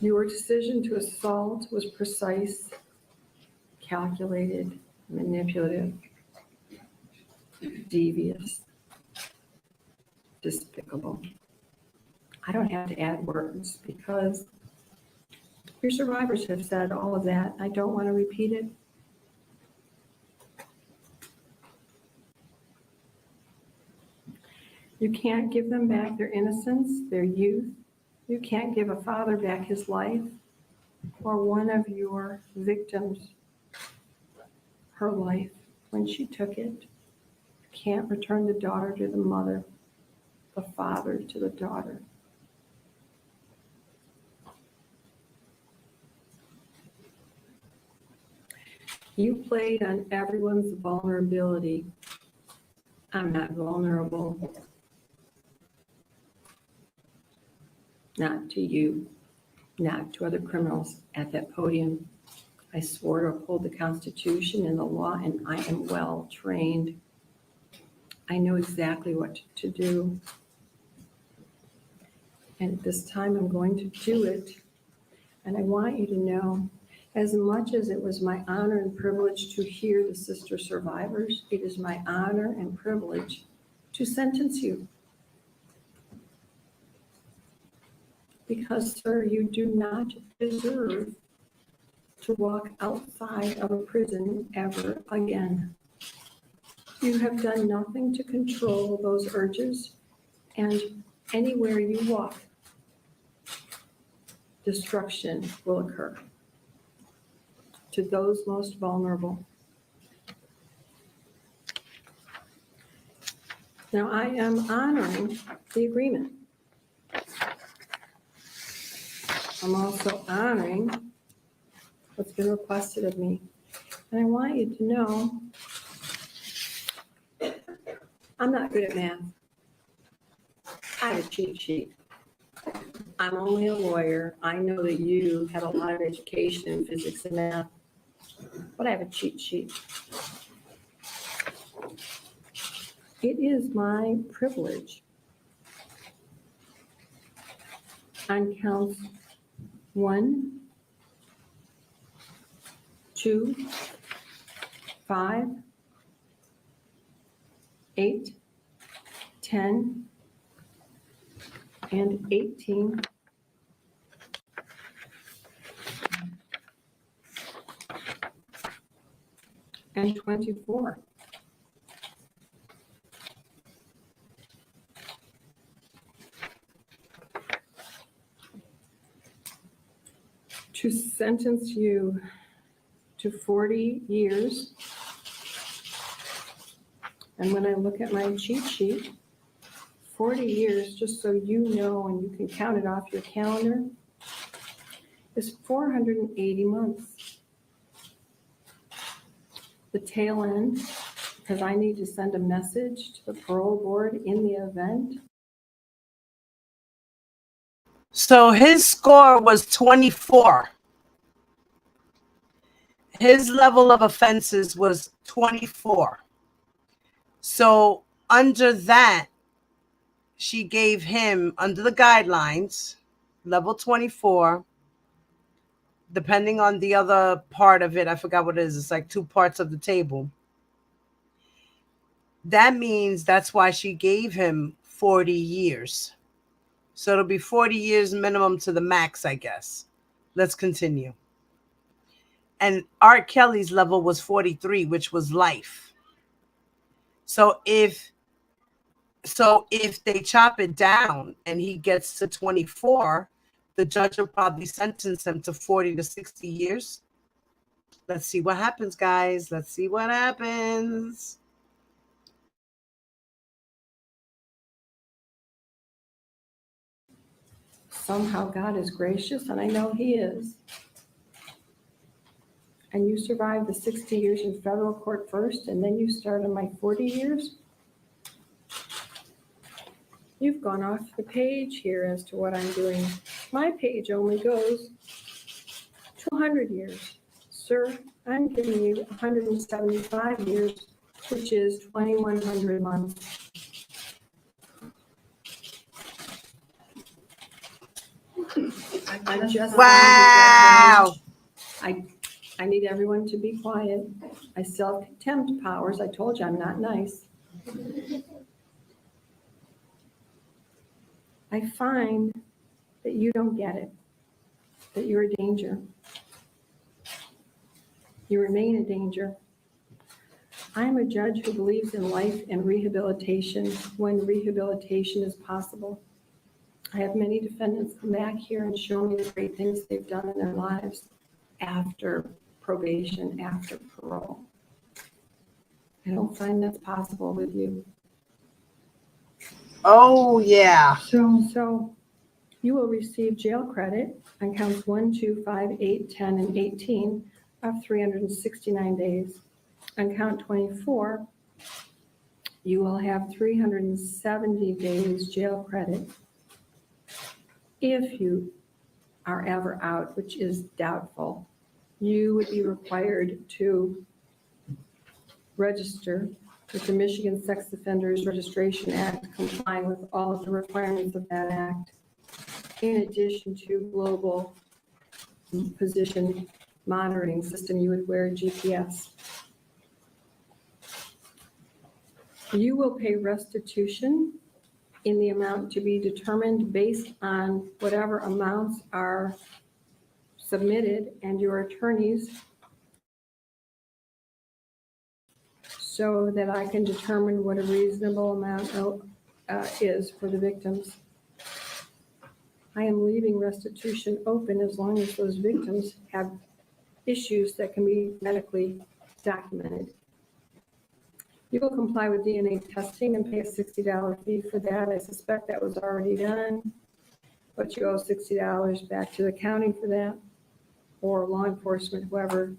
Your decision to assault was precise, calculated, manipulative, devious, despicable. I don't have to add words because your survivors have said all of that. I don't want to repeat it. You can't give them back their innocence, their youth. You can't give a father back his life or one of your victims her life when she took it. You can't return the daughter to the mother, the father to the daughter. You played on everyone's vulnerability. I'm not vulnerable. Not to you, not to other criminals at that podium. I swore to uphold the Constitution and the law, and I am well trained. I know exactly what to do. And at this time, I'm going to do it. And I want you to know, as much as it was my honor and privilege to hear the sister survivors, it is my honor and privilege to sentence you. Because, sir, you do not deserve to walk outside of a prison ever again. You have done nothing to control those urges, and anywhere you walk, destruction will occur to those most vulnerable. Now, I am honoring the agreement. I'm also honoring what's been requested of me. And I want you to know I'm not good at math. I have a cheat sheet. I'm only a lawyer. I know that you have a lot of education in physics and math, but I have a cheat sheet. It is my privilege on counts 1, 2, 5, 8, 10, and 18 and 24. To sentence you to 40 years. And when I look at my cheat sheet, 40 years, just so you know and you can count it off your calendar, is 480 months. The tail end, because I need to send a message to the parole board in the event. So his score was 24. His level of offenses was 24. So under that, she gave him, under the guidelines, level 24, depending on the other part of it. I forgot what it is. It's like 2 parts of the table. That means that's why she gave him 40 years. So it'll be 40 years minimum to the max, I guess. Let's continue. And Art Kelly's level was 43, which was life. So if they chop it down and he gets to 24, the judge will probably sentence him to 40 to 60 years. Let's see what happens, guys. Let's see what happens. Somehow God is gracious, and I know He is. and you survived the 60 years in federal court first, and then you start on my 40 years? You've gone off the page here as to what I'm doing. My page only goes 200 years. Sir, I'm giving you 175 years, which is 2,100 months. I'm just Wow. I need everyone to be quiet. I still have contempt powers. I told you I'm not nice. I find that you don't get it, that you're a danger. You remain a danger. I am a judge who believes in life and rehabilitation when rehabilitation is possible. I have many defendants come back here and show me the great things they've done in their lives after probation, after parole. I don't find that's possible with you. Oh, yeah. So you will receive jail credit on counts 1, 2, 5, 8, 10, and 18 of 369 days. On count 24, you will have 370 days jail credit if you are ever out, which is doubtful. You would be required to register with the Michigan Sex Offenders Registration Act, complying with all of the requirements of that act, in addition to global position monitoring system. You would wear GPS. You will pay restitution in the amount to be determined based on whatever amounts are submitted and your attorneys, so that I can determine what a reasonable amount is for the victims. I am leaving restitution open as long as those victims have issues that can be medically documented. You will comply with DNA testing and pay a $60 fee for that. I suspect that was already done, but you owe $60 back to the county for that, or law enforcement, whoever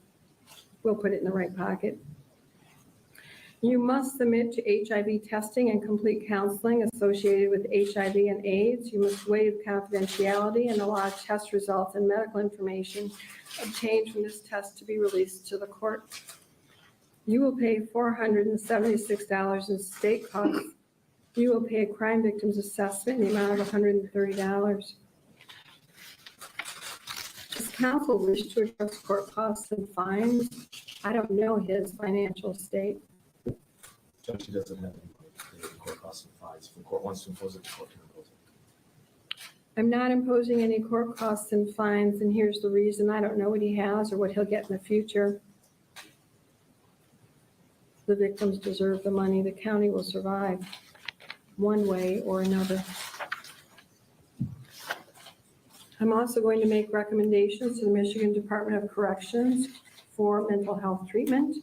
will put it in the right pocket. You must submit to HIV testing and complete counseling associated with HIV and AIDS. You must waive confidentiality and allow test results and medical information obtained from this test to be released to the court. You will pay $476 in state costs. You will pay a crime victims assessment in the amount of $130. Does counsel wish to address court costs and fines? I don't know his financial state. Judge, he doesn't have any money to pay the court costs and fines. If the court wants to impose it, the court can impose it. I'm not imposing any court costs and fines, and here's the reason. I don't know what he has or what he'll get in the future. The victims deserve the money. The county will survive one way or another. I'm also going to make recommendations to the Michigan Department of Corrections for mental health treatment.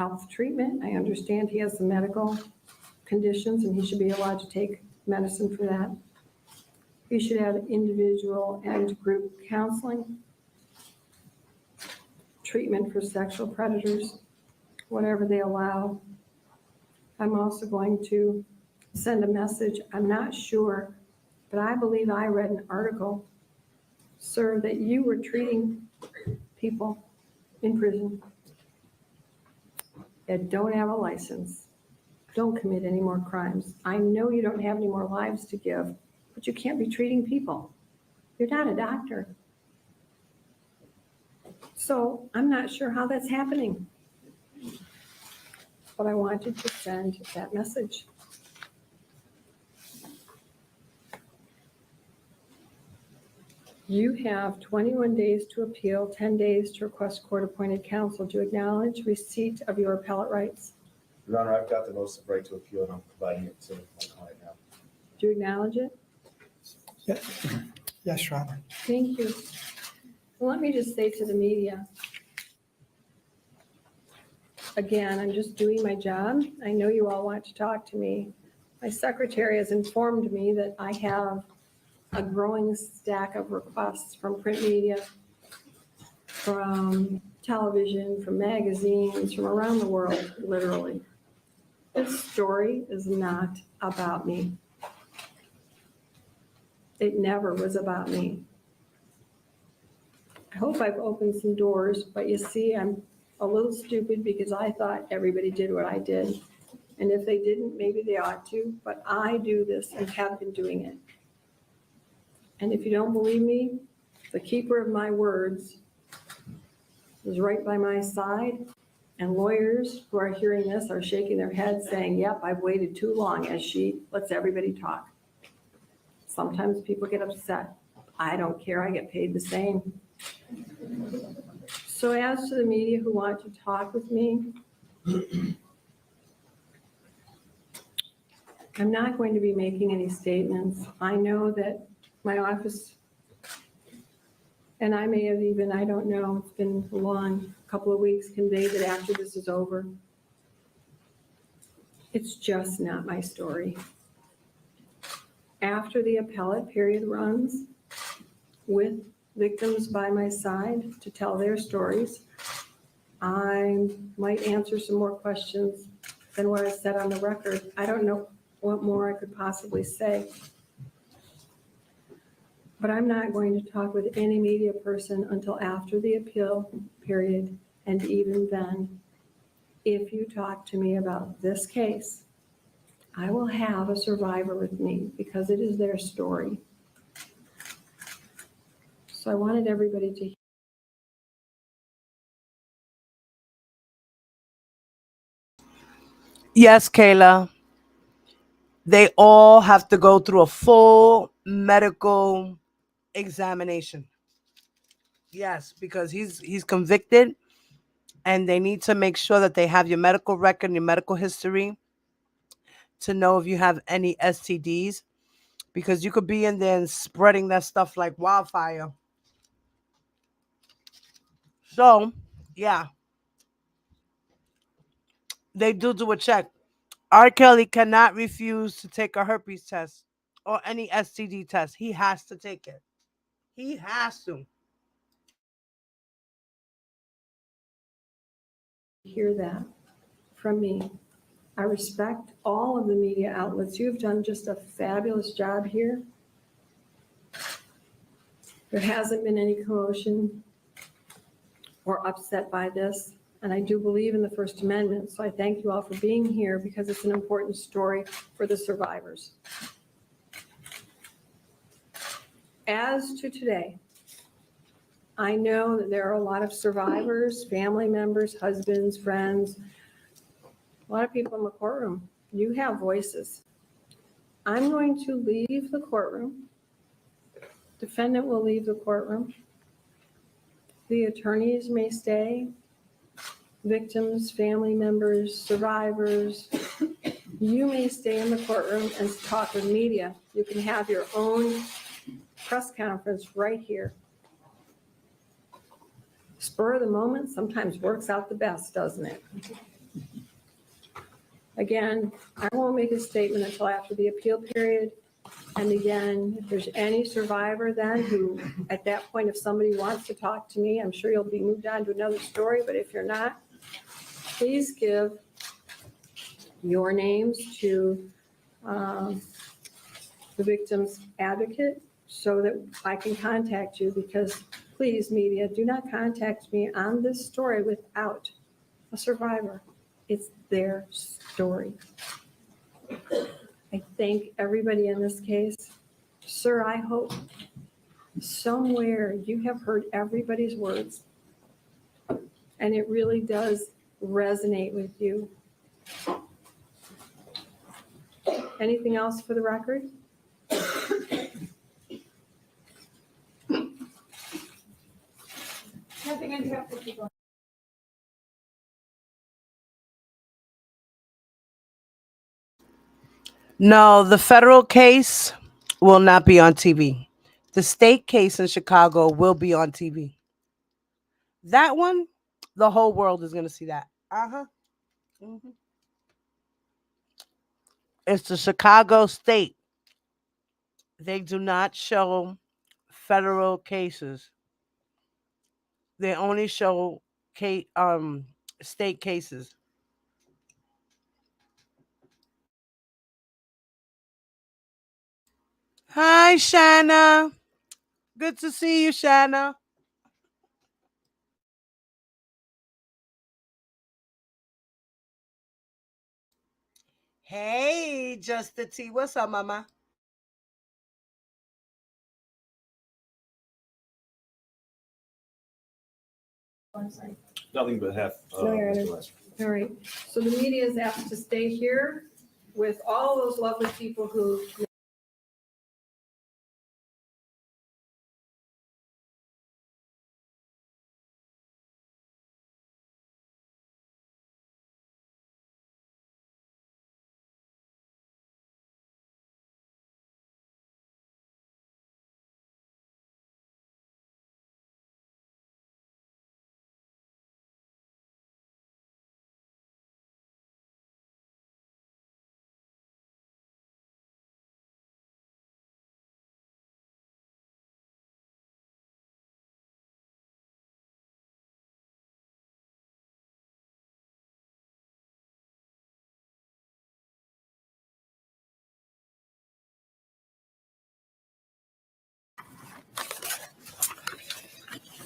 I understand he has some medical conditions and he should be allowed to take medicine for that. He should have individual and group counseling, treatment for sexual predators, whatever they allow. I'm also going to send a message. I'm not sure, but I believe I read an article, sir, that you were treating people in prison that don't have a license. Don't commit any more crimes. I know you don't have any more lives to give, but you can't be treating people. You're not a doctor. So I'm not sure how that's happening. But I wanted to send that message. You have 21 days to appeal, 10 days to request court-appointed counsel to acknowledge receipt of your appellate rights. Your Honor, I've got the notice of right to appeal and I'm providing it to my client now. Do you acknowledge it? Yes, Your Honor. Thank you. Well, let me just say to the media, again, I'm just doing my job. I know you all want to talk to me. My secretary has informed me that I have a growing stack of requests from print media, from television, from magazines, from around the world, literally. This story is not about me. It never was about me. I hope I've opened some doors, but you see, I'm a little stupid because I thought everybody did what I did. And if they didn't, maybe they ought to, but I do this and have been doing it. And if you don't believe me, the keeper of my words is right by my side, and lawyers who are hearing this are shaking their heads saying, yep, I've waited too long, as she lets everybody talk. Sometimes people get upset. I don't care, I get paid the same. So as to the media who want to talk with me, I'm not going to be making any statements. I know that my office, and I may have even, I don't know, it's been a long couple of weeks, conveyed that after this is over, it's just not my story. After the appellate period runs, with victims by my side to tell their stories, I might answer some more questions than what I said on the record. I don't know what more I could possibly say. But I'm not going to talk with any media person until after the appeal period, and even then, if you talk to me about this case, I will have a survivor with me because it is their story. So I wanted everybody to hear. Yes, Kayla. They all have to go through a full medical examination. Yes, because he's convicted, and they need to make sure that they have your medical record, your medical history, to know if you have any STDs, because you could be in there and spreading that stuff like wildfire. So, yeah, they do a check. R. Kelly cannot refuse to take a herpes test or any STD test. He has to take it. He has to. Hear that from me. I respect all of the media outlets. You've done just a fabulous job here. There hasn't been any commotion or upset by this, and I do believe in the First Amendment, so I thank you all for being here because it's an important story for the survivors. As to today, I know that there are a lot of survivors, family members, husbands, friends, a lot of people in the courtroom. You have voices. I'm going to leave the courtroom. Defendant will leave the courtroom. The attorneys may stay. Victims, family members, survivors, you may stay in the courtroom and talk with media. You can have your own press conference right here. Spur of the moment sometimes works out the best, doesn't it? Again, I won't make a statement until after the appeal period. And again, if there's any survivor then who, at that point, if somebody wants to talk to me, I'm sure you'll be moved on to another story. But if you're not, please give your names to the victim's advocate so that I can contact you, because please, media, do not contact me on this story without a survivor. It's their story. I thank everybody in this case. Sir, I hope somewhere you have heard everybody's words and it really does resonate with you. Anything else for the record? Nothing interrupted. No, the federal case will not be on TV. The state case in Chicago will be on TV. That one, the whole world is going to see that. Mm-hmm. It's the Chicago state. They do not show federal cases. They only show state cases. Hi, Shanna. Good to see you, Shanna. Hey, Justin T. What's up, mama? Nothing but half. No, Your Honor. Mr. Lester. All right, so the media is asked to stay here with all those lovely people who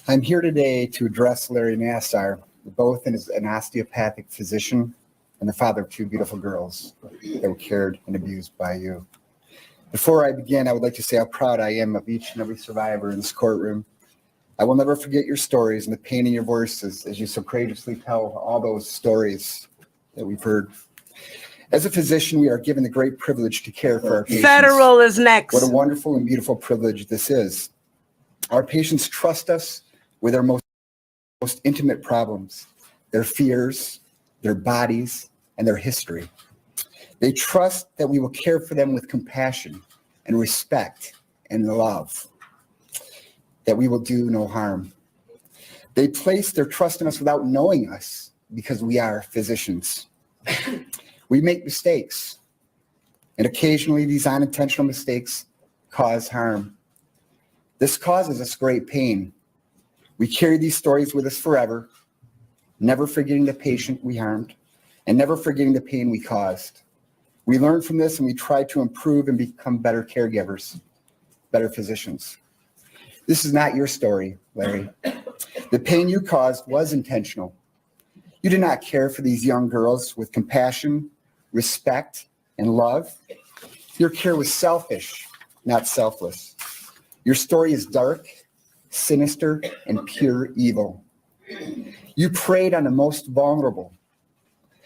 I'm here today to address Larry Nassar, both as an osteopathic physician and the father of two beautiful girls that were cared and abused by you. Before I begin, I would like to say how proud I am of each and every survivor in this courtroom. I will never forget your stories and the pain in your voices as you so courageously tell all those stories that we've heard. As a physician, we are given the great privilege to care for our patients. Federal is next. What a wonderful and beautiful privilege this is. Our patients trust us with their most intimate problems, their fears, their bodies, and their history. They trust that we will care for them with compassion and respect and love, that we will do no harm. They place their trust in us without knowing us because we are physicians. We make mistakes, and occasionally these unintentional mistakes cause harm. This causes us great pain. We carry these stories with us forever, never forgetting the patient we harmed and never forgetting the pain we caused. We learn from this and we try to improve and become better caregivers, better physicians. This is not your story, Larry. The pain you caused was intentional. You did not care for these young girls with compassion, respect, and love. Your care was selfish, not selfless. Your story is dark, sinister, and pure evil. You preyed on the most vulnerable.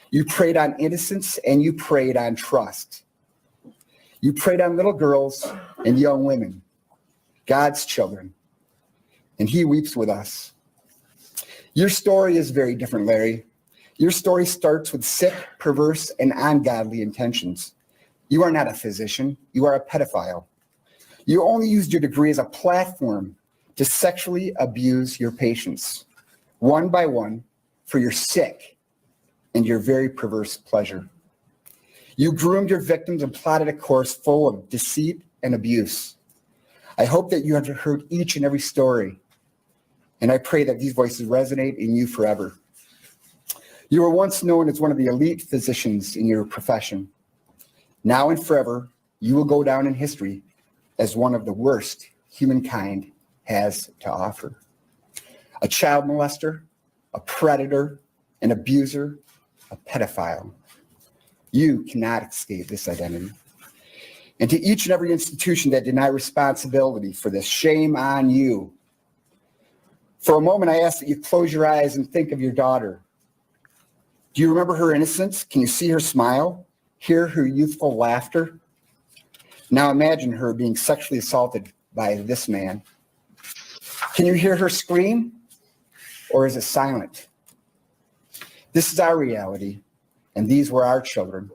You preyed on innocence and you preyed on trust. You preyed on little girls and young women, God's children, and He weeps with us. Your story is very different, Larry. Your story starts with sick, perverse, and ungodly intentions. You are not a physician. You are a pedophile. You only used your degree as a platform to sexually abuse your patients, one by one, for your sick and your very perverse pleasure. You groomed your victims and plotted a course full of deceit and abuse. I hope that you have heard each and every story, and I pray that these voices resonate in you forever. You were once known as one of the elite physicians in your profession. Now and forever, you will go down in history as one of the worst humankind has to offer. A child molester, a predator, an abuser, a pedophile. You cannot escape this identity. And to each and every institution that deny responsibility for this, shame on you. For a moment, I ask that you close your eyes and think of your daughter. Do you remember her innocence? Can you see her smile? Hear her youthful laughter? Now imagine her being sexually assaulted by this man. Can you hear her scream? Or is it silent? This is our reality, and these were our children.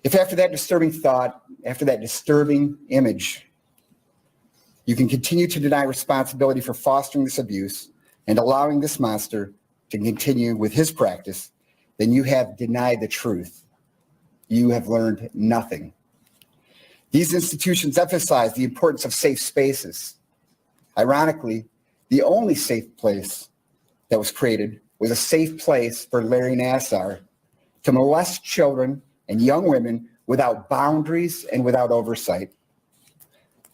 If after that disturbing thought, after that disturbing image, you can continue to deny responsibility for fostering this abuse and allowing this monster to continue with his practice, then you have denied the truth. You have learned nothing. These institutions emphasize the importance of safe spaces. Ironically, the only safe place that was created was a safe place for Larry Nassar to molest children and young women without boundaries and without oversight.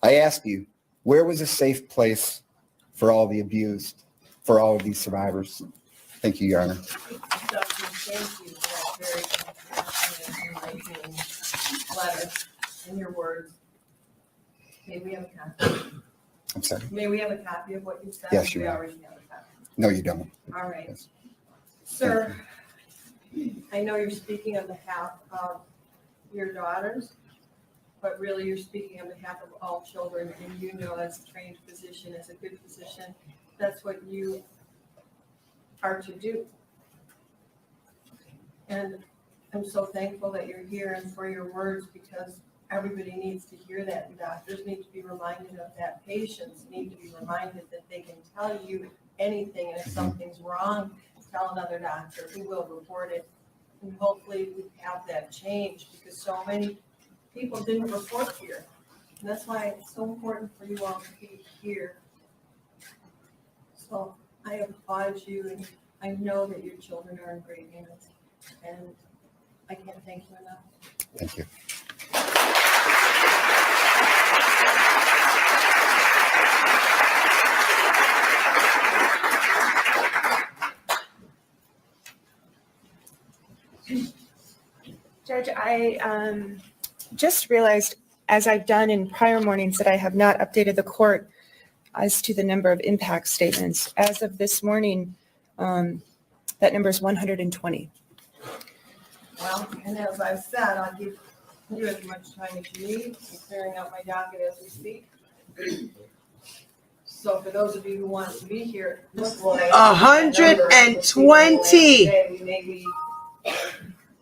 I ask you, where was a safe place for all the abused, for all of these survivors? Thank you, Your Honor. Thank you for that very compassionate, enlightening letter and your words. May we have a copy? I'm sorry. May we have a copy of what you said? Yes, you We may. already have a copy. No, you don't. All right. Yes. Sir, I know you're speaking on behalf of your daughters, but really you're speaking on behalf of all children, and you know, as a trained physician, as a good physician, that's what you are to do. And I'm so thankful that you're here and for your words, because everybody needs to hear that, and doctors need to be reminded of that. Patients need to be reminded that they can tell you anything, and if something's wrong, tell another doctor who will report it. And hopefully we have that change, because so many people didn't report here. And that's why it's so important for you all to be here. So I applaud you, and I know that your children are in great hands, and I can't thank you enough. Thank you. Judge, I just realized, as I've done in prior mornings, that I have not updated the court as to the number of impact statements. As of this morning, that number is 120. Well, and as I've said, I'll give you as much time as you need. I'm clearing out my docket as we speak. So for those of you who want to be here, it looks like 120. We may be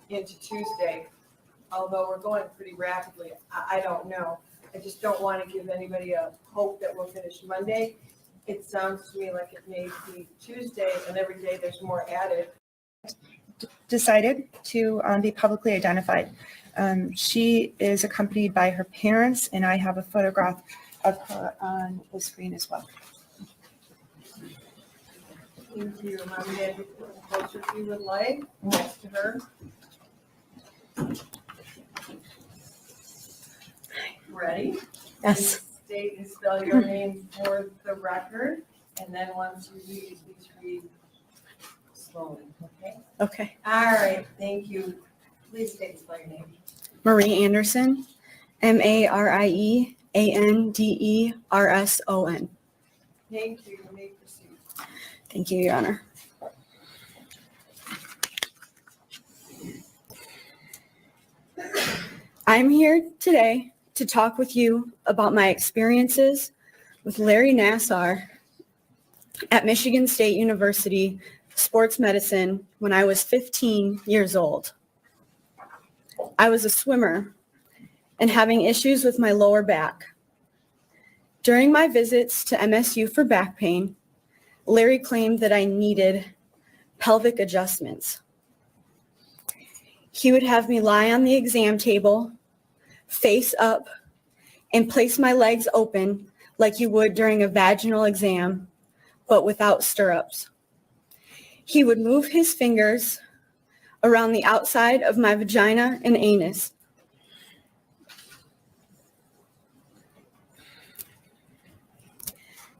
into Tuesday, although we're going pretty rapidly. I don't know. I just don't want to give anybody a hope that we'll finish Monday. It sounds to me like it may be Tuesday, and every day there's more added. Decided to be publicly identified. She is accompanied by her parents, and I have a photograph of her on the screen as well. Thank you. Mommy, Dad, you put them closer if you would like, next to her. Ready? Yes. State and spell your name for the record, and then once you read, please read slowly, okay? Okay. All right, thank you. Please state and spell your name. Marie Anderson, MarieAnderson. Thank you. You may proceed. Thank you, Your Honor. I'm here today to talk with you about my experiences with Larry Nassar at Michigan State University Sports Medicine when I was 15 years old. I was a swimmer and having issues with my lower back. During my visits to MSU for back pain, Larry claimed that I needed pelvic adjustments. He would have me lie on the exam table, face up, and place my legs open like you would during a vaginal exam, but without stirrups. He would move his fingers around the outside of my vagina and anus.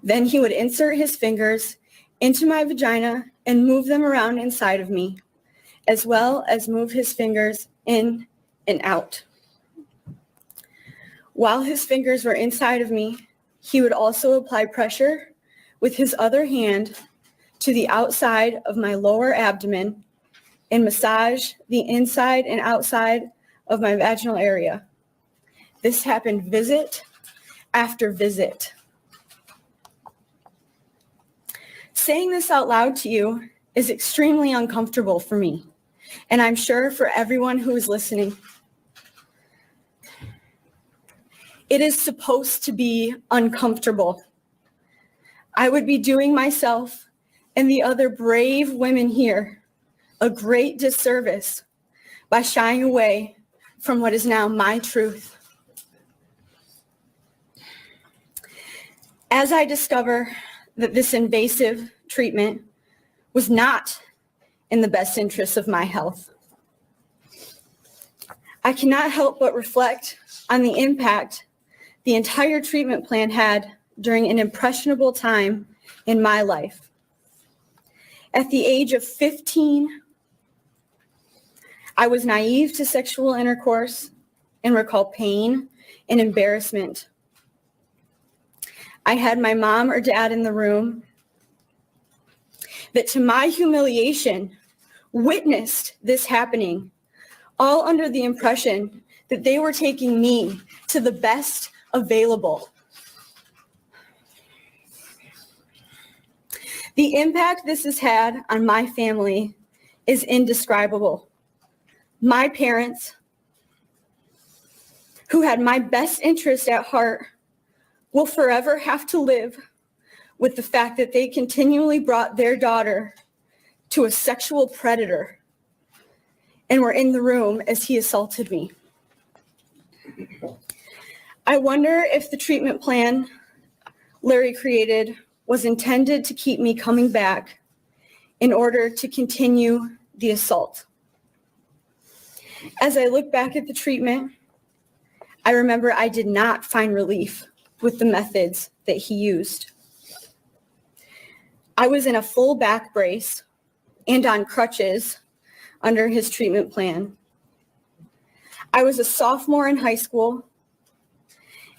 Then he would insert his fingers into my vagina and move them around inside of me, as well as move his fingers in and out. While his fingers were inside of me, he would also apply pressure with his other hand to the outside of my lower abdomen and massage the inside and outside of my vaginal area. This happened visit after visit. Saying this out loud to you is extremely uncomfortable for me, and I'm sure for everyone who is listening. It is supposed to be uncomfortable. I would be doing myself and the other brave women here a great disservice by shying away from what is now my truth. As I discover that this invasive treatment was not in the best interest of my health. I cannot help but reflect on the impact the entire treatment plan had during an impressionable time in my life. At the age of 15, I was naive to sexual intercourse and recall pain and embarrassment. I had my mom or dad in the room that, to my humiliation, witnessed this happening, all under the impression that they were taking me to the best available. The impact this has had on my family is indescribable. My parents, who had my best interest at heart, will forever have to live with the fact that they continually brought their daughter to a sexual predator and were in the room as he assaulted me. I wonder if the treatment plan Larry created was intended to keep me coming back in order to continue the assault. As I look back at the treatment, I remember I did not find relief with the methods that he used. I was in a full back brace and on crutches under his treatment plan. I was a sophomore in high school,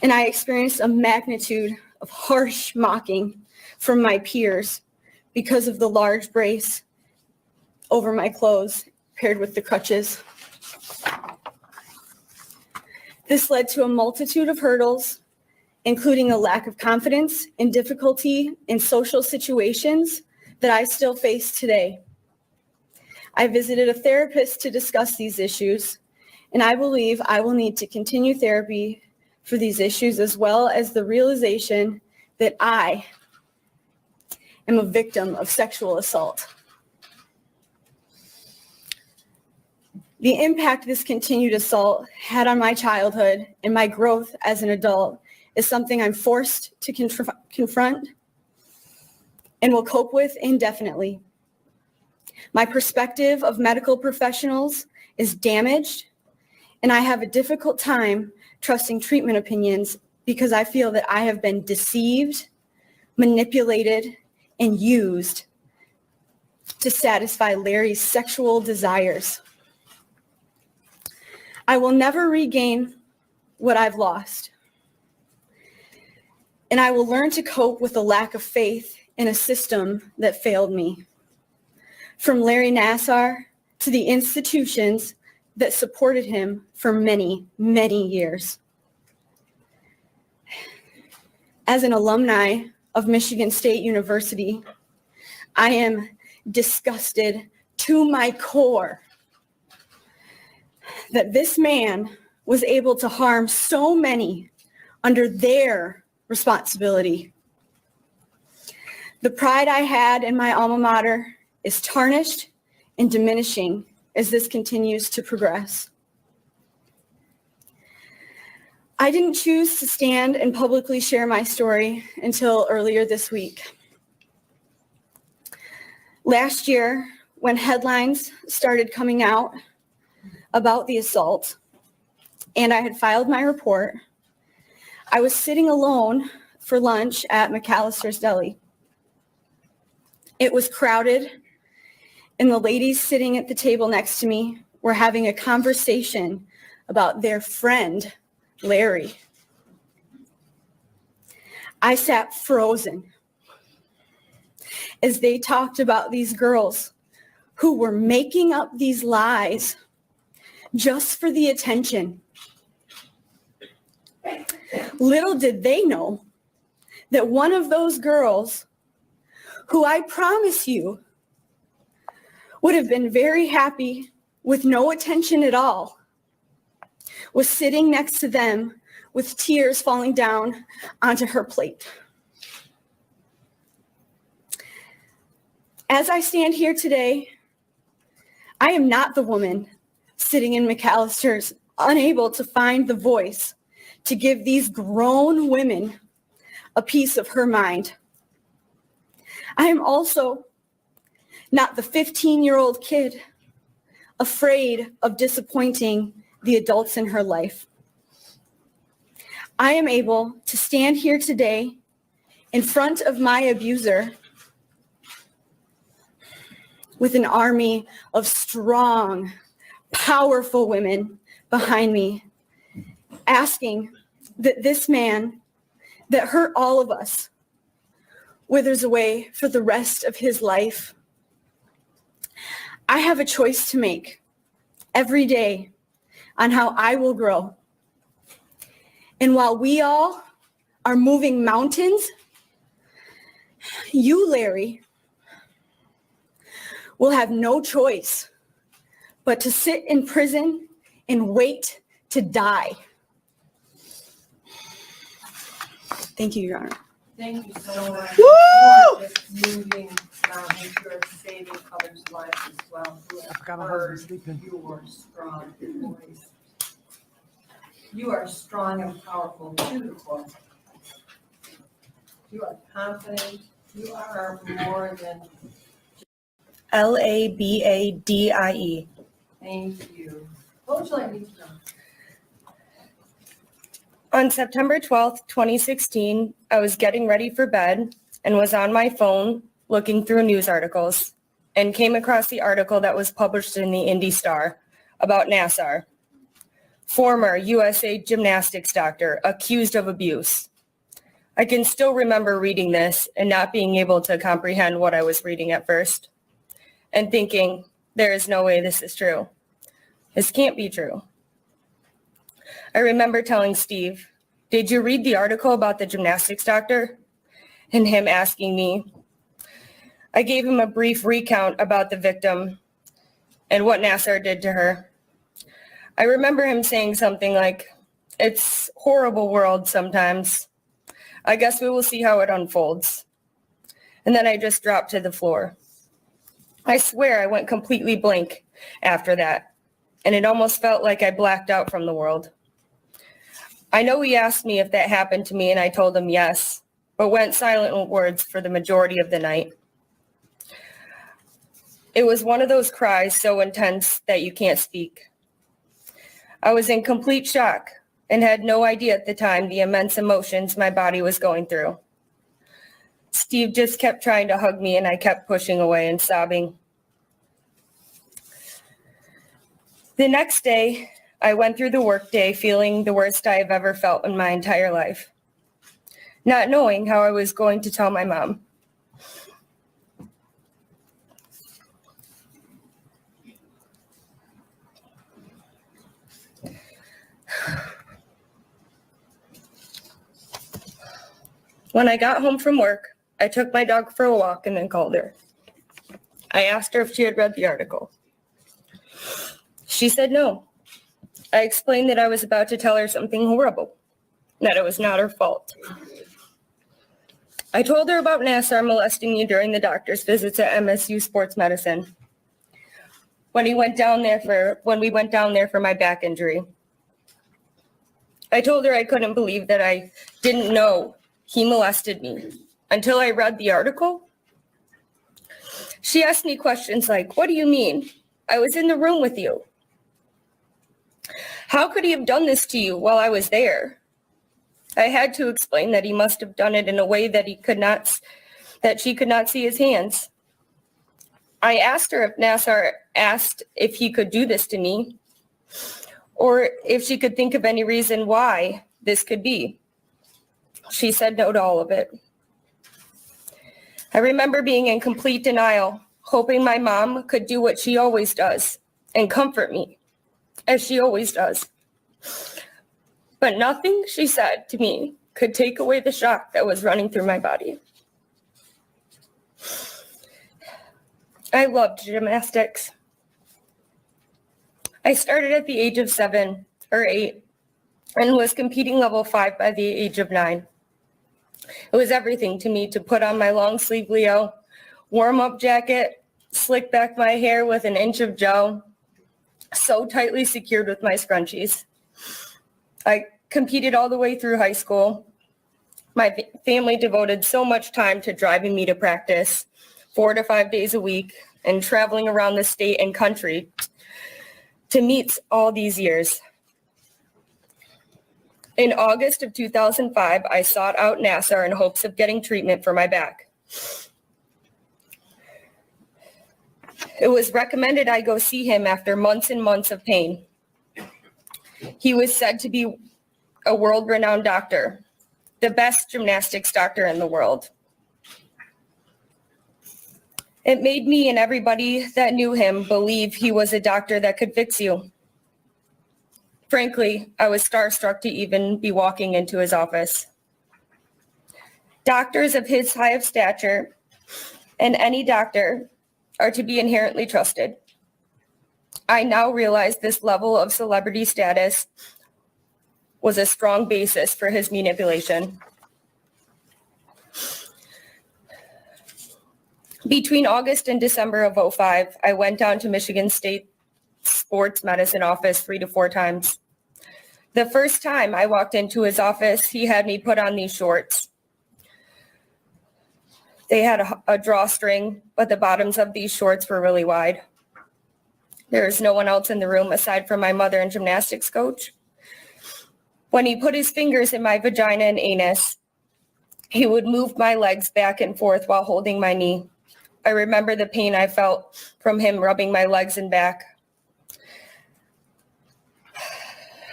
and I experienced a magnitude of harsh mocking from my peers because of the large brace over my clothes paired with the crutches. This led to a multitude of hurdles, including a lack of confidence and difficulty in social situations that I still face today. I visited a therapist to discuss these issues, and I believe I will need to continue therapy for these issues, as well as the realization that I am a victim of sexual assault. The impact this continued assault had on my childhood and my growth as an adult is something I'm forced to confront and will cope with indefinitely. My perspective of medical professionals is damaged, and I have a difficult time trusting treatment opinions because I feel that I have been deceived, manipulated, and used to satisfy Larry's sexual desires. I will never regain what I've lost, and I will learn to cope with the lack of faith in a system that failed me. From Larry Nassar to the institutions that supported him for many, many years. As an alumni of Michigan State University, I am disgusted to my core that this man was able to harm so many under their responsibility. The pride I had in my alma mater is tarnished and diminishing as this continues to progress. I didn't choose to stand and publicly share my story until earlier this week. Last year, when headlines started coming out about the assault, and I had filed my report, I was sitting alone for lunch at McAllister's Deli. It was crowded, and the ladies sitting at the table next to me were having a conversation about their friend, Larry. I sat frozen as they talked about these girls who were making up these lies just for the attention. Little did they know that one of those girls, who I promise you would have been very happy with no attention at all, was sitting next to them with tears falling down onto her plate. As I stand here today, I am not the woman sitting in McAllister's, unable to find the voice to give these grown women a piece of her mind. I am also not the 15-year-old kid afraid of disappointing the adults in her life. I am able to stand here today in front of my abuser with an army of strong, powerful women behind me, asking that this man that hurt all of us withers away for the rest of his life. I have a choice to make every day on how I will grow. And while we all are moving mountains, you, Larry, will have no choice but to sit in prison and wait to die. Thank you, Your Honor. Thank you so much. Woo! You are just moving mountains. You are saving others' lives as well. Who have heard your strong voice. You are strong and powerful to the core. You are confident. You are more than. Labadie. Thank you. What would you like me to know? On September 12th, 2016, I was getting ready for bed and was on my phone looking through news articles and came across the article that was published in the Indy Star about Nassar, former USA gymnastics doctor accused of abuse. I can still remember reading this and not being able to comprehend what I was reading at first and thinking, there is no way this is true. This can't be true. I remember telling Steve, did you read the article about the gymnastics doctor? And him asking me. I gave him a brief recount about the victim and what Nassar did to her. I remember him saying something like, it's a horrible world sometimes. I guess we will see how it unfolds. And then I just dropped to the floor. I swear I went completely blank after that, and it almost felt like I blacked out from the world. I know he asked me if that happened to me, and I told him yes, but went silent with words for the majority of the night. It was one of those cries so intense that you can't speak. I was in complete shock and had no idea at the time the immense emotions my body was going through. Steve just kept trying to hug me, and I kept pushing away and sobbing. The next day, I went through the workday feeling the worst I have ever felt in my entire life, not knowing how I was going to tell my mom. When I got home from work, I took my dog for a walk and then called her. I asked her if she had read the article. She said no. I explained that I was about to tell her something horrible, that it was not her fault. I told her about Nassar molesting me during the doctor's visits at MSU Sports Medicine when we went down there for my back injury. I told her I couldn't believe that I didn't know he molested me until I read the article. She asked me questions like, what do you mean? I was in the room with you. How could he have done this to you while I was there? I had to explain that he must have done it in a way that she could not see his hands. I asked her if Nassar asked if he could do this to me, or if she could think of any reason why this could be. She said no to all of it. I remember being in complete denial, hoping my mom could do what she always does and comfort me, as she always does. But nothing she said to me could take away the shock that was running through my body. I loved gymnastics. I started at the age of 7 or 8 and was competing level 5 by the age of 9. It was everything to me to put on my long sleeve Leo, warm-up jacket, slick back my hair with an inch of gel, so tightly secured with my scrunchies. I competed all the way through high school. My family devoted so much time to driving me to practice 4 to 5 days a week, and traveling around the state and country to meet all these years. In August of 2005, I sought out Nassar in hopes of getting treatment for my back. It was recommended I go see him after months and months of pain. He was said to be a world-renowned doctor, the best gymnastics doctor in the world. It made me and everybody that knew him believe he was a doctor that could fix you. Frankly, I was starstruck to even be walking into his office. Doctors of his high of stature, and any doctor, are to be inherently trusted. I now realize this level of celebrity status was a strong basis for his manipulation. Between August and December of 2005, I went down to Michigan State sports medicine office 3 to 4 times. The first time I walked into his office, he had me put on these shorts. They had a drawstring, but the bottoms of these shorts were really wide. There was no one else in the room aside from my mother and gymnastics coach. When he put his fingers in my vagina and anus, he would move my legs back and forth while holding my knee. I remember the pain I felt from him rubbing my legs and back.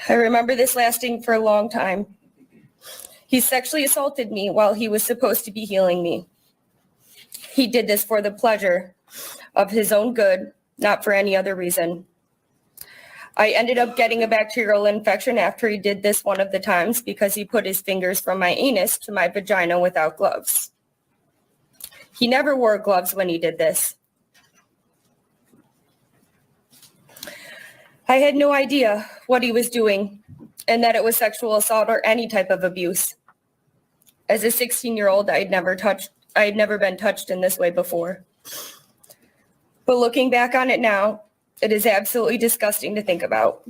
I remember this lasting for a long time. He sexually assaulted me while he was supposed to be healing me. He did this for the pleasure of his own good, not for any other reason. I ended up getting a bacterial infection after he did this one of the times because he put his fingers from my anus to my vagina without gloves. He never wore gloves when he did this. I had no idea what he was doing and that it was sexual assault or any type of abuse. As a 16-year-old, I had never been touched in this way before. But looking back on it now, it is absolutely disgusting to think about.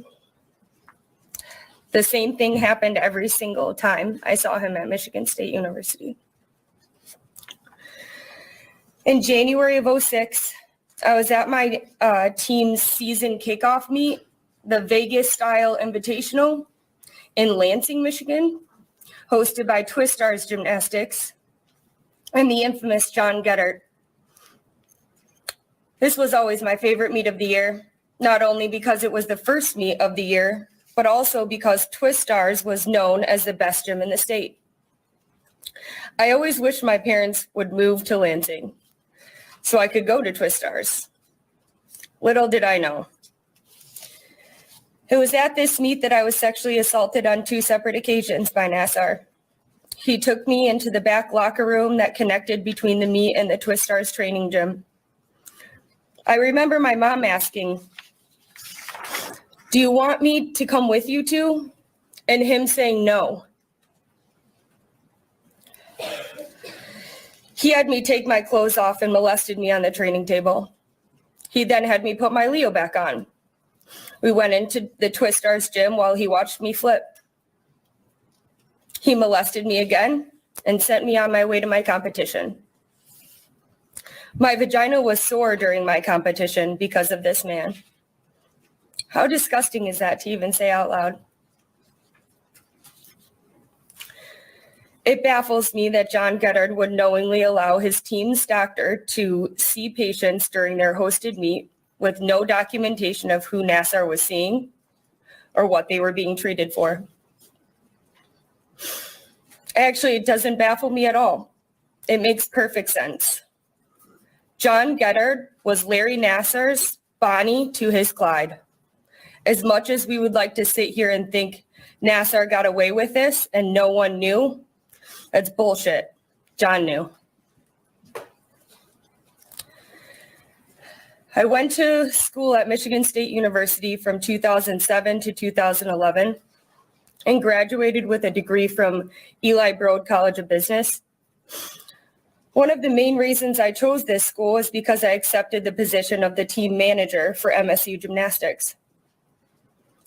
The same thing happened every single time I saw him at Michigan State University. In January of 2006, I was at my team's season kickoff meet, the Vegas-style Invitational in Lansing, Michigan, hosted by Twistars Gymnastics and the infamous John Geddert. This was always my favorite meet of the year, not only because it was the first meet of the year, but also because Twistars was known as the best gym in the state. I always wished my parents would move to Lansing so I could go to Twistars. Little did I know. It was at this meet that I was sexually assaulted on 2 separate occasions by Nassar. He took me into the back locker room that connected between the meet and the Twistars training gym. I remember my mom asking, "Do you want me to come with you two?" And him saying no. He had me take my clothes off and molested me on the training table. He then had me put my Leo back on. We went into the Twistars gym while he watched me flip. He molested me again and sent me on my way to my competition. My vagina was sore during my competition because of this man. How disgusting is that to even say out loud? It baffles me that John Geddard would knowingly allow his team's doctor to see patients during their hosted meet with no documentation of who Nassar was seeing or what they were being treated for. Actually, it doesn't baffle me at all. It makes perfect sense. John Geddard was Larry Nassar's Bonnie to his Clyde. As much as we would like to sit here and think Nassar got away with this and no one knew, that's bullshit. John knew. I went to school at Michigan State University from 2007 to 2011 and graduated with a degree from Eli Broad College of Business. One of the main reasons I chose this school is because I accepted the position of the team manager for MSU Gymnastics.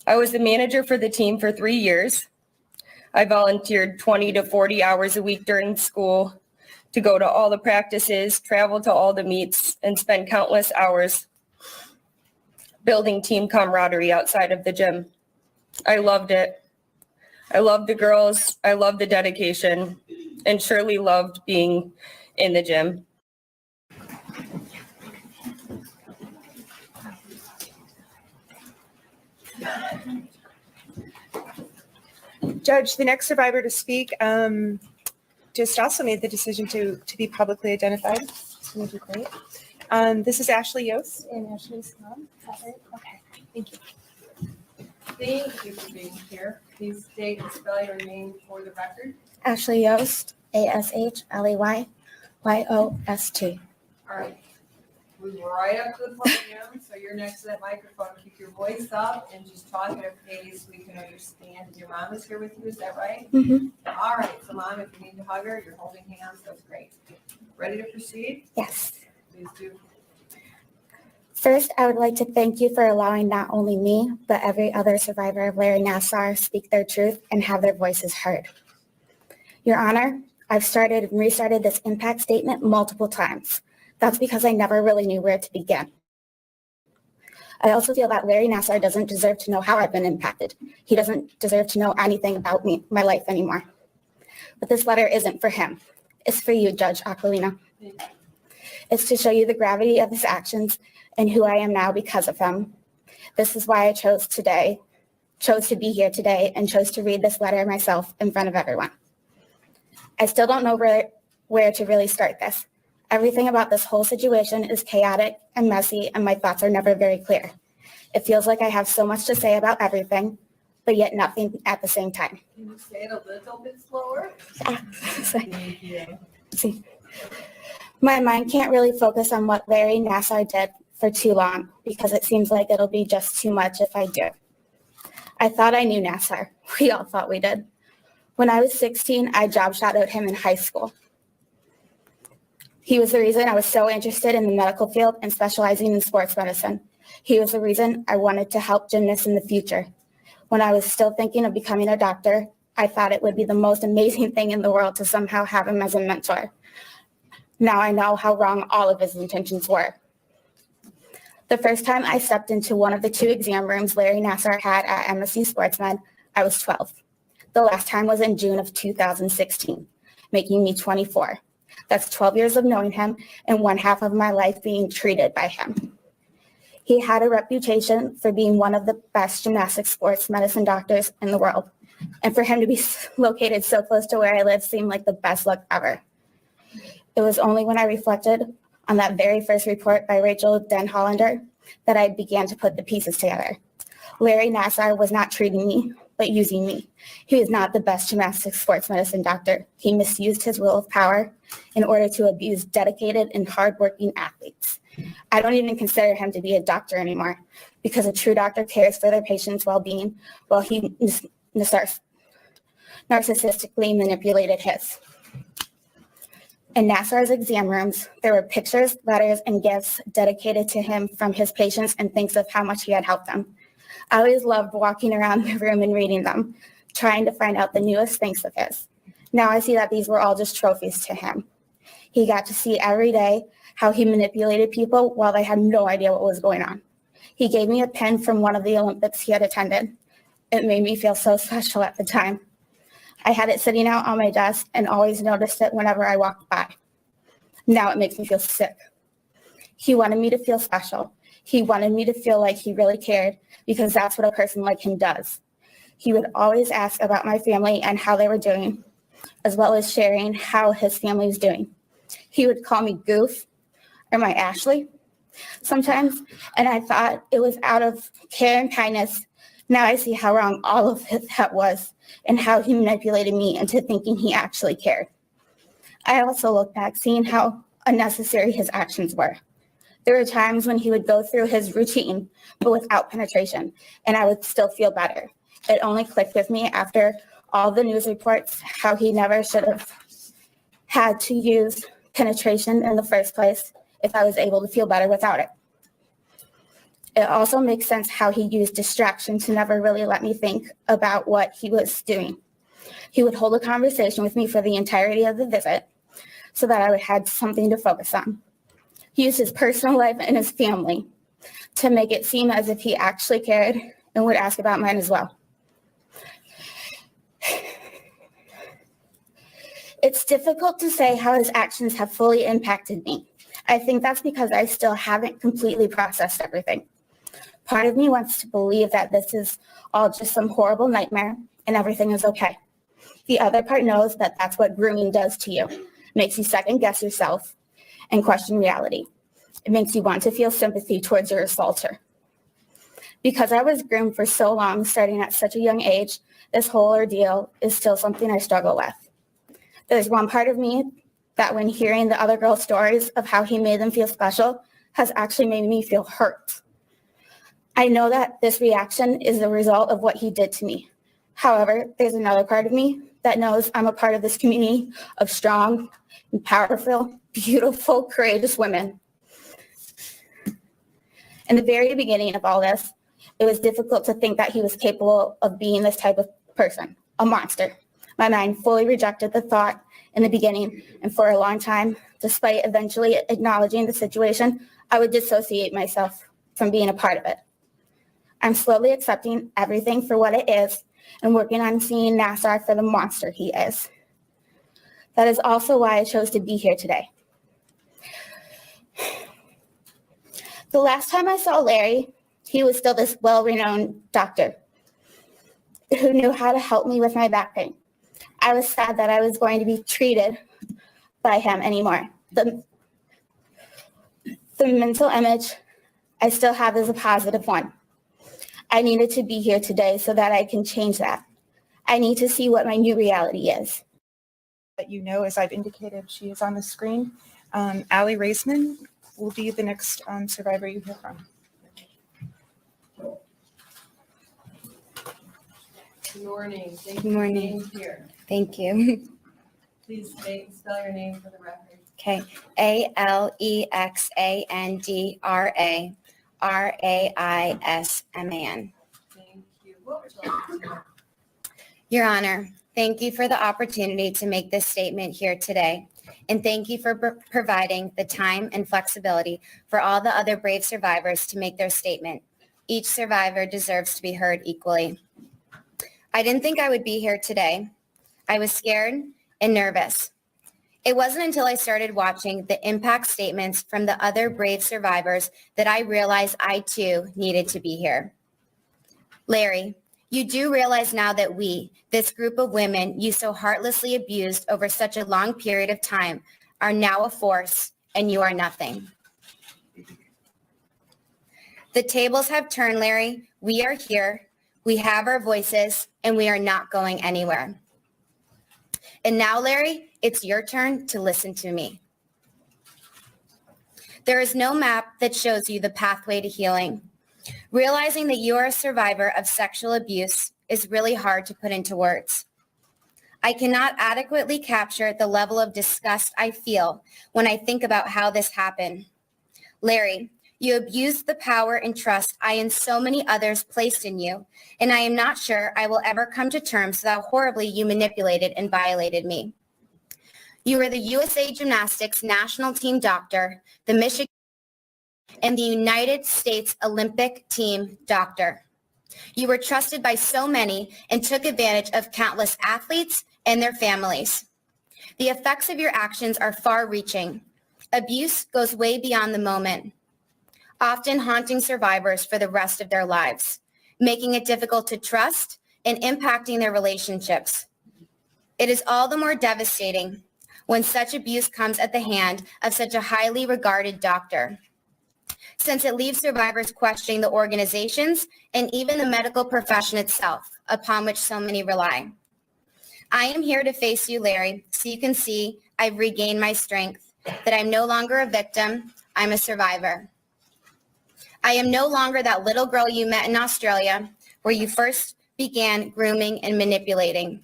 I was the manager for the team for 3 years. I volunteered 20 to 40 hours a week during school to go to all the practices, travel to all the meets, and spend countless hours building team camaraderie outside of the gym. I loved it. I loved the girls, I loved the dedication, and surely loved being in the gym. Judge, the next survivor to speak just also made the decision to be publicly identified. So you did great. This is Ashley Yost and Ashley's mom. Is that right? Okay, thank you. Thank you for being here. Please state and spell your name for the record. Ashley Yost, ASHLEY YOST. All right. Move right up to the podium, so you're next to that microphone. Keep your voice up and just talk at a pace we can understand. And your mom is here with you, is that right? Mm-hmm. All right, so mom, if you need to hug her, you're holding hands, that's great. Ready to proceed? Yes. Please do. First, I would like to thank you for allowing not only me, but every other survivor of Larry Nassar speak their truth and have their voices heard. Your Honor, I've started and restarted this impact statement multiple times. That's because I never really knew where to begin. I also feel that Larry Nassar doesn't deserve to know how I've been impacted. He doesn't deserve to know anything about me, my life anymore. But this letter isn't for him. It's for you, Judge Aquilina. It's to show you the gravity of his actions and who I am now because of him. This is why I chose to be here today and chose to read this letter myself in front of everyone. I still don't know where to really start this. Everything about this whole situation is chaotic and messy, and my thoughts are never very clear. It feels like I have so much to say about everything, but yet nothing at the same time. Can you say it a little bit slower? Thank you. See, my mind can't really focus on what Larry Nassar did for too long because it seems like it'll be just too much if I do. I thought I knew Nassar. We all thought we did. When I was 16, I job shadowed him in high school. He was the reason I was so interested in the medical field and specializing in sports medicine. He was the reason I wanted to help gymnasts in the future. When I was still thinking of becoming a doctor, I thought it would be the most amazing thing in the world to somehow have him as a mentor. Now I know how wrong all of his intentions were. The first time I stepped into one of the 2 exam rooms Larry Nassar had at MSU SportsMed, I was 12. The last time was in June of 2016, making me 24. That's 12 years of knowing him and 1/2 of my life being treated by him. He had a reputation for being one of the best gymnastic sports medicine doctors in the world. And for him to be located so close to where I live seemed like the best luck ever. It was only when I reflected on that very first report by Rachel Den Hollander that I began to put the pieces together. Larry Nassar was not treating me, but using me. He was not the best gymnastic sports medicine doctor. He misused his will of power in order to abuse dedicated and hardworking athletes. I don't even consider him to be a doctor anymore because a true doctor cares for their patient's well-being while he narcissistically manipulated his. In Nassar's exam rooms, there were pictures, letters, and gifts dedicated to him from his patients and thanks of how much he had helped them. I always loved walking around the room and reading them, trying to find out the newest things of his. Now I see that these were all just trophies to him. He got to see every day how he manipulated people while they had no idea what was going on. He gave me a pin from one of the Olympics he had attended. It made me feel so special at the time. I had it sitting out on my desk and always noticed it whenever I walked by. Now it makes me feel sick. He wanted me to feel special. He wanted me to feel like he really cared because that's what a person like him does. He would always ask about my family and how they were doing, as well as sharing how his family was doing. He would call me Goof or my Ashley sometimes, and I thought it was out of care and kindness. Now I see how wrong all of that was and how he manipulated me into thinking he actually cared. I also look back seeing how unnecessary his actions were. There were times when he would go through his routine, but without penetration, and I would still feel better. It only clicked with me after all the news reports how he never should have had to use penetration in the first place if I was able to feel better without it. It also makes sense how he used distraction to never really let me think about what he was doing. He would hold a conversation with me for the entirety of the visit, so that I would have something to focus on. He used his personal life and his family to make it seem as if he actually cared and would ask about mine as well. It's difficult to say how his actions have fully impacted me. I think that's because I still haven't completely processed everything. Part of me wants to believe that this is all just some horrible nightmare and everything is okay. The other part knows that that's what grooming does to you. It makes you second guess yourself and question reality. It makes you want to feel sympathy towards your assaulter. Because I was groomed for so long, starting at such a young age, this whole ordeal is still something I struggle with. There's one part of me that when hearing the other girls' stories of how he made them feel special has actually made me feel hurt. I know that this reaction is the result of what he did to me. However, there's another part of me that knows I'm a part of this community of strong and powerful, beautiful, courageous women. In the very beginning of all this, it was difficult to think that he was capable of being this type of person, a monster. My mind fully rejected the thought in the beginning, and for a long time, despite eventually acknowledging the situation, I would dissociate myself from being a part of it. I'm slowly accepting everything for what it is and working on seeing Nassar for the monster he is. That is also why I chose to be here today. The last time I saw Larry, he was still this well-renowned doctor who knew how to help me with my back pain. I was sad that I was going to be treated by him anymore. The mental image I still have is a positive one. I needed to be here today so that I can change that. I need to see what my new reality is. That you know, as I've indicated, she is on the screen. Allie Raisman will be the next survivor you hear from. Good morning. Thank Good you for morning. being here. Thank you. Please spell your name for the record. Okay. ALEXANDRARAISMAN. Thank you. What would you like to say? Your Honor, thank you for the opportunity to make this statement here today. And thank you for providing the time and flexibility for all the other brave survivors to make their statement. Each survivor deserves to be heard equally. I didn't think I would be here today. I was scared and nervous. It wasn't until I started watching the impact statements from the other brave survivors that I realized I too needed to be here. Larry, you do realize now that we, this group of women you so heartlessly abused over such a long period of time, are now a force and you are nothing. The tables have turned, Larry. We are here. We have our voices and we are not going anywhere. And now, Larry, it's your turn to listen to me. There is no map that shows you the pathway to healing. Realizing that you are a survivor of sexual abuse is really hard to put into words. I cannot adequately capture the level of disgust I feel when I think about how this happened. Larry, you abused the power and trust I and so many others placed in you, and I am not sure I will ever come to terms with how horribly you manipulated and violated me. You were the USA Gymnastics national team doctor, the Michigan and the United States Olympic team doctor. You were trusted by so many and took advantage of countless athletes and their families. The effects of your actions are far-reaching. Abuse goes way beyond the moment, often haunting survivors for the rest of their lives, making it difficult to trust and impacting their relationships. It is all the more devastating when such abuse comes at the hand of such a highly regarded doctor, since it leaves survivors questioning the organizations and even the medical profession itself upon which so many rely. I am here to face you, Larry, so you can see I've regained my strength, that I'm no longer a victim, I'm a survivor. I am no longer that little girl you met in Australia where you first began grooming and manipulating.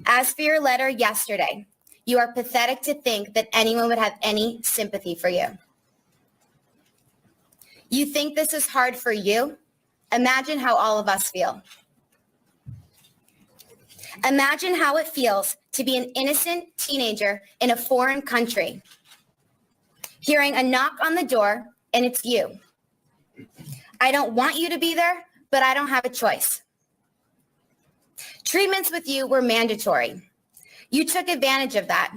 As for your letter yesterday, you are pathetic to think that anyone would have any sympathy for you. You think this is hard for you? Imagine how all of us feel. Imagine how it feels to be an innocent teenager in a foreign country, hearing a knock on the door, and it's you. I don't want you to be there, but I don't have a choice. Treatments with you were mandatory. You took advantage of that.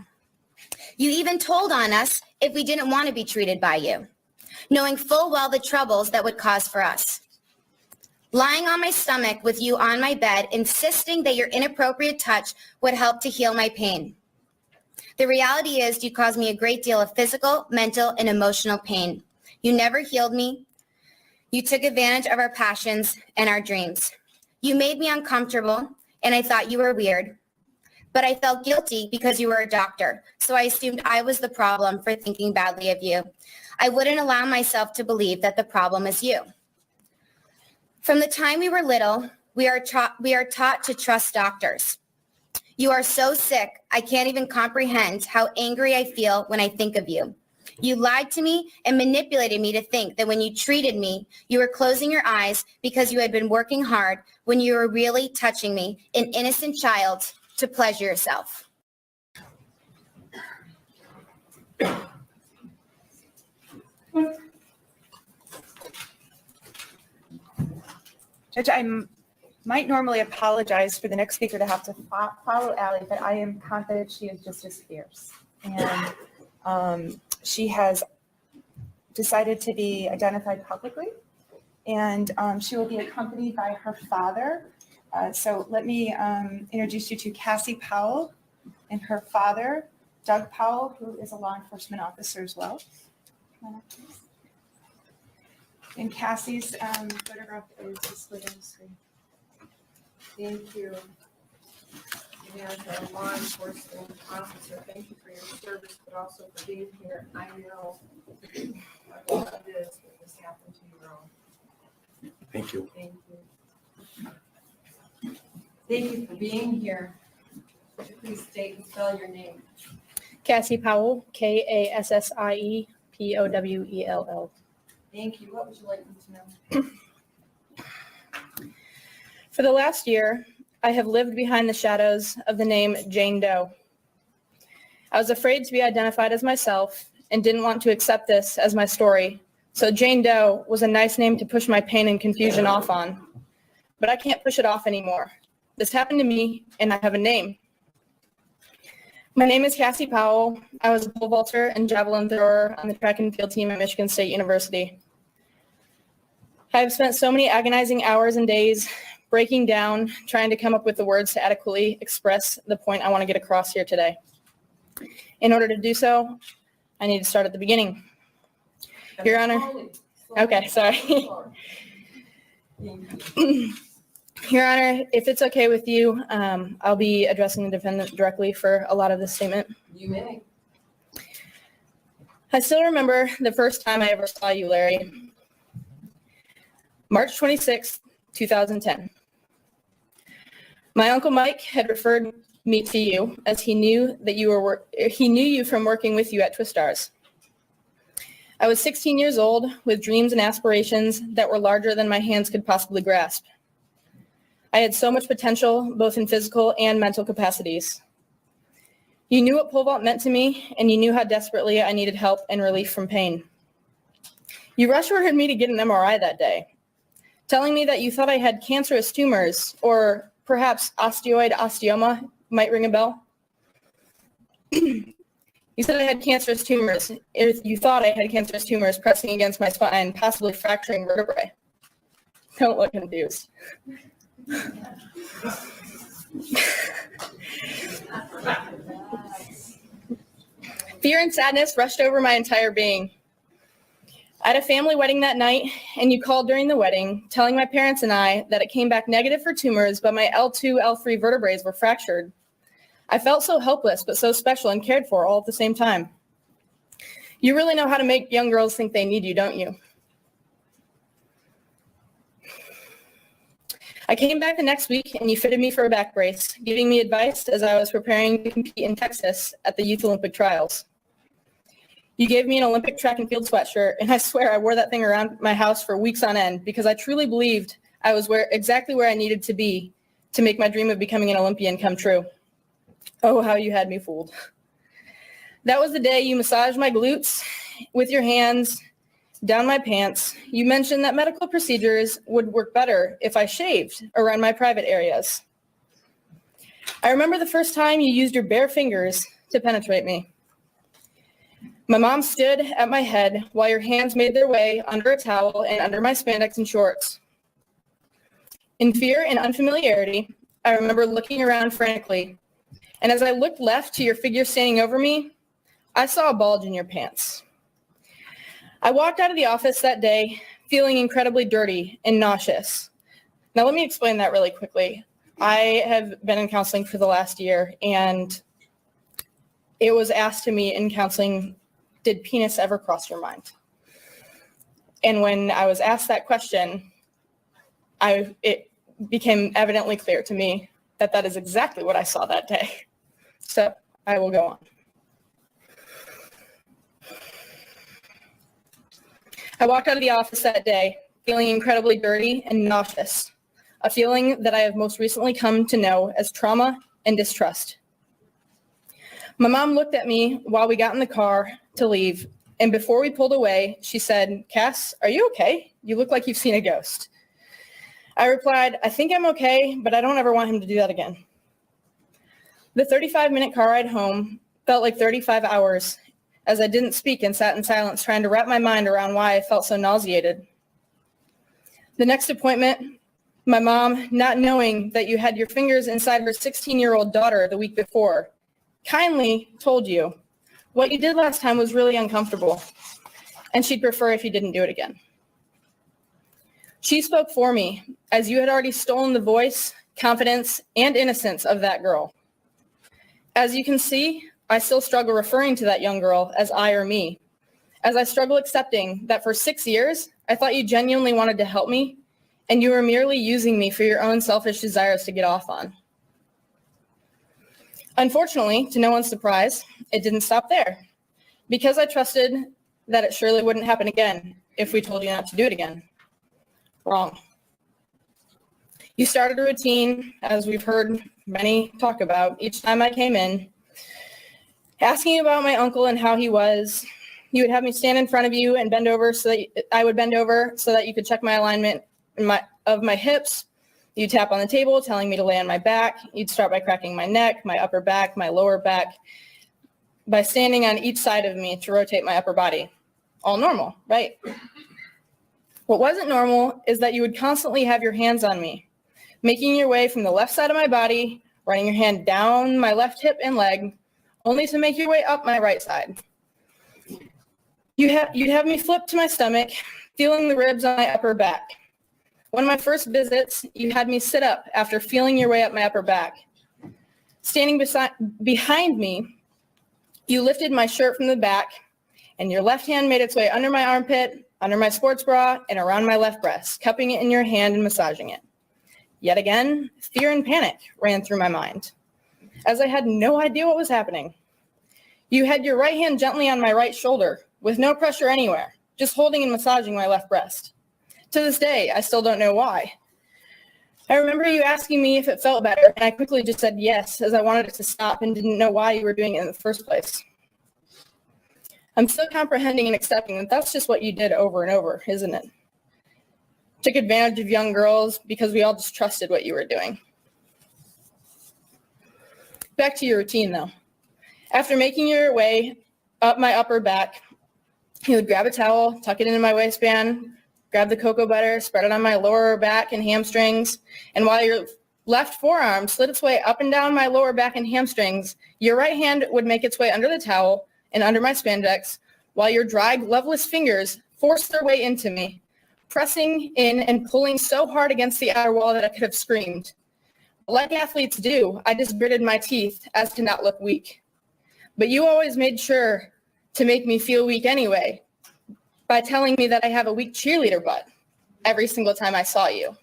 You even told on us if we didn't want to be treated by you, knowing full well the troubles that would cause for us. Lying on my stomach with you on my bed, insisting that your inappropriate touch would help to heal my pain. The reality is you caused me a great deal of physical, mental, and emotional pain. You never healed me. You took advantage of our passions and our dreams. You made me uncomfortable, and I thought you were weird. But I felt guilty because you were a doctor, so I assumed I was the problem for thinking badly of you. I wouldn't allow myself to believe that the problem is you. From the time we were little, we are taught to trust doctors. You are so sick, I can't even comprehend how angry I feel when I think of you. You lied to me and manipulated me to think that when you treated me, you were closing your eyes because you had been working hard when you were really touching me, an innocent child, to pleasure yourself. Judge, I might normally apologize for the next speaker to have to follow Allie, but I am confident she is just as fierce. And she has decided to be identified publicly, and she will be accompanied by her father. So let me introduce you to Cassie Powell and her father, Doug Powell, who is a law enforcement officer as well. Come on up, please. And Cassie's photograph is displayed on the screen. Thank you. And as a law enforcement officer, thank you for your service, but also for being here. I know what it is that this happened to your own. Thank you. Thank you. Thank you for being here. Would you please state and spell your name? Cassie Powell, Kassie Powell. Thank you. What would you like me to know? For the last year, I have lived behind the shadows of the name Jane Doe. I was afraid to be identified as myself and didn't want to accept this as my story, so Jane Doe was a nice name to push my pain and confusion off on. But I can't push it off anymore. This happened to me, and I have a name. My name is Cassie Powell. I was a pole vaulter and javelin thrower on the track and field team at Michigan State University. I have spent so many agonizing hours and days breaking down, trying to come up with the words to adequately express the point I want to get across here today. In order to do so, I need to start at the beginning. Your Honor. Okay, sorry. Your Honor, if it's okay with you, I'll be addressing the defendant directly for a lot of this statement. You may. I still remember the first time I ever saw you, Larry. March 26, 2010. My Uncle Mike had referred me to you as he knew you from working with you at Twistars. I was 16 years old with dreams and aspirations that were larger than my hands could possibly grasp. I had so much potential, both in physical and mental capacities. You knew what pole vault meant to me, and you knew how desperately I needed help and relief from pain. You rush-ordered me to get an MRI that day, telling me that you thought I had cancerous tumors, or perhaps osteoid osteoma might ring a bell. You said I had cancerous tumors. You thought I had cancerous tumors pressing against my spine, possibly fracturing vertebrae. Don't look confused. Fear and sadness rushed over my entire being. I had a family wedding that night, and you called during the wedding, telling my parents and I that it came back negative for tumors, but my L2, L3 vertebrae were fractured. I felt so helpless, but so special and cared for all at the same time. You really know how to make young girls think they need you, don't you? I came back the next week, and you fitted me for a back brace, giving me advice as I was preparing to compete in Texas at the Youth Olympic Trials. You gave me an Olympic track and field sweatshirt, and I swear I wore that thing around my house for weeks on end because I truly believed I was exactly where I needed to be to make my dream of becoming an Olympian come true. Oh, how you had me fooled. That was the day you massaged my glutes with your hands down my pants. You mentioned that medical procedures would work better if I shaved around my private areas. I remember the first time you used your bare fingers to penetrate me. My mom stood at my head while your hands made their way under a towel and under my spandex and shorts. In fear and unfamiliarity, I remember looking around frantically, and as I looked left to your figure standing over me, I saw a bulge in your pants. I walked out of the office that day feeling incredibly dirty and nauseous. Now let me explain that really quickly. I have been in counseling for the last year, and it was asked to me in counseling, did penis ever cross your mind? And when I was asked that question, it became evidently clear to me that that is exactly what I saw that day. So I will go on. I walked out of the office that day feeling incredibly dirty and nauseous, a feeling that I have most recently come to know as trauma and distrust. My mom looked at me while we got in the car to leave, and before we pulled away, she said, "Cass, are you okay? You look like you've seen a ghost." I replied, "I think I'm okay, but I don't ever want him to do that again." The 35-minute car ride home felt like 35 hours as I didn't speak and sat in silence trying to wrap my mind around why I felt so nauseated. The next appointment, my mom, not knowing that you had your fingers inside her 16-year-old daughter the week before, kindly told you, what you did last time was really uncomfortable, and she'd prefer if you didn't do it again. She spoke for me, as you had already stolen the voice, confidence, and innocence of that girl. As you can see, I still struggle referring to that young girl as I or me, as I struggle accepting that for 6 years, I thought you genuinely wanted to help me, and you were merely using me for your own selfish desires to get off on. Unfortunately, to no one's surprise, it didn't stop there, because I trusted that it surely wouldn't happen again if we told you not to do it again. Wrong. You started a routine, as we've heard many talk about, each time I came in, asking about my uncle and how he was. You would have me stand in front of you and bend over so that I would bend over so that you could check my alignment of my hips. You'd tap on the table, telling me to lay on my back. You'd start by cracking my neck, my upper back, my lower back, by standing on each side of me to rotate my upper body. All normal, right? What wasn't normal is that you would constantly have your hands on me, making your way from the left side of my body, running your hand down my left hip and leg, only to make your way up my right side. You'd have me flip to my stomach, feeling the ribs on my upper back. One of my first visits, you had me sit up after feeling your way up my upper back. Standing behind me, you lifted my shirt from the back, and your left hand made its way under my armpit, under my sports bra, and around my left breast, cupping it in your hand and massaging it. Yet again, fear and panic ran through my mind, as I had no idea what was happening. You had your right hand gently on my right shoulder, with no pressure anywhere, just holding and massaging my left breast. To this day, I still don't know why. I remember you asking me if it felt better, and I quickly just said yes, as I wanted it to stop and didn't know why you were doing it in the first place. I'm still comprehending and accepting that that's just what you did over and over, isn't it? Took advantage of young girls because we all just trusted what you were doing. Back to your routine, though. After making your way up my upper back, you would grab a towel, tuck it into my waistband, grab the cocoa butter, spread it on my lower back and hamstrings, and while your left forearm slid its way up and down my lower back and hamstrings, your right hand would make its way under the towel and under my spandex, while your dry, gloveless fingers forced their way into me, pressing in and pulling so hard against the outer wall that I could have screamed. Like athletes do, I just gritted my teeth as to not look weak. But you always made sure to make me feel weak anyway, by telling me that I have a weak cheerleader butt every single time I saw you.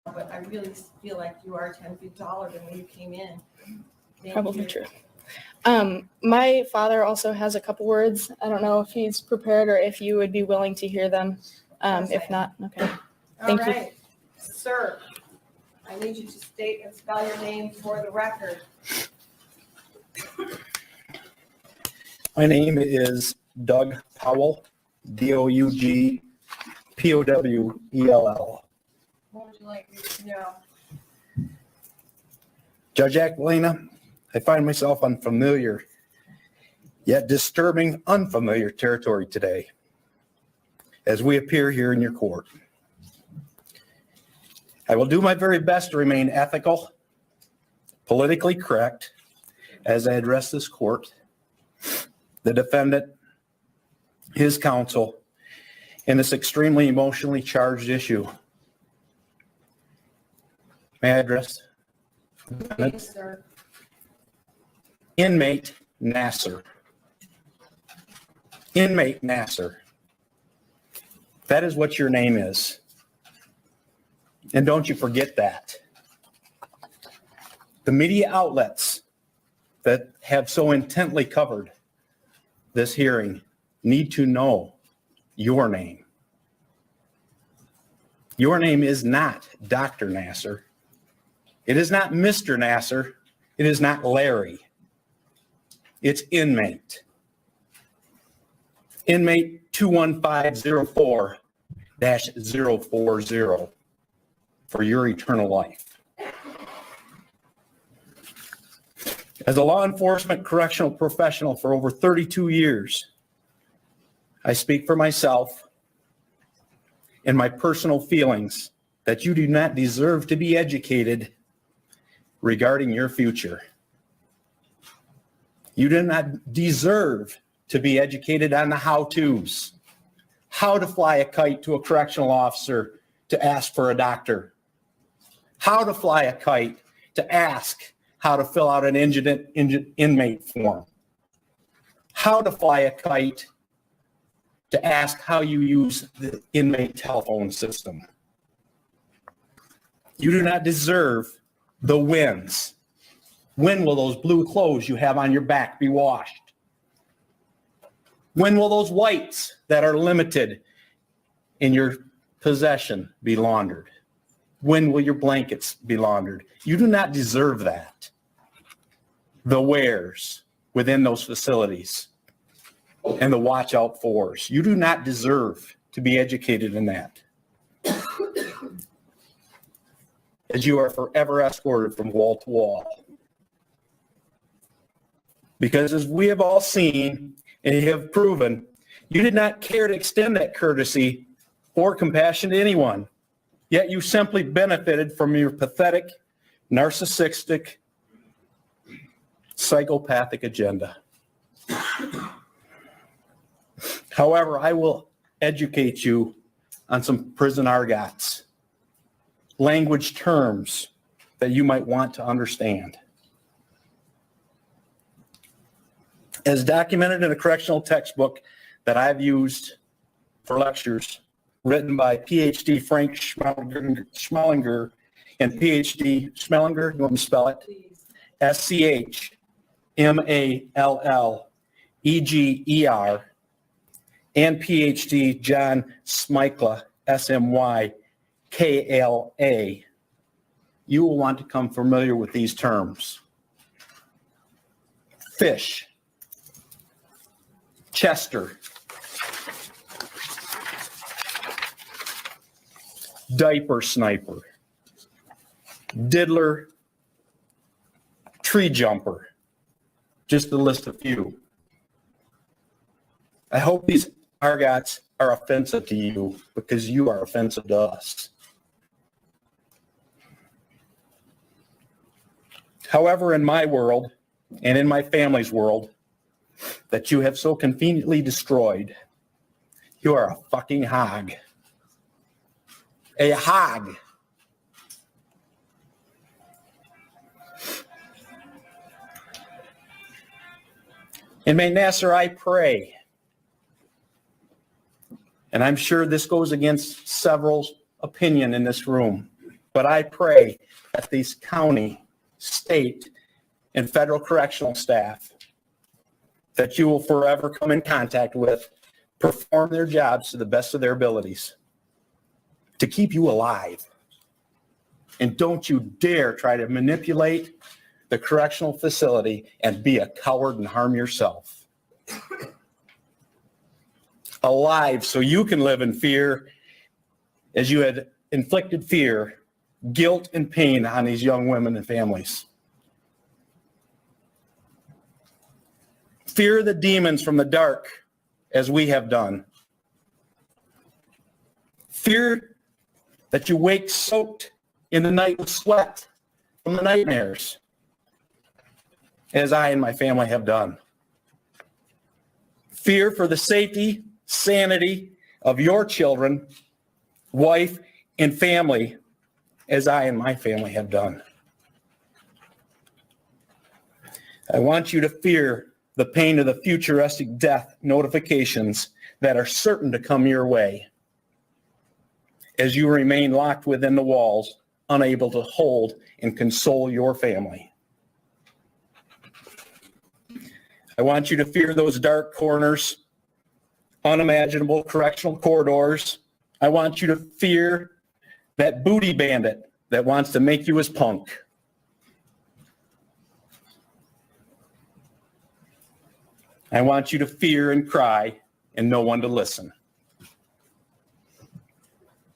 But I really feel like you are 10 feet taller than when you came in. Probably true. My father also has a couple words. I don't know if he's prepared or if you would be willing to hear them. If not, okay. Thank you. All right, sir, I need you to state and spell your name for the record. My name is Doug Powell, D-O-U-G-P-O-W-E-L-L. What would you like me to know? Judge Aquilina, I find myself on familiar, yet disturbing unfamiliar territory today as we appear here in your court. I will do my very best to remain ethical, politically correct, as I address this court, the defendant, his counsel, in this extremely emotionally charged issue. May I address? Yes, sir. Inmate Nassar. Inmate Nassar. That is what your name is. And don't you forget that. The media outlets that have so intently covered this hearing need to know your name. Your name is not Dr. Nassar. It is not Mr. Nassar. It is not Larry. It's inmate. Inmate 21504-040 for your eternal life. As a law enforcement correctional professional for over 32 years, I speak for myself and my personal feelings that you do not deserve to be educated regarding your future. You do not deserve to be educated on the how-tos, how to fly a kite to a correctional officer to ask for a doctor, how to fly a kite to ask how to fill out an inmate form, how to fly a kite to ask how you use the inmate telephone system. You do not deserve the wins. When will those blue clothes you have on your back be washed? When will those whites that are limited in your possession be laundered? When will your blankets be laundered? You do not deserve that. The wares within those facilities and the watch out fors. You do not deserve to be educated in that. As you are forever escorted from wall to wall. Because as we have all seen and have proven, you did not care to extend that courtesy or compassion to anyone. Yet you simply benefited from your pathetic, narcissistic, psychopathic agenda. However, I will educate you on some prison argots, language terms that you might want to understand. As documented in a correctional textbook that I've used for lectures, written by PhD Frank Schmellinger and PhD Schmellinger, you want me to spell it? SCHMALLEGER, and PhD John Smykla, SMYKLA. You will want to become familiar with these terms. Fish, Chester, diaper sniper, diddler, tree jumper, just to list a few. I hope these argots are offensive to you because you are offensive to us. However, in my world and in my family's world that you have so conveniently destroyed, you are a fucking hog. A hog. Inmate Nassar, I pray, and I'm sure this goes against several opinion in this room, but I pray that these county, state, and federal correctional staff that you will forever come in contact with perform their jobs to the best of their abilities to keep you alive. And don't you dare try to manipulate the correctional facility and be a coward and harm yourself. Alive so you can live in fear as you had inflicted fear, guilt, and pain on these young women and families. Fear the demons from the dark as we have done. Fear that you wake soaked in the night with sweat from the nightmares, as I and my family have done. Fear for the safety, sanity of your children, wife, and family, as I and my family have done. I want you to fear the pain of the futuristic death notifications that are certain to come your way as you remain locked within the walls, unable to hold and console your family. I want you to fear those dark corners, unimaginable correctional corridors. I want you to fear that booty bandit that wants to make you his punk. I want you to fear and cry and no one to listen.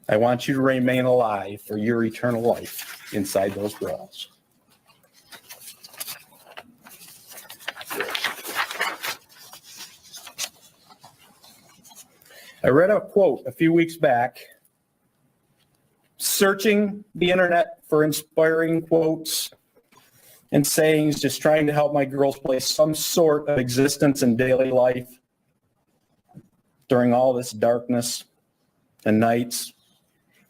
I want you to remain alive for your eternal life inside those walls. I read a quote a few weeks back, searching the internet for inspiring quotes and sayings, just trying to help my girls place some sort of existence in daily life during all this darkness and nights.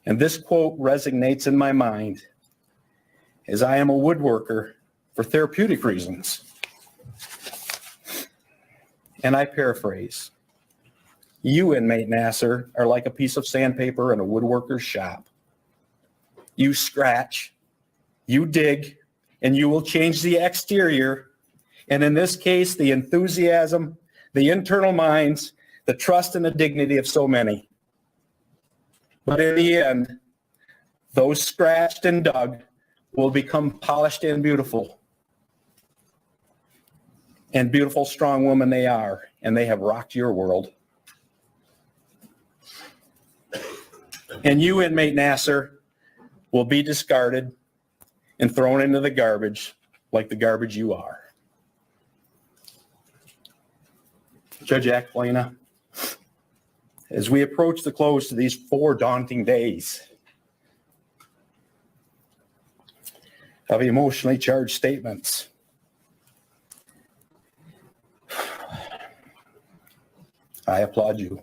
And this quote resonates in my mind as I am a woodworker for therapeutic reasons. And I paraphrase, you, inmate Nassar, are like a piece of sandpaper in a woodworker's shop. You scratch, you dig, and you will change the exterior. And in this case, the enthusiasm, the internal minds, the trust and the dignity of so many. But in the end, those scratched and dug will become polished and beautiful. And beautiful, strong women they are, and they have rocked your world. And you, inmate Nassar, will be discarded and thrown into the garbage like the garbage you are. Judge Aquilina, as we approach the close to these 4 daunting days of emotionally charged statements, I applaud you.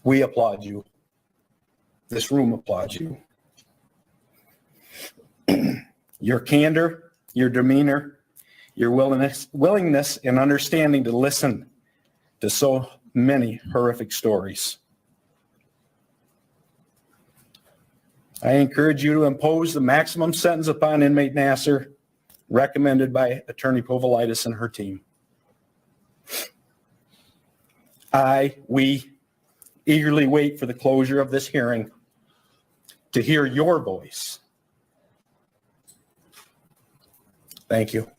We applaud you. This room applauds you. Your candor, your demeanor, your willingness and understanding to listen to so many horrific stories. I encourage you to impose the maximum sentence upon inmate Nassar recommended by Attorney Povolitis and her team. We eagerly wait for the closure of this hearing to hear your voice. Thank you.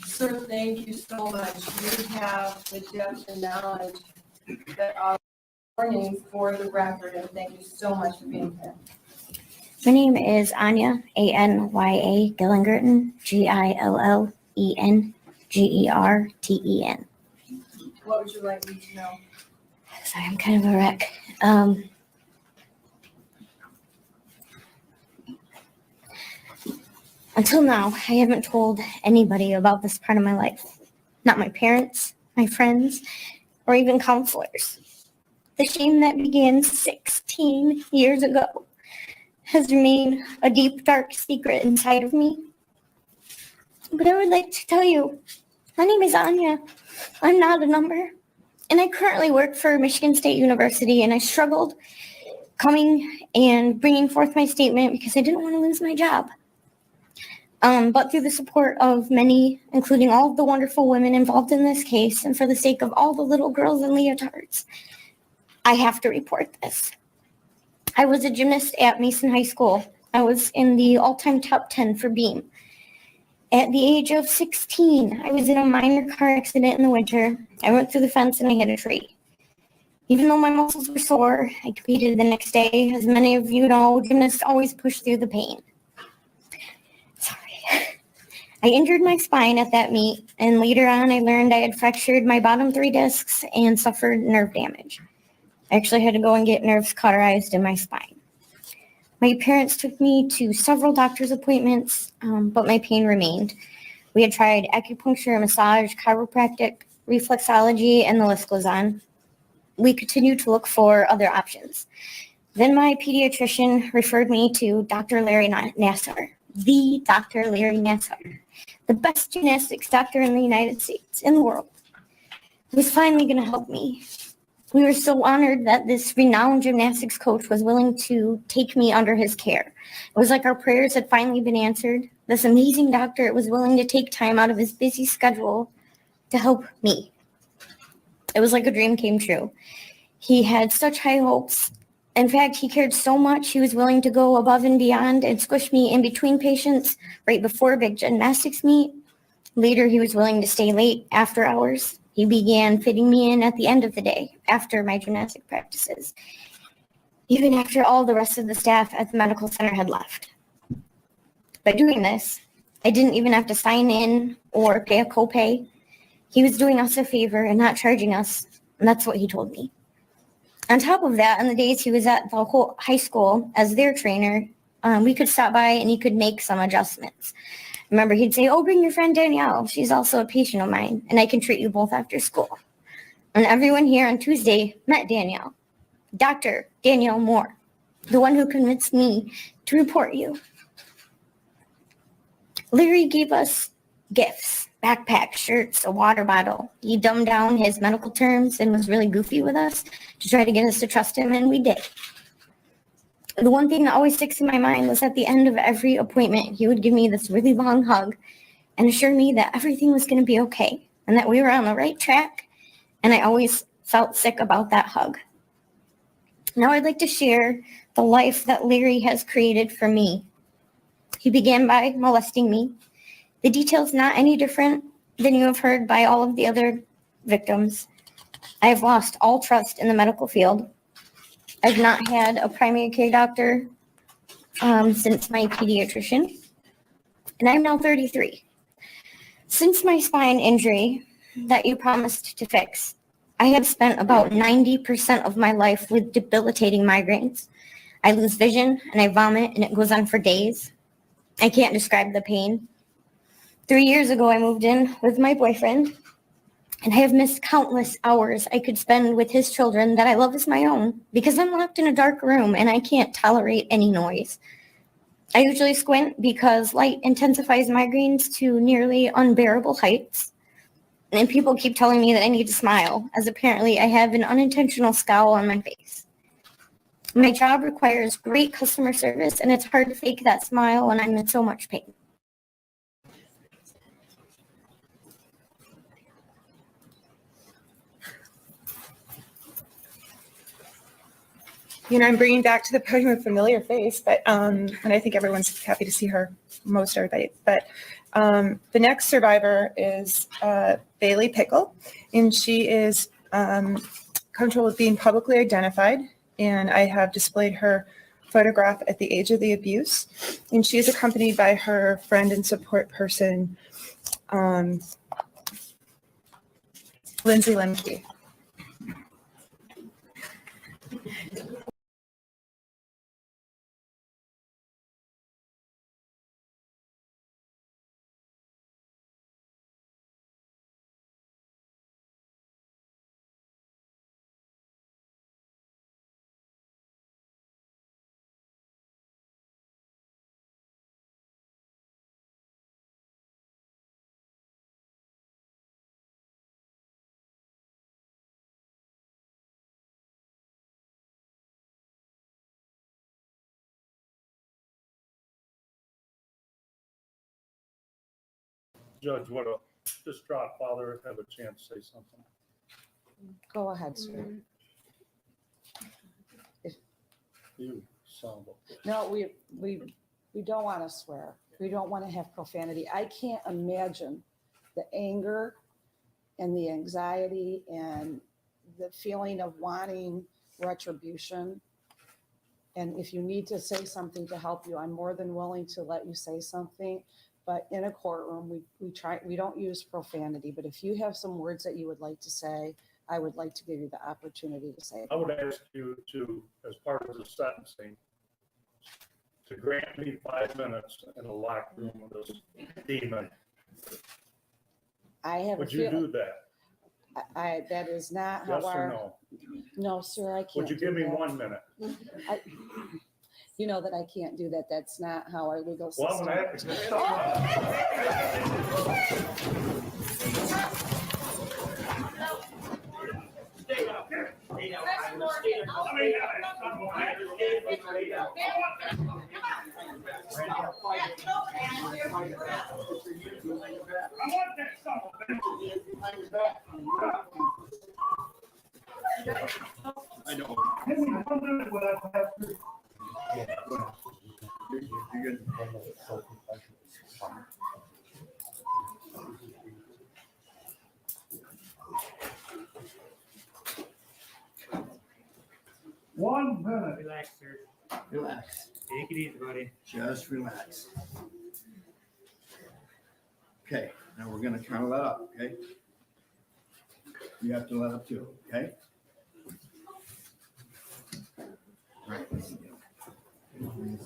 Sir, thank you so much. You have the depth and knowledge that are warning for the record, and thank you so much for being here. My name is Anya, A-N-Y-A, Gillengerten, Gillengerten. What would you like me to know? Sorry, I'm kind of a wreck. Until now, I haven't told anybody about this part of my life. Not my parents, my friends, or even counselors. The shame that began 16 years ago has remained a deep, dark secret inside of me. But I would like to tell you, my name is Anya. I'm not a number. And I currently work for Michigan State University, and I struggled coming and bringing forth my statement because I didn't want to lose my job. But through the support of many, including all of the wonderful women involved in this case, and for the sake of all the little girls in leotards, I have to report this. I was a gymnast at Mason High School. I was in the all-time top 10 for beam. At the age of 16, I was in a minor car accident in the winter. I went through the fence and I hit a tree. Even though my muscles were sore, I competed the next day. As many of you know, gymnasts always push through the pain. I injured my spine at that meet, and later on I learned I had fractured my bottom 3 discs and suffered nerve damage. I actually had to go and get nerves cauterized in my spine. My parents took me to several doctor's appointments, but my pain remained. We had tried acupuncture, massage, chiropractic, reflexology, and the list goes on. We continued to look for other options. Then my pediatrician referred me to Dr. Larry Nassar, the Dr. Larry Nassar, the best gymnastics doctor in the United States, in the world. He was finally going to help me. We were so honored that this renowned gymnastics coach was willing to take me under his care. It was like our prayers had finally been answered. This amazing doctor was willing to take time out of his busy schedule to help me. It was like a dream came true. He had such high hopes. In fact, he cared so much, he was willing to go above and beyond and squish me in between patients right before a big gymnastics meet. Later, he was willing to stay late after hours. He began fitting me in at the end of the day after my gymnastic practices, even after all the rest of the staff at the medical center had left. By doing this, I didn't even have to sign in or pay a copay. He was doing us a favor and not charging us, and that's what he told me. On top of that, on the days he was at the whole high school as their trainer, we could stop by and he could make some adjustments. Remember, he'd say, "Oh, bring your friend Danielle. She's also a patient of mine, and I can treat you both after school." And everyone here on Tuesday met Danielle, Dr. Danielle Moore, the one who convinced me to report you. Larry gave us gifts, backpacks, shirts, a water bottle. He dumbed down his medical terms and was really goofy with us to try to get us to trust him, and we did. The one thing that always sticks in my mind was at the end of every appointment, he would give me this really long hug and assure me that everything was going to be okay and that we were on the right track, and I always felt sick about that hug. Now I'd like to share the life that Larry has created for me. He began by molesting me. The details not any different than you have heard by all of the other victims. I have lost all trust in the medical field. I've not had a primary care doctor since my pediatrician, and I'm now 33. Since my spine injury that you promised to fix, I have spent about 90% of my life with debilitating migraines. I lose vision and I vomit and it goes on for days. I can't describe the pain. 3 years ago, I moved in with my boyfriend, and I have missed countless hours I could spend with his children that I love as my own because I'm locked in a dark room and I can't tolerate any noise. I usually squint because light intensifies migraines to nearly unbearable heights. And people keep telling me that I need to smile, as apparently I have an unintentional scowl on my face. My job requires great customer service, and it's hard to fake that smile when I'm in so much pain. You know, I'm bringing back to the podium a familiar face, but and I think everyone's happy to see her, most everybody. But the next survivor is Bailey Pickle, and she is comfortable with being publicly identified. And I have displayed her photograph at the age of the abuse, and she is accompanied by her friend and support person, Lindsay Lemke. Judge, just drop Father, have a chance to say something. Go ahead, sir. You son of a. No, we don't want to swear. We don't want to have profanity. I can't imagine the anger and the anxiety and the feeling of wanting retribution. And if you need to say something to help you, I'm more than willing to let you say something. But in a courtroom, we don't use profanity. But if you have some words that you would like to say, I would like to give you the opportunity to say it. I would ask you to, as part of the sentencing, to grant me 5 minutes in a locked room with this demon. I have Would a you feel- do that? That is not how Yes or our. no? No, sir, I can't. Would you do give me that. 1 minute? You know that I can't do that. That's not how our legal system. Well, I'm gonna have I know. One minute. Relax, sir. Relax. Take it easy, buddy. Just relax. Okay, now we're gonna count it up, okay? You have to let up too, okay? All right.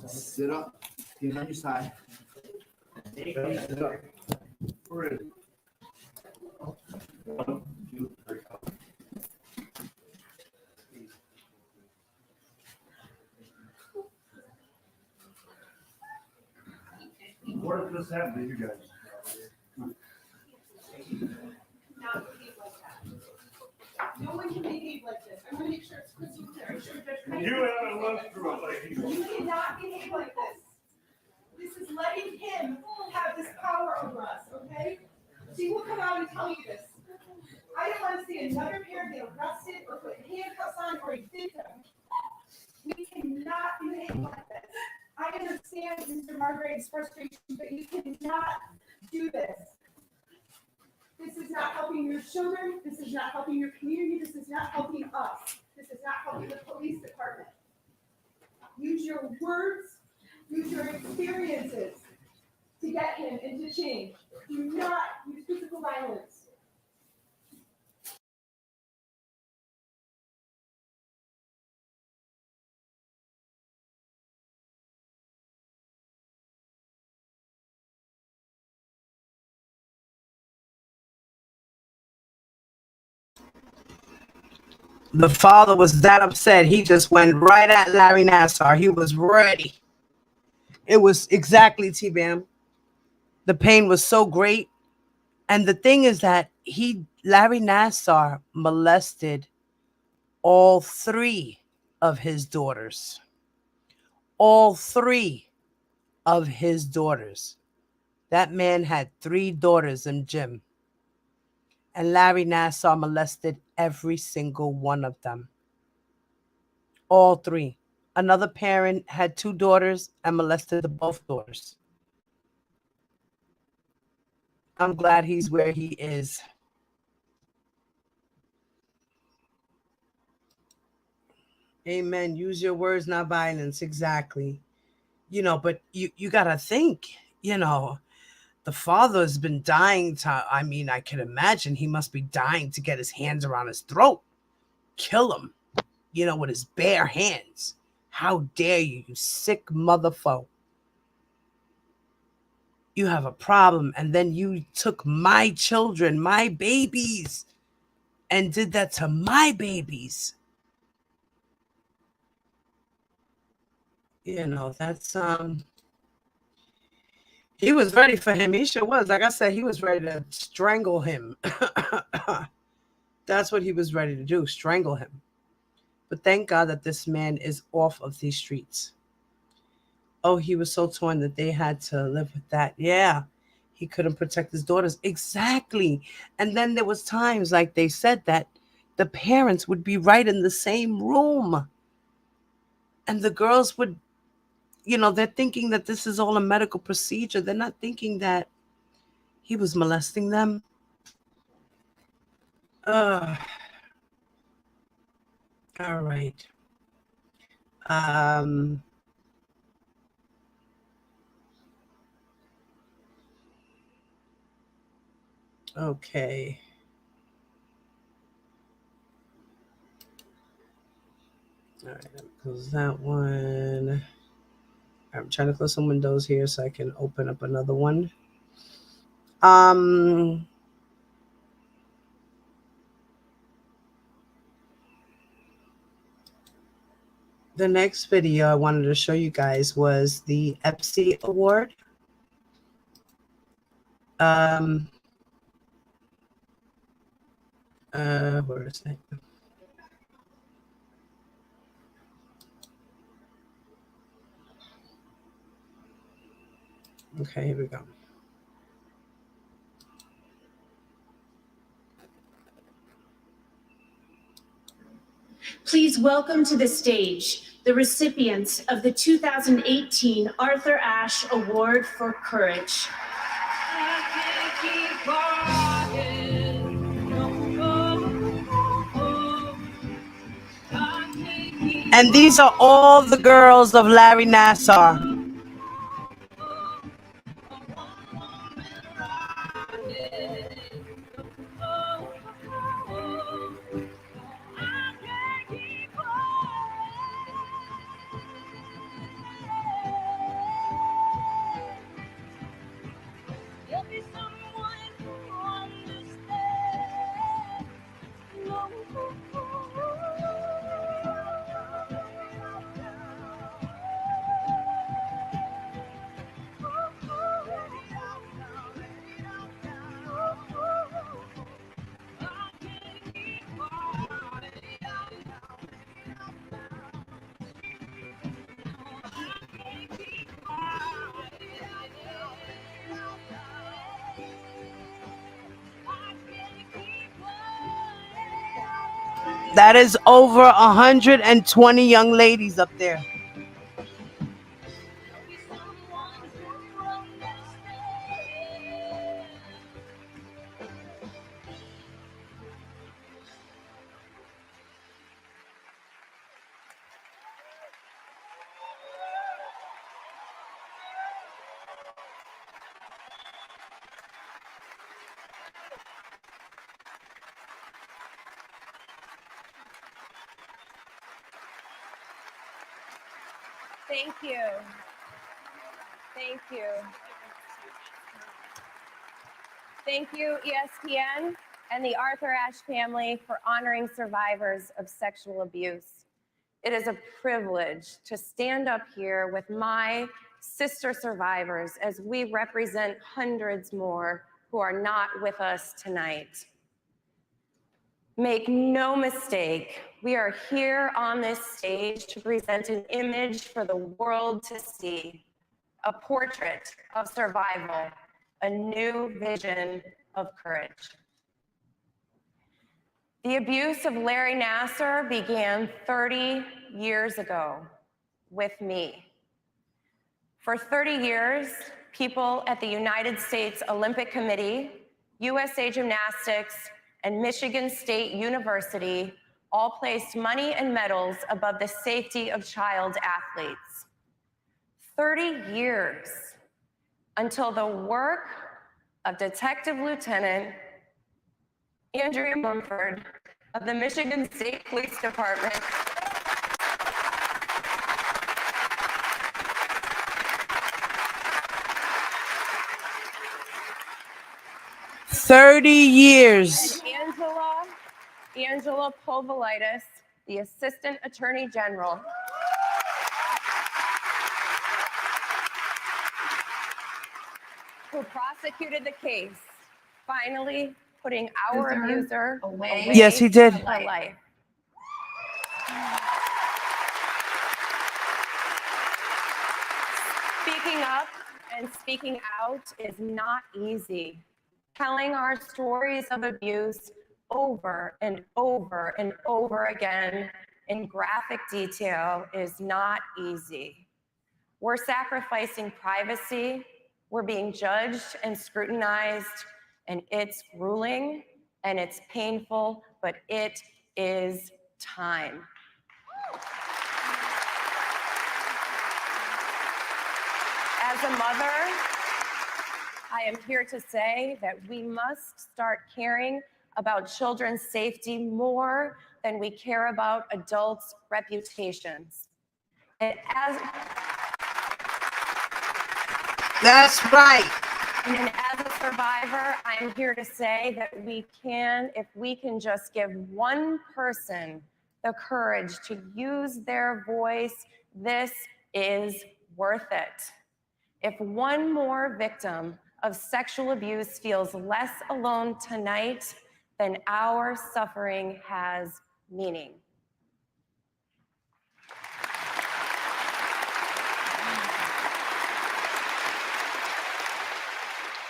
Sit up, get on your side. Sit up. We're ready. 1, 2, 3. What if this happened to you guys? No one can behave like this. I'm gonna make sure it's crystal clear. I'm sure Judge You haven't lived through it, lady. You cannot behave like this. This is letting him have this power over us, okay? She will come out and tell you this. I don't want to see another parent get arrested or put handcuffs on or a victim. We cannot behave like this. I understand Mr. Margaret's frustration, but you cannot do this. This is not helping your children. This is not helping your community. This is not helping us. This is not helping the police department. Use your words, use your experiences to get him and to change. Do not use physical violence. The father was that upset. He just went right at Larry Nassar. He was ready. It was exactly T-Bam. The pain was so great. And the thing is that Larry Nassar molested all 3 of his daughters. All 3 of his daughters. That man had 3 daughters in Jim. And Larry Nassar molested every single one of them. All 3. Another parent had 2 daughters and molested both daughters. I'm glad he's where he is. Amen. Use your words, not violence. Exactly. But you got to think, the father has been dying to, I can imagine he must be dying to get his hands around his throat. Kill him, with his bare hands. How dare you, you sick motherfucker. You have a problem, and then you took my children, my babies, and did that to my babies. That's he was ready for him. He sure was. Like I said, he was ready to strangle him. That's what he was ready to do, strangle him. But thank God that this man is off of these streets. Oh, he was so torn that they had to live with that. Yeah, he couldn't protect his daughters. Exactly. And then there was times, like they said, that the parents would be right in the same room. And the girls would, they're thinking that this is all a medical procedure. They're not thinking that he was molesting them. All right. Okay. All right, let me close that one. I'm trying to close some windows here so I can open up another one. The next video I wanted to show you guys was the Epstein Award. Where is it? Okay, here we go. Please welcome to the stage the recipients of the 2018 Arthur Ashe Award for Courage. And these are all the girls of Larry Nassar. That is over 120 young ladies up there. Thank you. Thank you. Thank you, ESPN and the Arthur Ashe family for honoring survivors of sexual abuse. It is a privilege to stand up here with my sister survivors as we represent hundreds more who are not with us tonight. Make no mistake, we are here on this stage to present an image for the world to see, a portrait of survival, a new vision of courage. The abuse of Larry Nassar began 30 years ago with me. For 30 years, people at the United States Olympic Committee, USA Gymnastics, and Michigan State University all placed money and medals above the safety of child athletes. 30 years until the work of Detective Lieutenant Andrea Mumford of the Michigan State Police Department years. And Angela Povolitis, the Assistant Attorney General, who prosecuted the case, finally putting our abuser away. Yes, he did. For life. Speaking up and speaking out is not easy. Telling our stories of abuse over and over and over again in graphic detail is not easy. We're sacrificing privacy, we're being judged and scrutinized, and it's grueling and it's painful, but it is time. As a mother, I am here to say that we must start caring about children's safety more than we care about adults' reputations. And That's right. And as a survivor, I'm here to say that if we can just give one person the courage to use their voice, this is worth it. If one more victim of sexual abuse feels less alone tonight, then our suffering has meaning.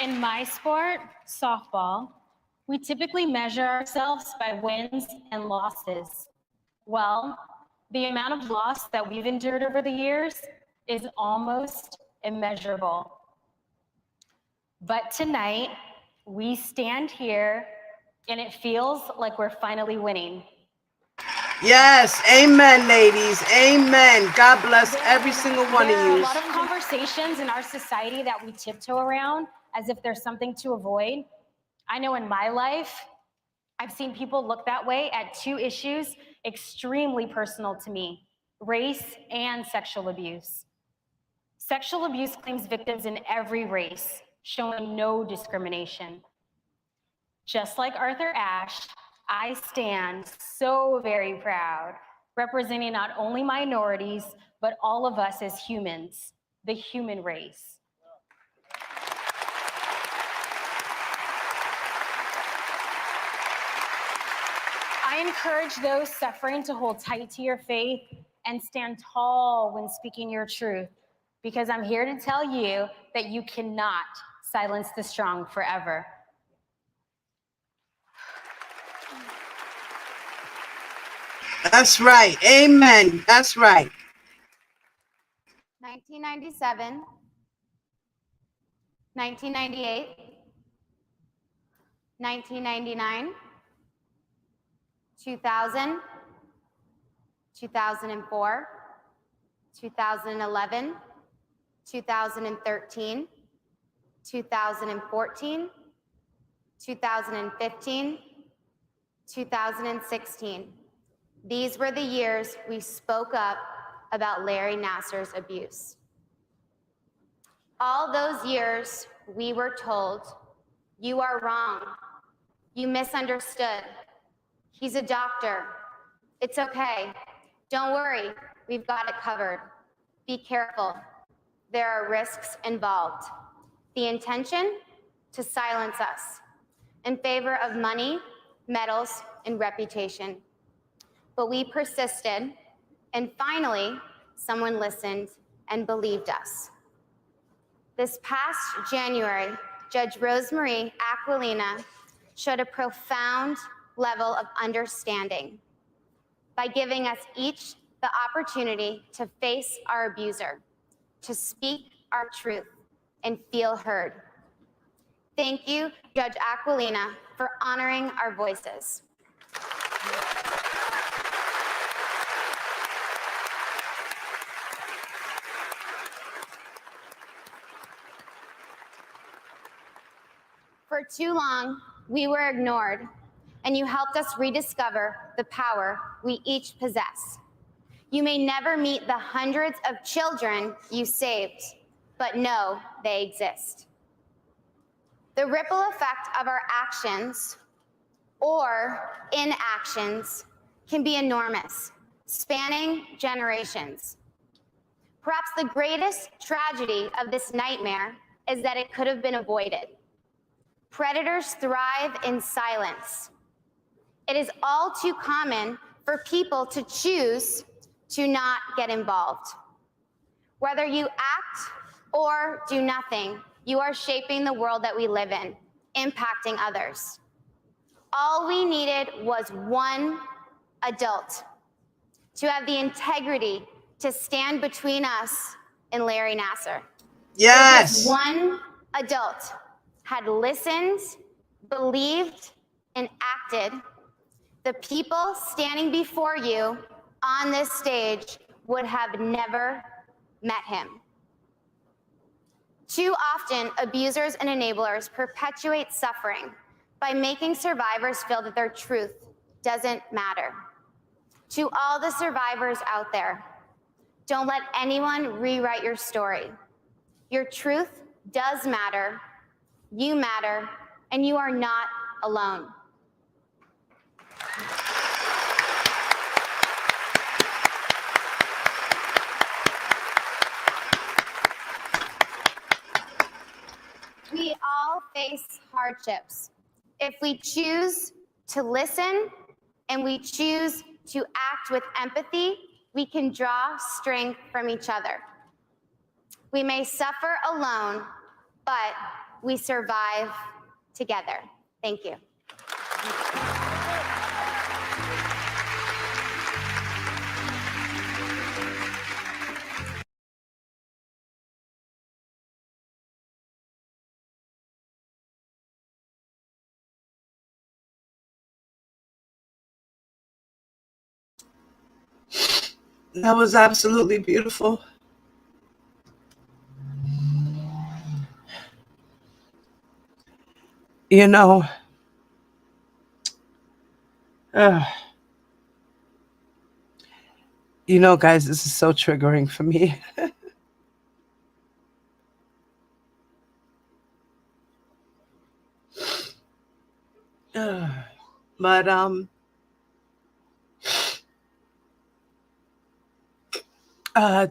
In my sport, softball, we typically measure ourselves by wins and losses. Well, the amount of loss that we've endured over the years is almost immeasurable. But tonight, we stand here and it feels like we're finally winning. Yes, amen, ladies, amen. God bless every single one of you. There are a lot of conversations in our society that we tiptoe around as if there's something to avoid. I know in my life, I've seen people look that way at two issues extremely personal to me: race and sexual abuse. Sexual abuse claims victims in every race, showing no discrimination. Just like Arthur Ashe, I stand so very proud, representing not only minorities, but all of us as humans, the human race. I encourage those suffering to hold tight to your faith and stand tall when speaking your truth, because I'm here to tell you that you cannot silence the strong forever. That's right, amen, that's right. 1997, 1998, 1999, 2000, 2004, 2011, 2013, 2014, 2015, 2016. These were the years we spoke up about Larry Nassar's abuse. All those years, we were told, "You are wrong. You misunderstood. He's a doctor. It's okay. Don't worry. We've got it covered. Be careful. There are risks involved." The intention? To silence us in favor of money, medals, and reputation. But we persisted, and finally, someone listened and believed us. This past January, Judge Rosemarie Aquilina showed a profound level of understanding by giving us each the opportunity to face our abuser, to speak our truth, and feel heard. Thank you, Judge Aquilina, for honoring our voices. For too long, we were ignored, and you helped us rediscover the power we each possess. You may never meet the hundreds of children you saved, but know they exist. The ripple effect of our actions or inactions can be enormous, spanning generations. Perhaps the greatest tragedy of this nightmare is that it could have been avoided. Predators thrive in silence. It is all too common for people to choose to not get involved. Whether you act or do nothing, you are shaping the world that we live in, impacting others. All we needed was one adult to have the integrity to stand between us in Larry Nassar. Yes. If one adult had listened, believed, and acted, the people standing before you on this stage would have never met him. Too often, abusers and enablers perpetuate suffering by making survivors feel that their truth doesn't matter. To all the survivors out there, don't let anyone rewrite your story. Your truth does matter, you matter, and you are not alone. We all face hardships. If we choose to listen and we choose to act with empathy, we can draw strength from each other. We may suffer alone, but we survive together. Thank you. That was absolutely beautiful. You know, guys, this is so triggering for me. But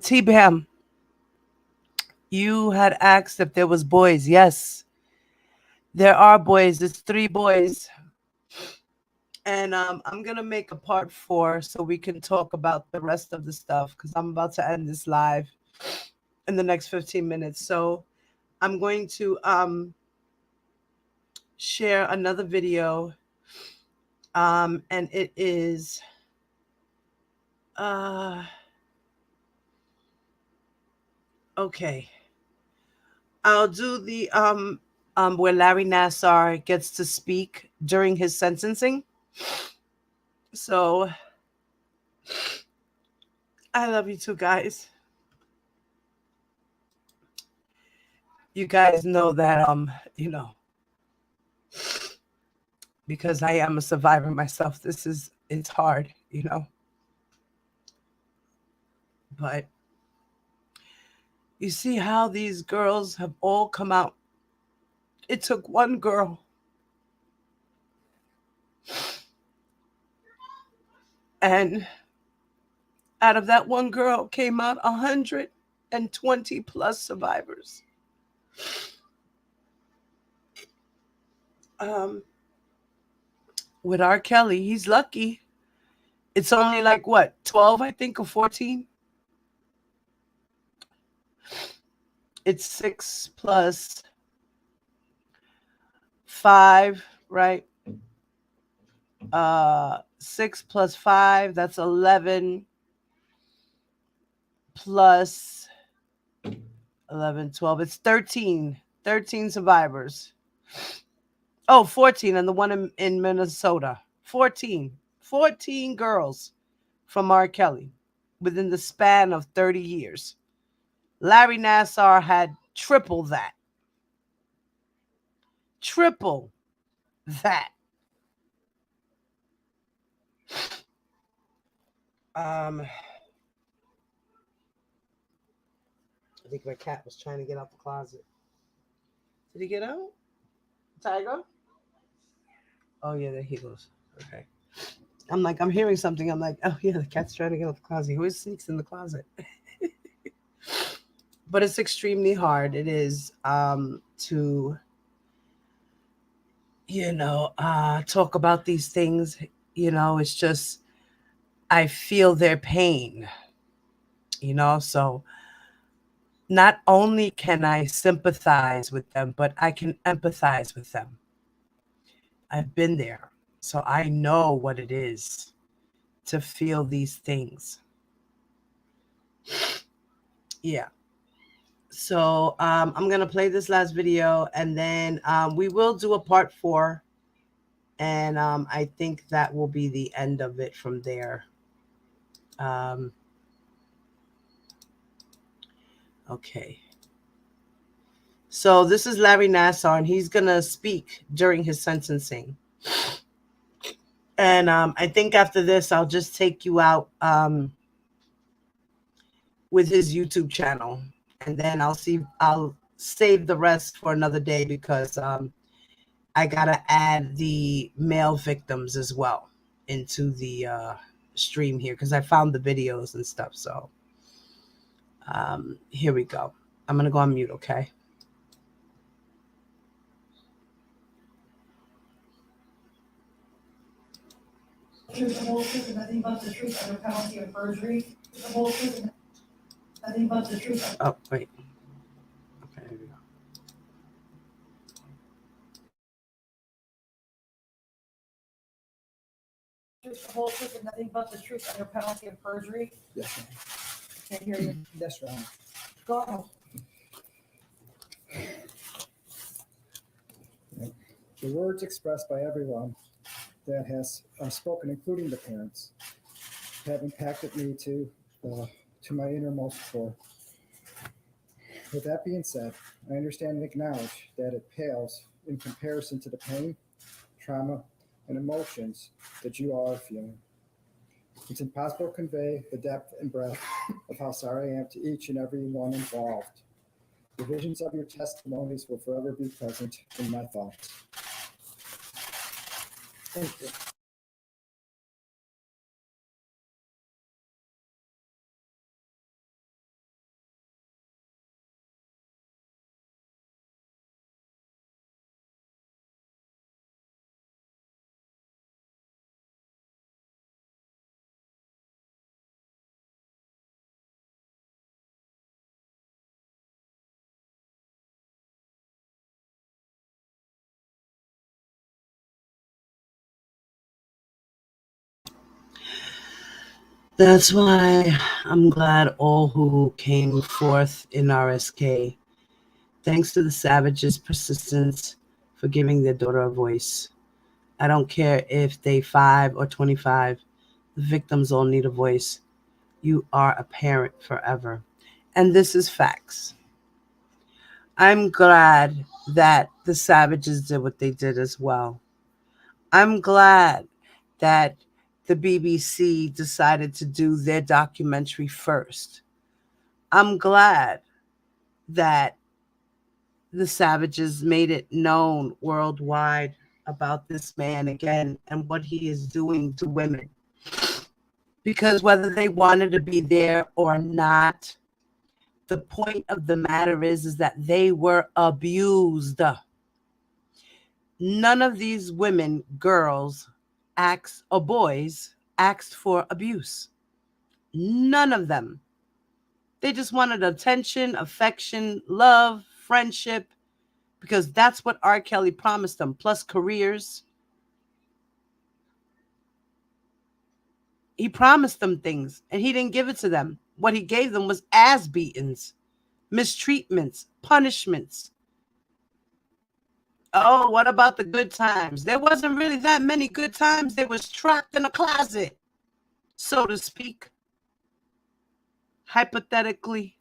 T-Bam, you had asked if there was boys. Yes, there are boys. There's 3 boys. And I'm going to make a part 4 so we can talk about the rest of the stuff, because I'm about to end this live in the next 15 minutes. So I'm going to share another video. And it is okay. I'll do the where Larry Nassar gets to speak during his sentencing. So I love you too, guys. You guys know that because I am a survivor myself, it's hard, But you see how these girls have all come out. It took one girl. And out of that one girl came out 120 plus survivors. With R. Kelly, he's lucky. It's only like what, 12, I think, or 14? It's 6 plus 5, right? 6 plus 5, that's 11 plus 11, 12. It's 13 survivors. Oh, 14, and the one in Minnesota. 14 girls from R. Kelly within the span of 30 years. Larry Nassar had triple that. Triple that. I think my cat was trying to get out the closet. Did he get out? Tiger? Oh, yeah, there he goes. Okay. I'm hearing something. I'm like, oh, yeah, the cat's trying to get out the closet. He always sneaks in the closet. But it's extremely hard. It is to, talk about these things. It's just, I feel their pain, so not only can I sympathize with them, but I can empathize with them. I've been there, so I know what it is to feel these things. Yeah. So I'm going to play this last video, and then we will do a part 4. And I think that will be the end of it from there. Okay. So this is Larry Nassar, and he's going to speak during his sentencing. And I think after this, I'll just take you out with his YouTube channel. And then I'll save the rest for another day, because I got to add the male victims as well into the stream here, because I found the videos and stuff. So here we go. I'm going to go on mute, okay? Truth, the whole truth, and nothing but the truth under penalty of perjury. The whole truth, and nothing but the truth. Oh, wait. Okay, here we go. Truth, the whole truth, and nothing but the truth under penalty of perjury. Yes, Can't hear you. Yes, Your Honor. Go ahead. The words expressed by everyone that has spoken, including the parents, have impacted me to my innermost core. With that being said, I understand and acknowledge that it pales in comparison to the pain, trauma, and emotions that you all are feeling. It's impossible to convey the depth and breadth of how sorry I am to each and every one involved. The visions of your testimonies will forever be present in my thoughts. Thank you. That's why I'm glad all who came forth in RSK. Thanks to the Savages' persistence for giving their daughter a voice. I don't care if they 5 or 25. The victims all need a voice. You are a parent forever. And this is facts. I'm glad that the Savages did what they did as well. I'm glad that the BBC decided to do their documentary first. I'm glad that the Savages made it known worldwide about this man again and what he is doing to women. Because whether they wanted to be there or not, the point of the matter is that they were abused. None of these women, girls, or boys asked for abuse. None of them. They just wanted attention, affection, love, friendship, because that's what R. Kelly promised them, plus careers. He promised them things, and he didn't give it to them. What he gave them was ass beatings, mistreatments, punishments. Oh, what about the good times? There wasn't really that many good times. They was trapped in a closet, so to speak. Hypothetically,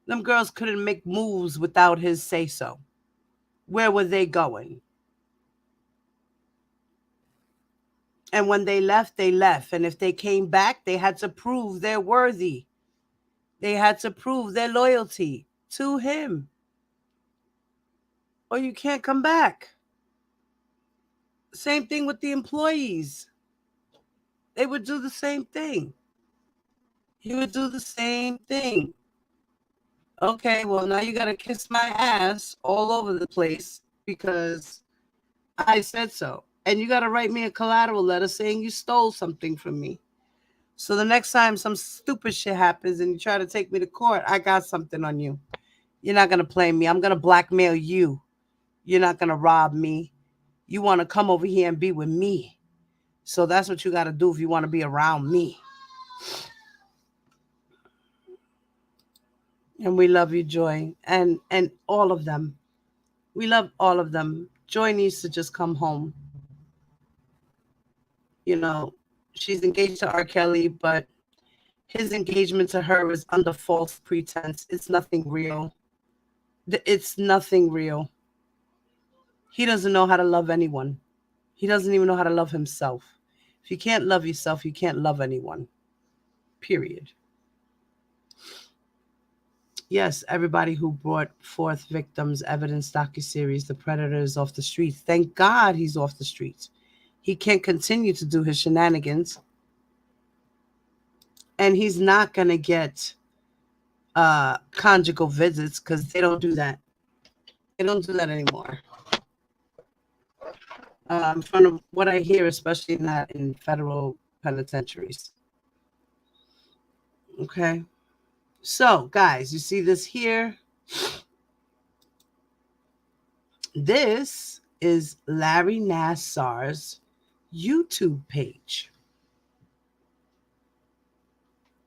them girls couldn't make moves without his say-so. Where were they going? And when they left, they left. And if they came back, they had to prove they're worthy. They had to prove their loyalty to him. Or you can't come back. Same thing with the employees. They would do the same thing. He would do the same thing. Okay, well, now you got to kiss my ass all over the place because I said so. And you got to write me a collateral letter saying you stole something from me. So the next time some stupid shit happens and you try to take me to court, I got something on you. You're not going to play me. I'm going to blackmail you. You're not going to rob me. You want to come over here and be with me. So that's what you got to do if you want to be around me. And we love you, Joy, and all of them. We love all of them. Joy needs to just come home. You know, she's engaged to R. Kelly, but his engagement to her is under false pretense. It's nothing real. It's nothing real. He doesn't know how to love anyone. He doesn't even know how to love himself. If you can't love yourself, you can't love anyone. Period. Yes, everybody who brought forth victims, evidence docuseries, the predator is off the streets. Thank God he's off the streets. He can't continue to do his shenanigans. And he's not going to get conjugal visits because they don't do that. They don't do that anymore. From what I hear, especially not in federal penitentiaries. Okay. So, guys, you see this here? This is Larry Nassar's YouTube page.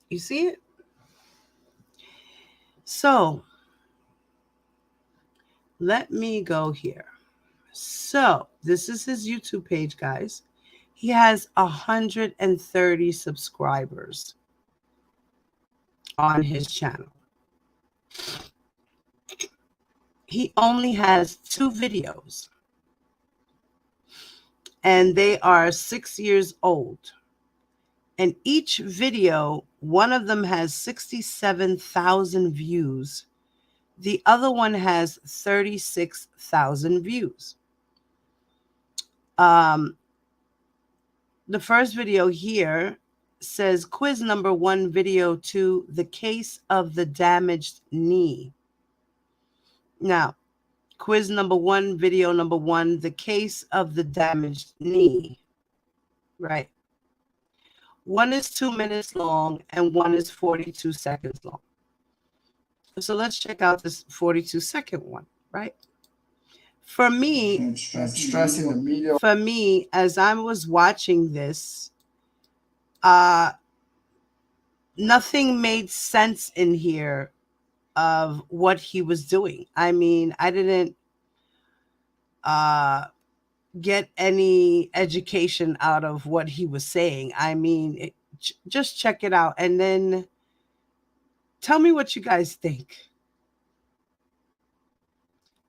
You see it? So, let me go here. So, this is his YouTube page, guys. He has 130 subscribers on his channel. He only has 2 videos, and they are 6 years old. And each video, one of them has 67,000 views. The other one has 36,000 views. The first video here says quiz number 1, video 2, the case of the damaged knee. Now, quiz number 1, video number 1, the case of the damaged knee. Right. One is 2 minutes long and one is 42 seconds long. So let's check out this 42-second one, right? For me, stressing the media. For me, as I was watching this, nothing made sense in here of what he was doing. I mean, I didn't get any education out of what he was saying. I mean, just check it out and then tell me what you guys think.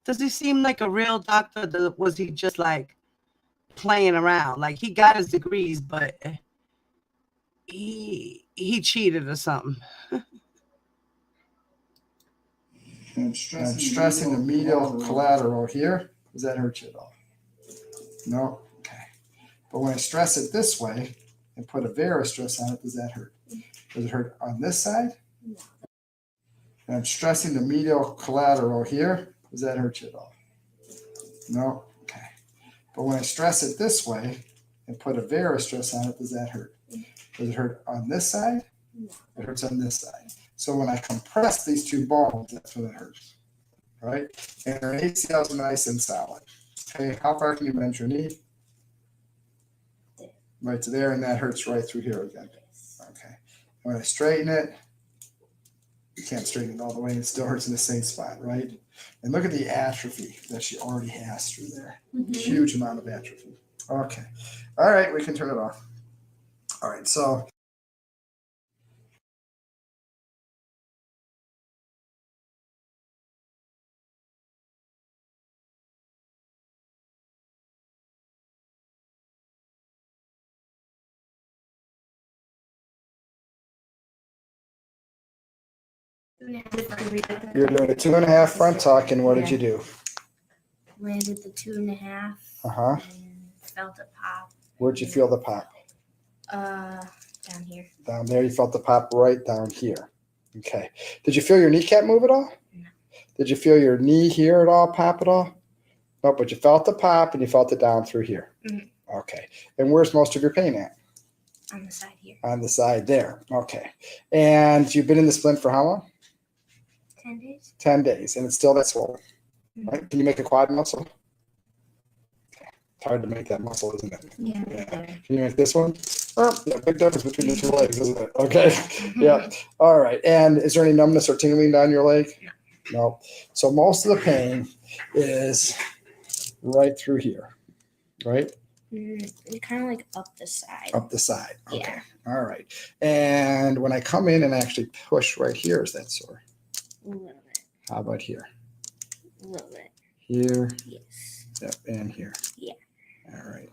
Does he seem like a real doctor? Was he just like playing around? Like he got his degrees, but he cheated or something. And stressing the medial collateral here. Does that hurt you at all? No? Okay. But when I stress it this way and put a varostress on it, does that hurt? Does it hurt on this side? No. And I'm stressing the medial collateral here. Does that hurt you at all? No? Okay. But when I stress it this way and put a varostress on it, does that hurt? Does it hurt on this side? No. It hurts on this side. So when I compress these 2 bones, that's when it hurts. Right? And their ACLs are nice and solid. Okay, how far can you bend your knee? Right to there, and that hurts right through here again. Okay. When I straighten it, you can't straighten it all the way, it still hurts in the same spot, right? And look at the atrophy that she already has through there. Mm-hmm. Huge amount of atrophy. Okay. All right, we can turn it off. All right, so you're doing a 2.5 front tuck, and what did you do? Landed the 2.5. Uh-huh. And felt a pop. Where'd you feel the pop? Down here. Down there, you felt the pop right down here. Okay. Did you feel your kneecap move at all? No. Did you feel your knee here at all pop at all? No, but you felt the pop and you felt it down through here. Mm-hmm. Okay. And where's most of your pain at? On the side here. On the side there. Okay. And you've been in the splint for how long? 10 days. 10 days. And it's still that swollen. Mm-hmm. Right? Can you make a quad muscle? Okay. It's hard to make that muscle, isn't it? Yeah. Can you make this one? Oh, yeah, big difference between the two legs, isn't it? Okay. Yeah. All right. And is there any numbness or tingling down your leg? No. So most of the pain is right through here, right? Kind of like up the side. Up the side. Okay. Yeah. All right. And when I come in and actually push right here, is that sore? A little bit. How about here? A little bit. Here. Yes. Yep. And here. Yeah. All right.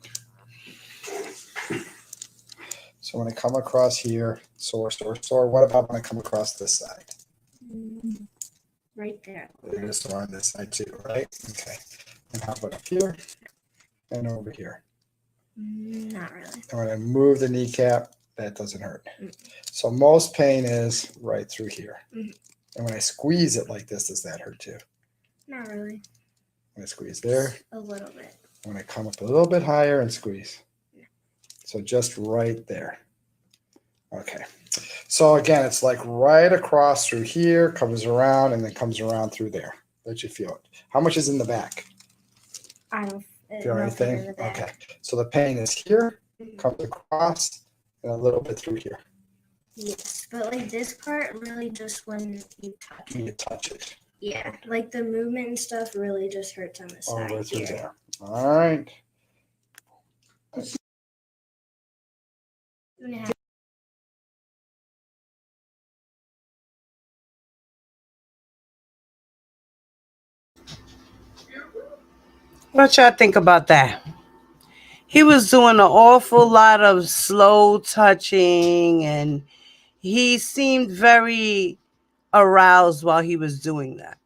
So when I come across here, sore, sore, sore. What about when I come across this side? Right there. There's sore on this side too, right? Okay. And how about up here? And over here? Not really. And when I move the kneecap, that doesn't hurt. So most pain is right through here. And when I squeeze it like this, does that hurt too? Not really. When I squeeze there. A little bit. When I come up a little bit higher and squeeze. So just right there. Okay. So again, it's like right across through here, comes around, and then comes around through there. Let you feel it. How much is in the back? I don't Feel anything? Okay. So the pain is here, comes across, and a little bit through here. Yes, but like this part really just when you touch When you touch it. Yeah, like the movement and stuff really just hurts on the side Over through here. there. All right. What y'all think about that? He was doing an awful lot of slow touching, and he seemed very aroused while he was doing that.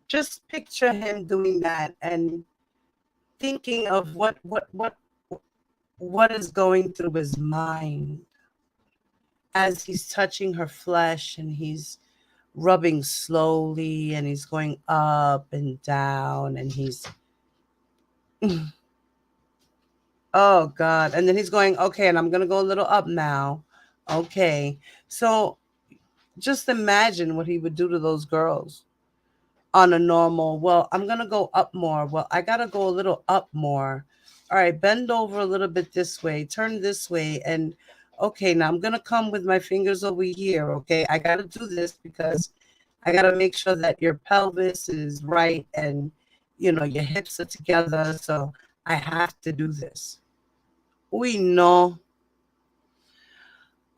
Just picture him doing that and thinking of what is going through his mind as he's touching her flesh, and he's rubbing slowly, and he's going up and down, and he's oh God. And then he's going, okay, and I'm gonna go a little up now. Okay. So just imagine what he would do to those girls on a normal. Well, I'm gonna go up more. Well, I gotta go a little up more. All right, bend over a little bit this way, turn this way, and okay, now I'm gonna come with my fingers over here. Okay, I gotta do this because I gotta make sure that your pelvis is right and your hips are together. So I have to do this. We know.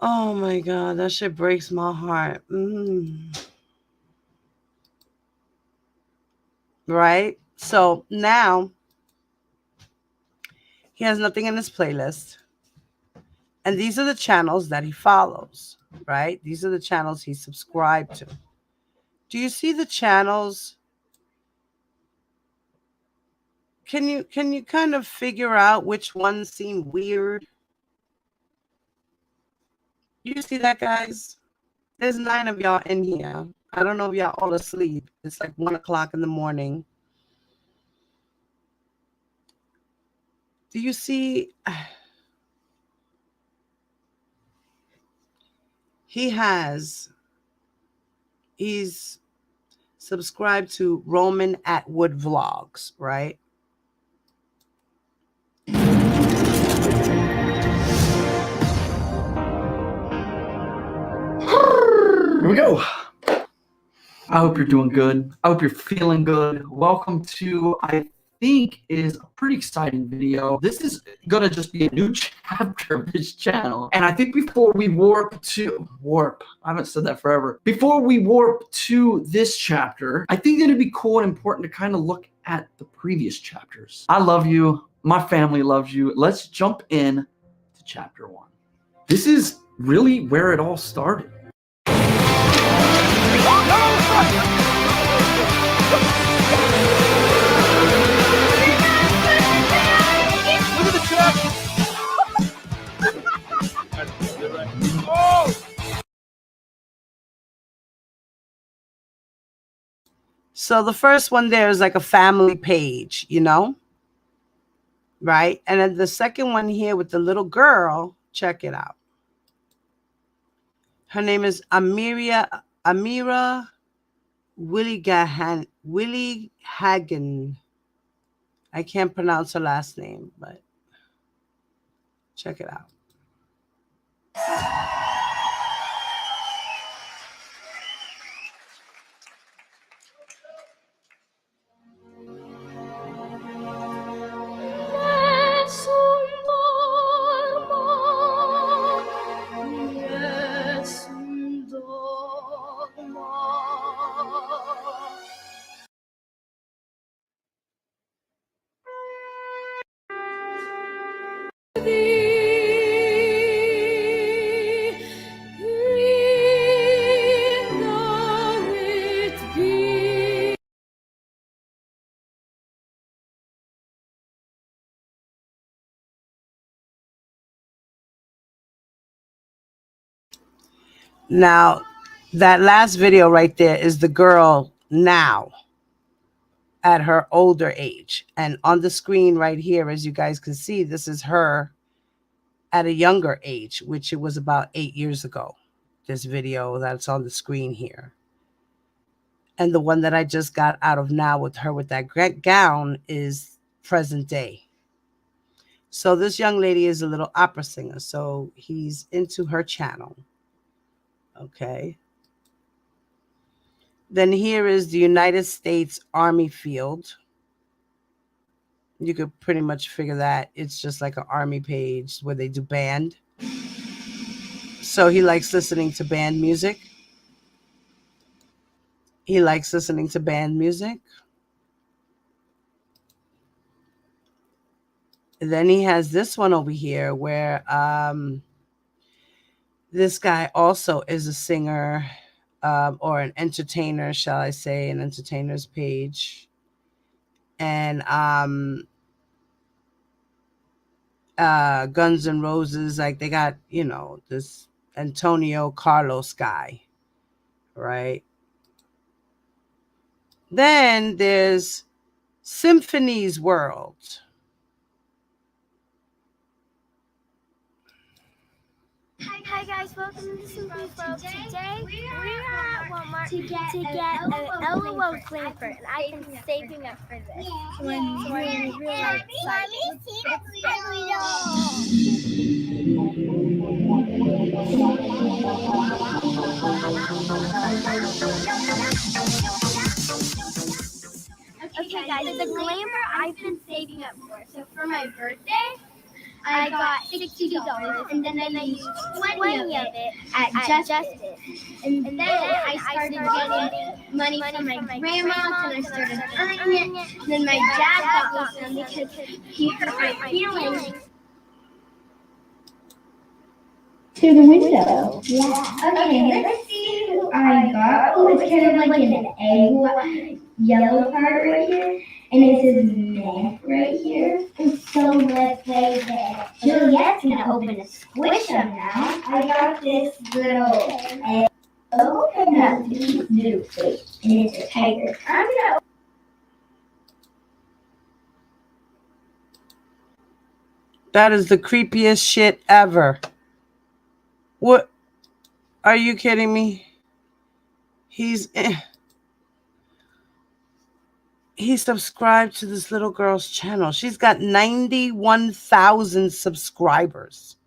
Oh my God, that shit breaks my heart. Right? So now he has nothing in his playlist. And these are the channels that he follows, right? These are the channels he subscribed to. Do you see the channels? Can you kind of figure out which ones seem weird? You see that, guys? There's 9 of y'all in here. I don't know if y'all all asleep. It's like 1 o'clock in the morning. Do you see? He's subscribed to Roman Atwood Vlogs, right? Here we go. I hope you're doing good. I hope you're feeling good. Welcome to, I think, is a pretty exciting video. This is going to just be a new chapter of this channel. And I think before we I haven't said that forever. Before we warp to this chapter, I think it'd be cool and important to kind of look at the previous chapters. I love you. My family loves you. Let's jump in to chapter 1. This is really where it all started. Look at the truck! So the first one there is like a family page, right? And then the second one here with the little girl, check it out. Her name is Amira Willie Hagen. I can't pronounce her last name, but check it out. Now, that last video right there is the girl now at her older age. And on the screen right here, as you guys can see, this is her at a younger age, which it was about 8 years ago. This video that's on the screen here. And the one that I just got out of now with her with that gown is present day. So this young lady is a little opera singer. So he's into her channel. Okay. Then here is the United States Army Field. You could pretty much figure that it's just like an army page where they do band. So he likes listening to band music. He likes listening to band music. And then he has this one over here where this guy also is a singer or an entertainer, shall I say, an entertainer's page. And Guns N' Roses, like they got, you know, this Antonio Carlos guy, right? Then there's Symphony's World. Hi guys, welcome to Symphony's World. Today we are at Walmart to get an LOL flavor, and I've been saving up for this. So I'm really excited. Okay guys, the glamour I've been saving up for. So for my birthday, I got $60, and then I used 20 of it at Justice. And then I started getting money from my grandma, and I started earning it. And then my dad got me some because he hurt my feelings. Through the window. Yeah. Okay, let's see who I got. Oh, it's kind of like an egg yellow part right here. And it says neck right here. And so let's play that. Juliet's gonna open a squish up now. I got this little egg. Oh, and that's a cute little face. And it's a tiger. I'm gonna That is the creepiest shit ever. What? Are you kidding me? He subscribed to this little girl's channel. She's got 91,000 subscribers.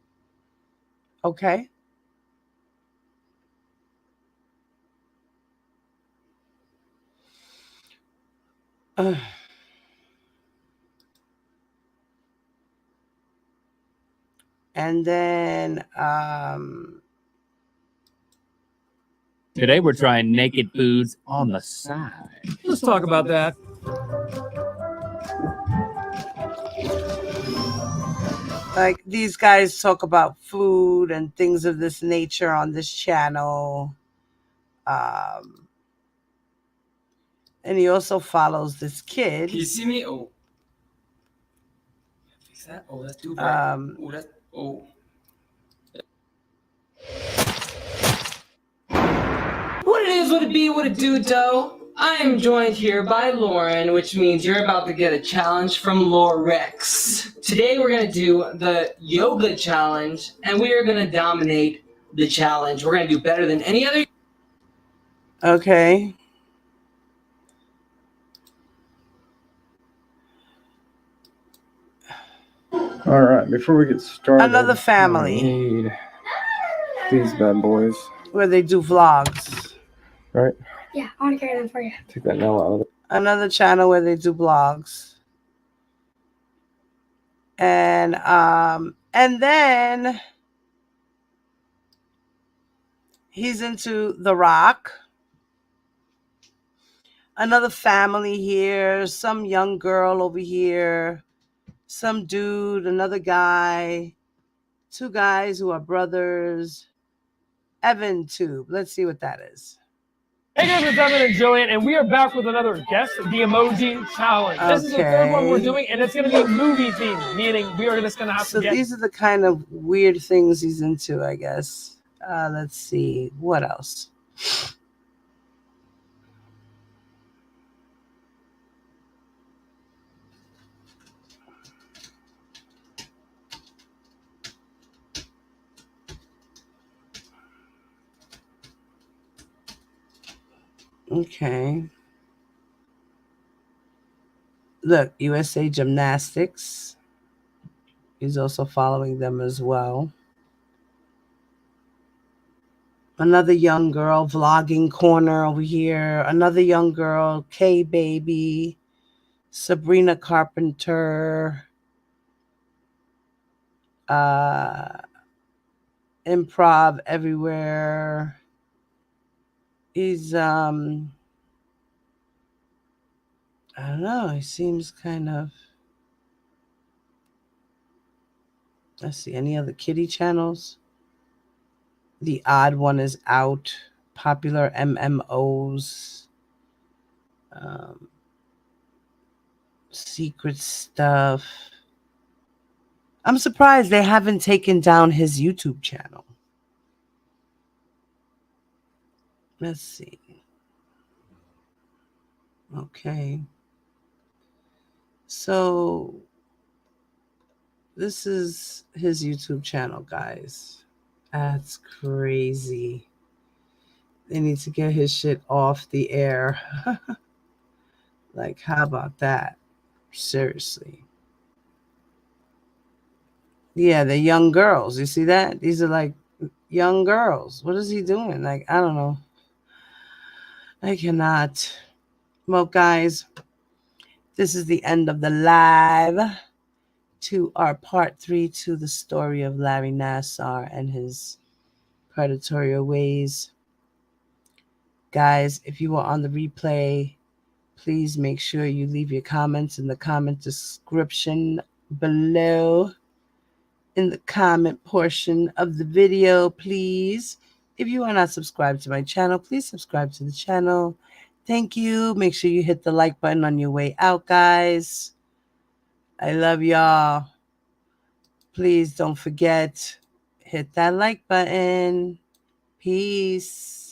Okay. And then today we're trying naked foods on the side. Let's talk about that. like these guys talk about food and things of this nature on this channel. And he also follows this kid. Can you see me? Oh. Fix that? Oh, that's too bright. Oh, that's. Oh. What it is, what it be, what it do, doe. I am joined here by Lauren, which means you're about to get a challenge from Lorex. Today we're going to do the yoga challenge, and we are going to dominate the challenge. We're going to do better than any other. Okay. All right, before we get started, Another family. I need these bad boys. Where they do vlogs. Right? Yeah, I want to carry them for you. Take that nail out of it. Another channel where they do vlogs. And then he's into The Rock. Another family here, some young girl over here, some dude, another guy, two guys who are brothers. Evan Tube. Let's see what that is. Hey guys, it's Evan and Jillian, and we are back with another Guess the Emoji Challenge. This is the third one we're doing, and it's going to be movie themed, meaning we are just going to have to get... So these are the kind of weird things he's into, I guess. Let's see. What else? Okay. Look, USA Gymnastics. He's also following them as well. Another young girl, vlogging corner over here. Another young girl, K-Baby. Sabrina Carpenter. Improv everywhere. He's I don't know, he seems kind of, let's see, any other kiddie channels? The Odd One is out. Popular MMOs. Secret stuff. I'm surprised they haven't taken down his YouTube channel. Let's see. Okay. So this is his YouTube channel, guys. That's crazy. They need to get his shit off the air. Like, how about that? Seriously. Yeah, they're young girls. You see that? These are like young girls. What is he doing? Like, I don't know. I cannot. Well, guys, this is the end of the live to our part 3 to the story of Larry Nassar and his predatory ways. Guys, if you are on the replay, please make sure you leave your comments in the comment description below. In the comment portion of the video, please. If you are not subscribed to my channel, please subscribe to the channel. Thank you. Make sure you hit the like button on your way out, guys. I love y'all. Please don't forget, hit that like button. Peace.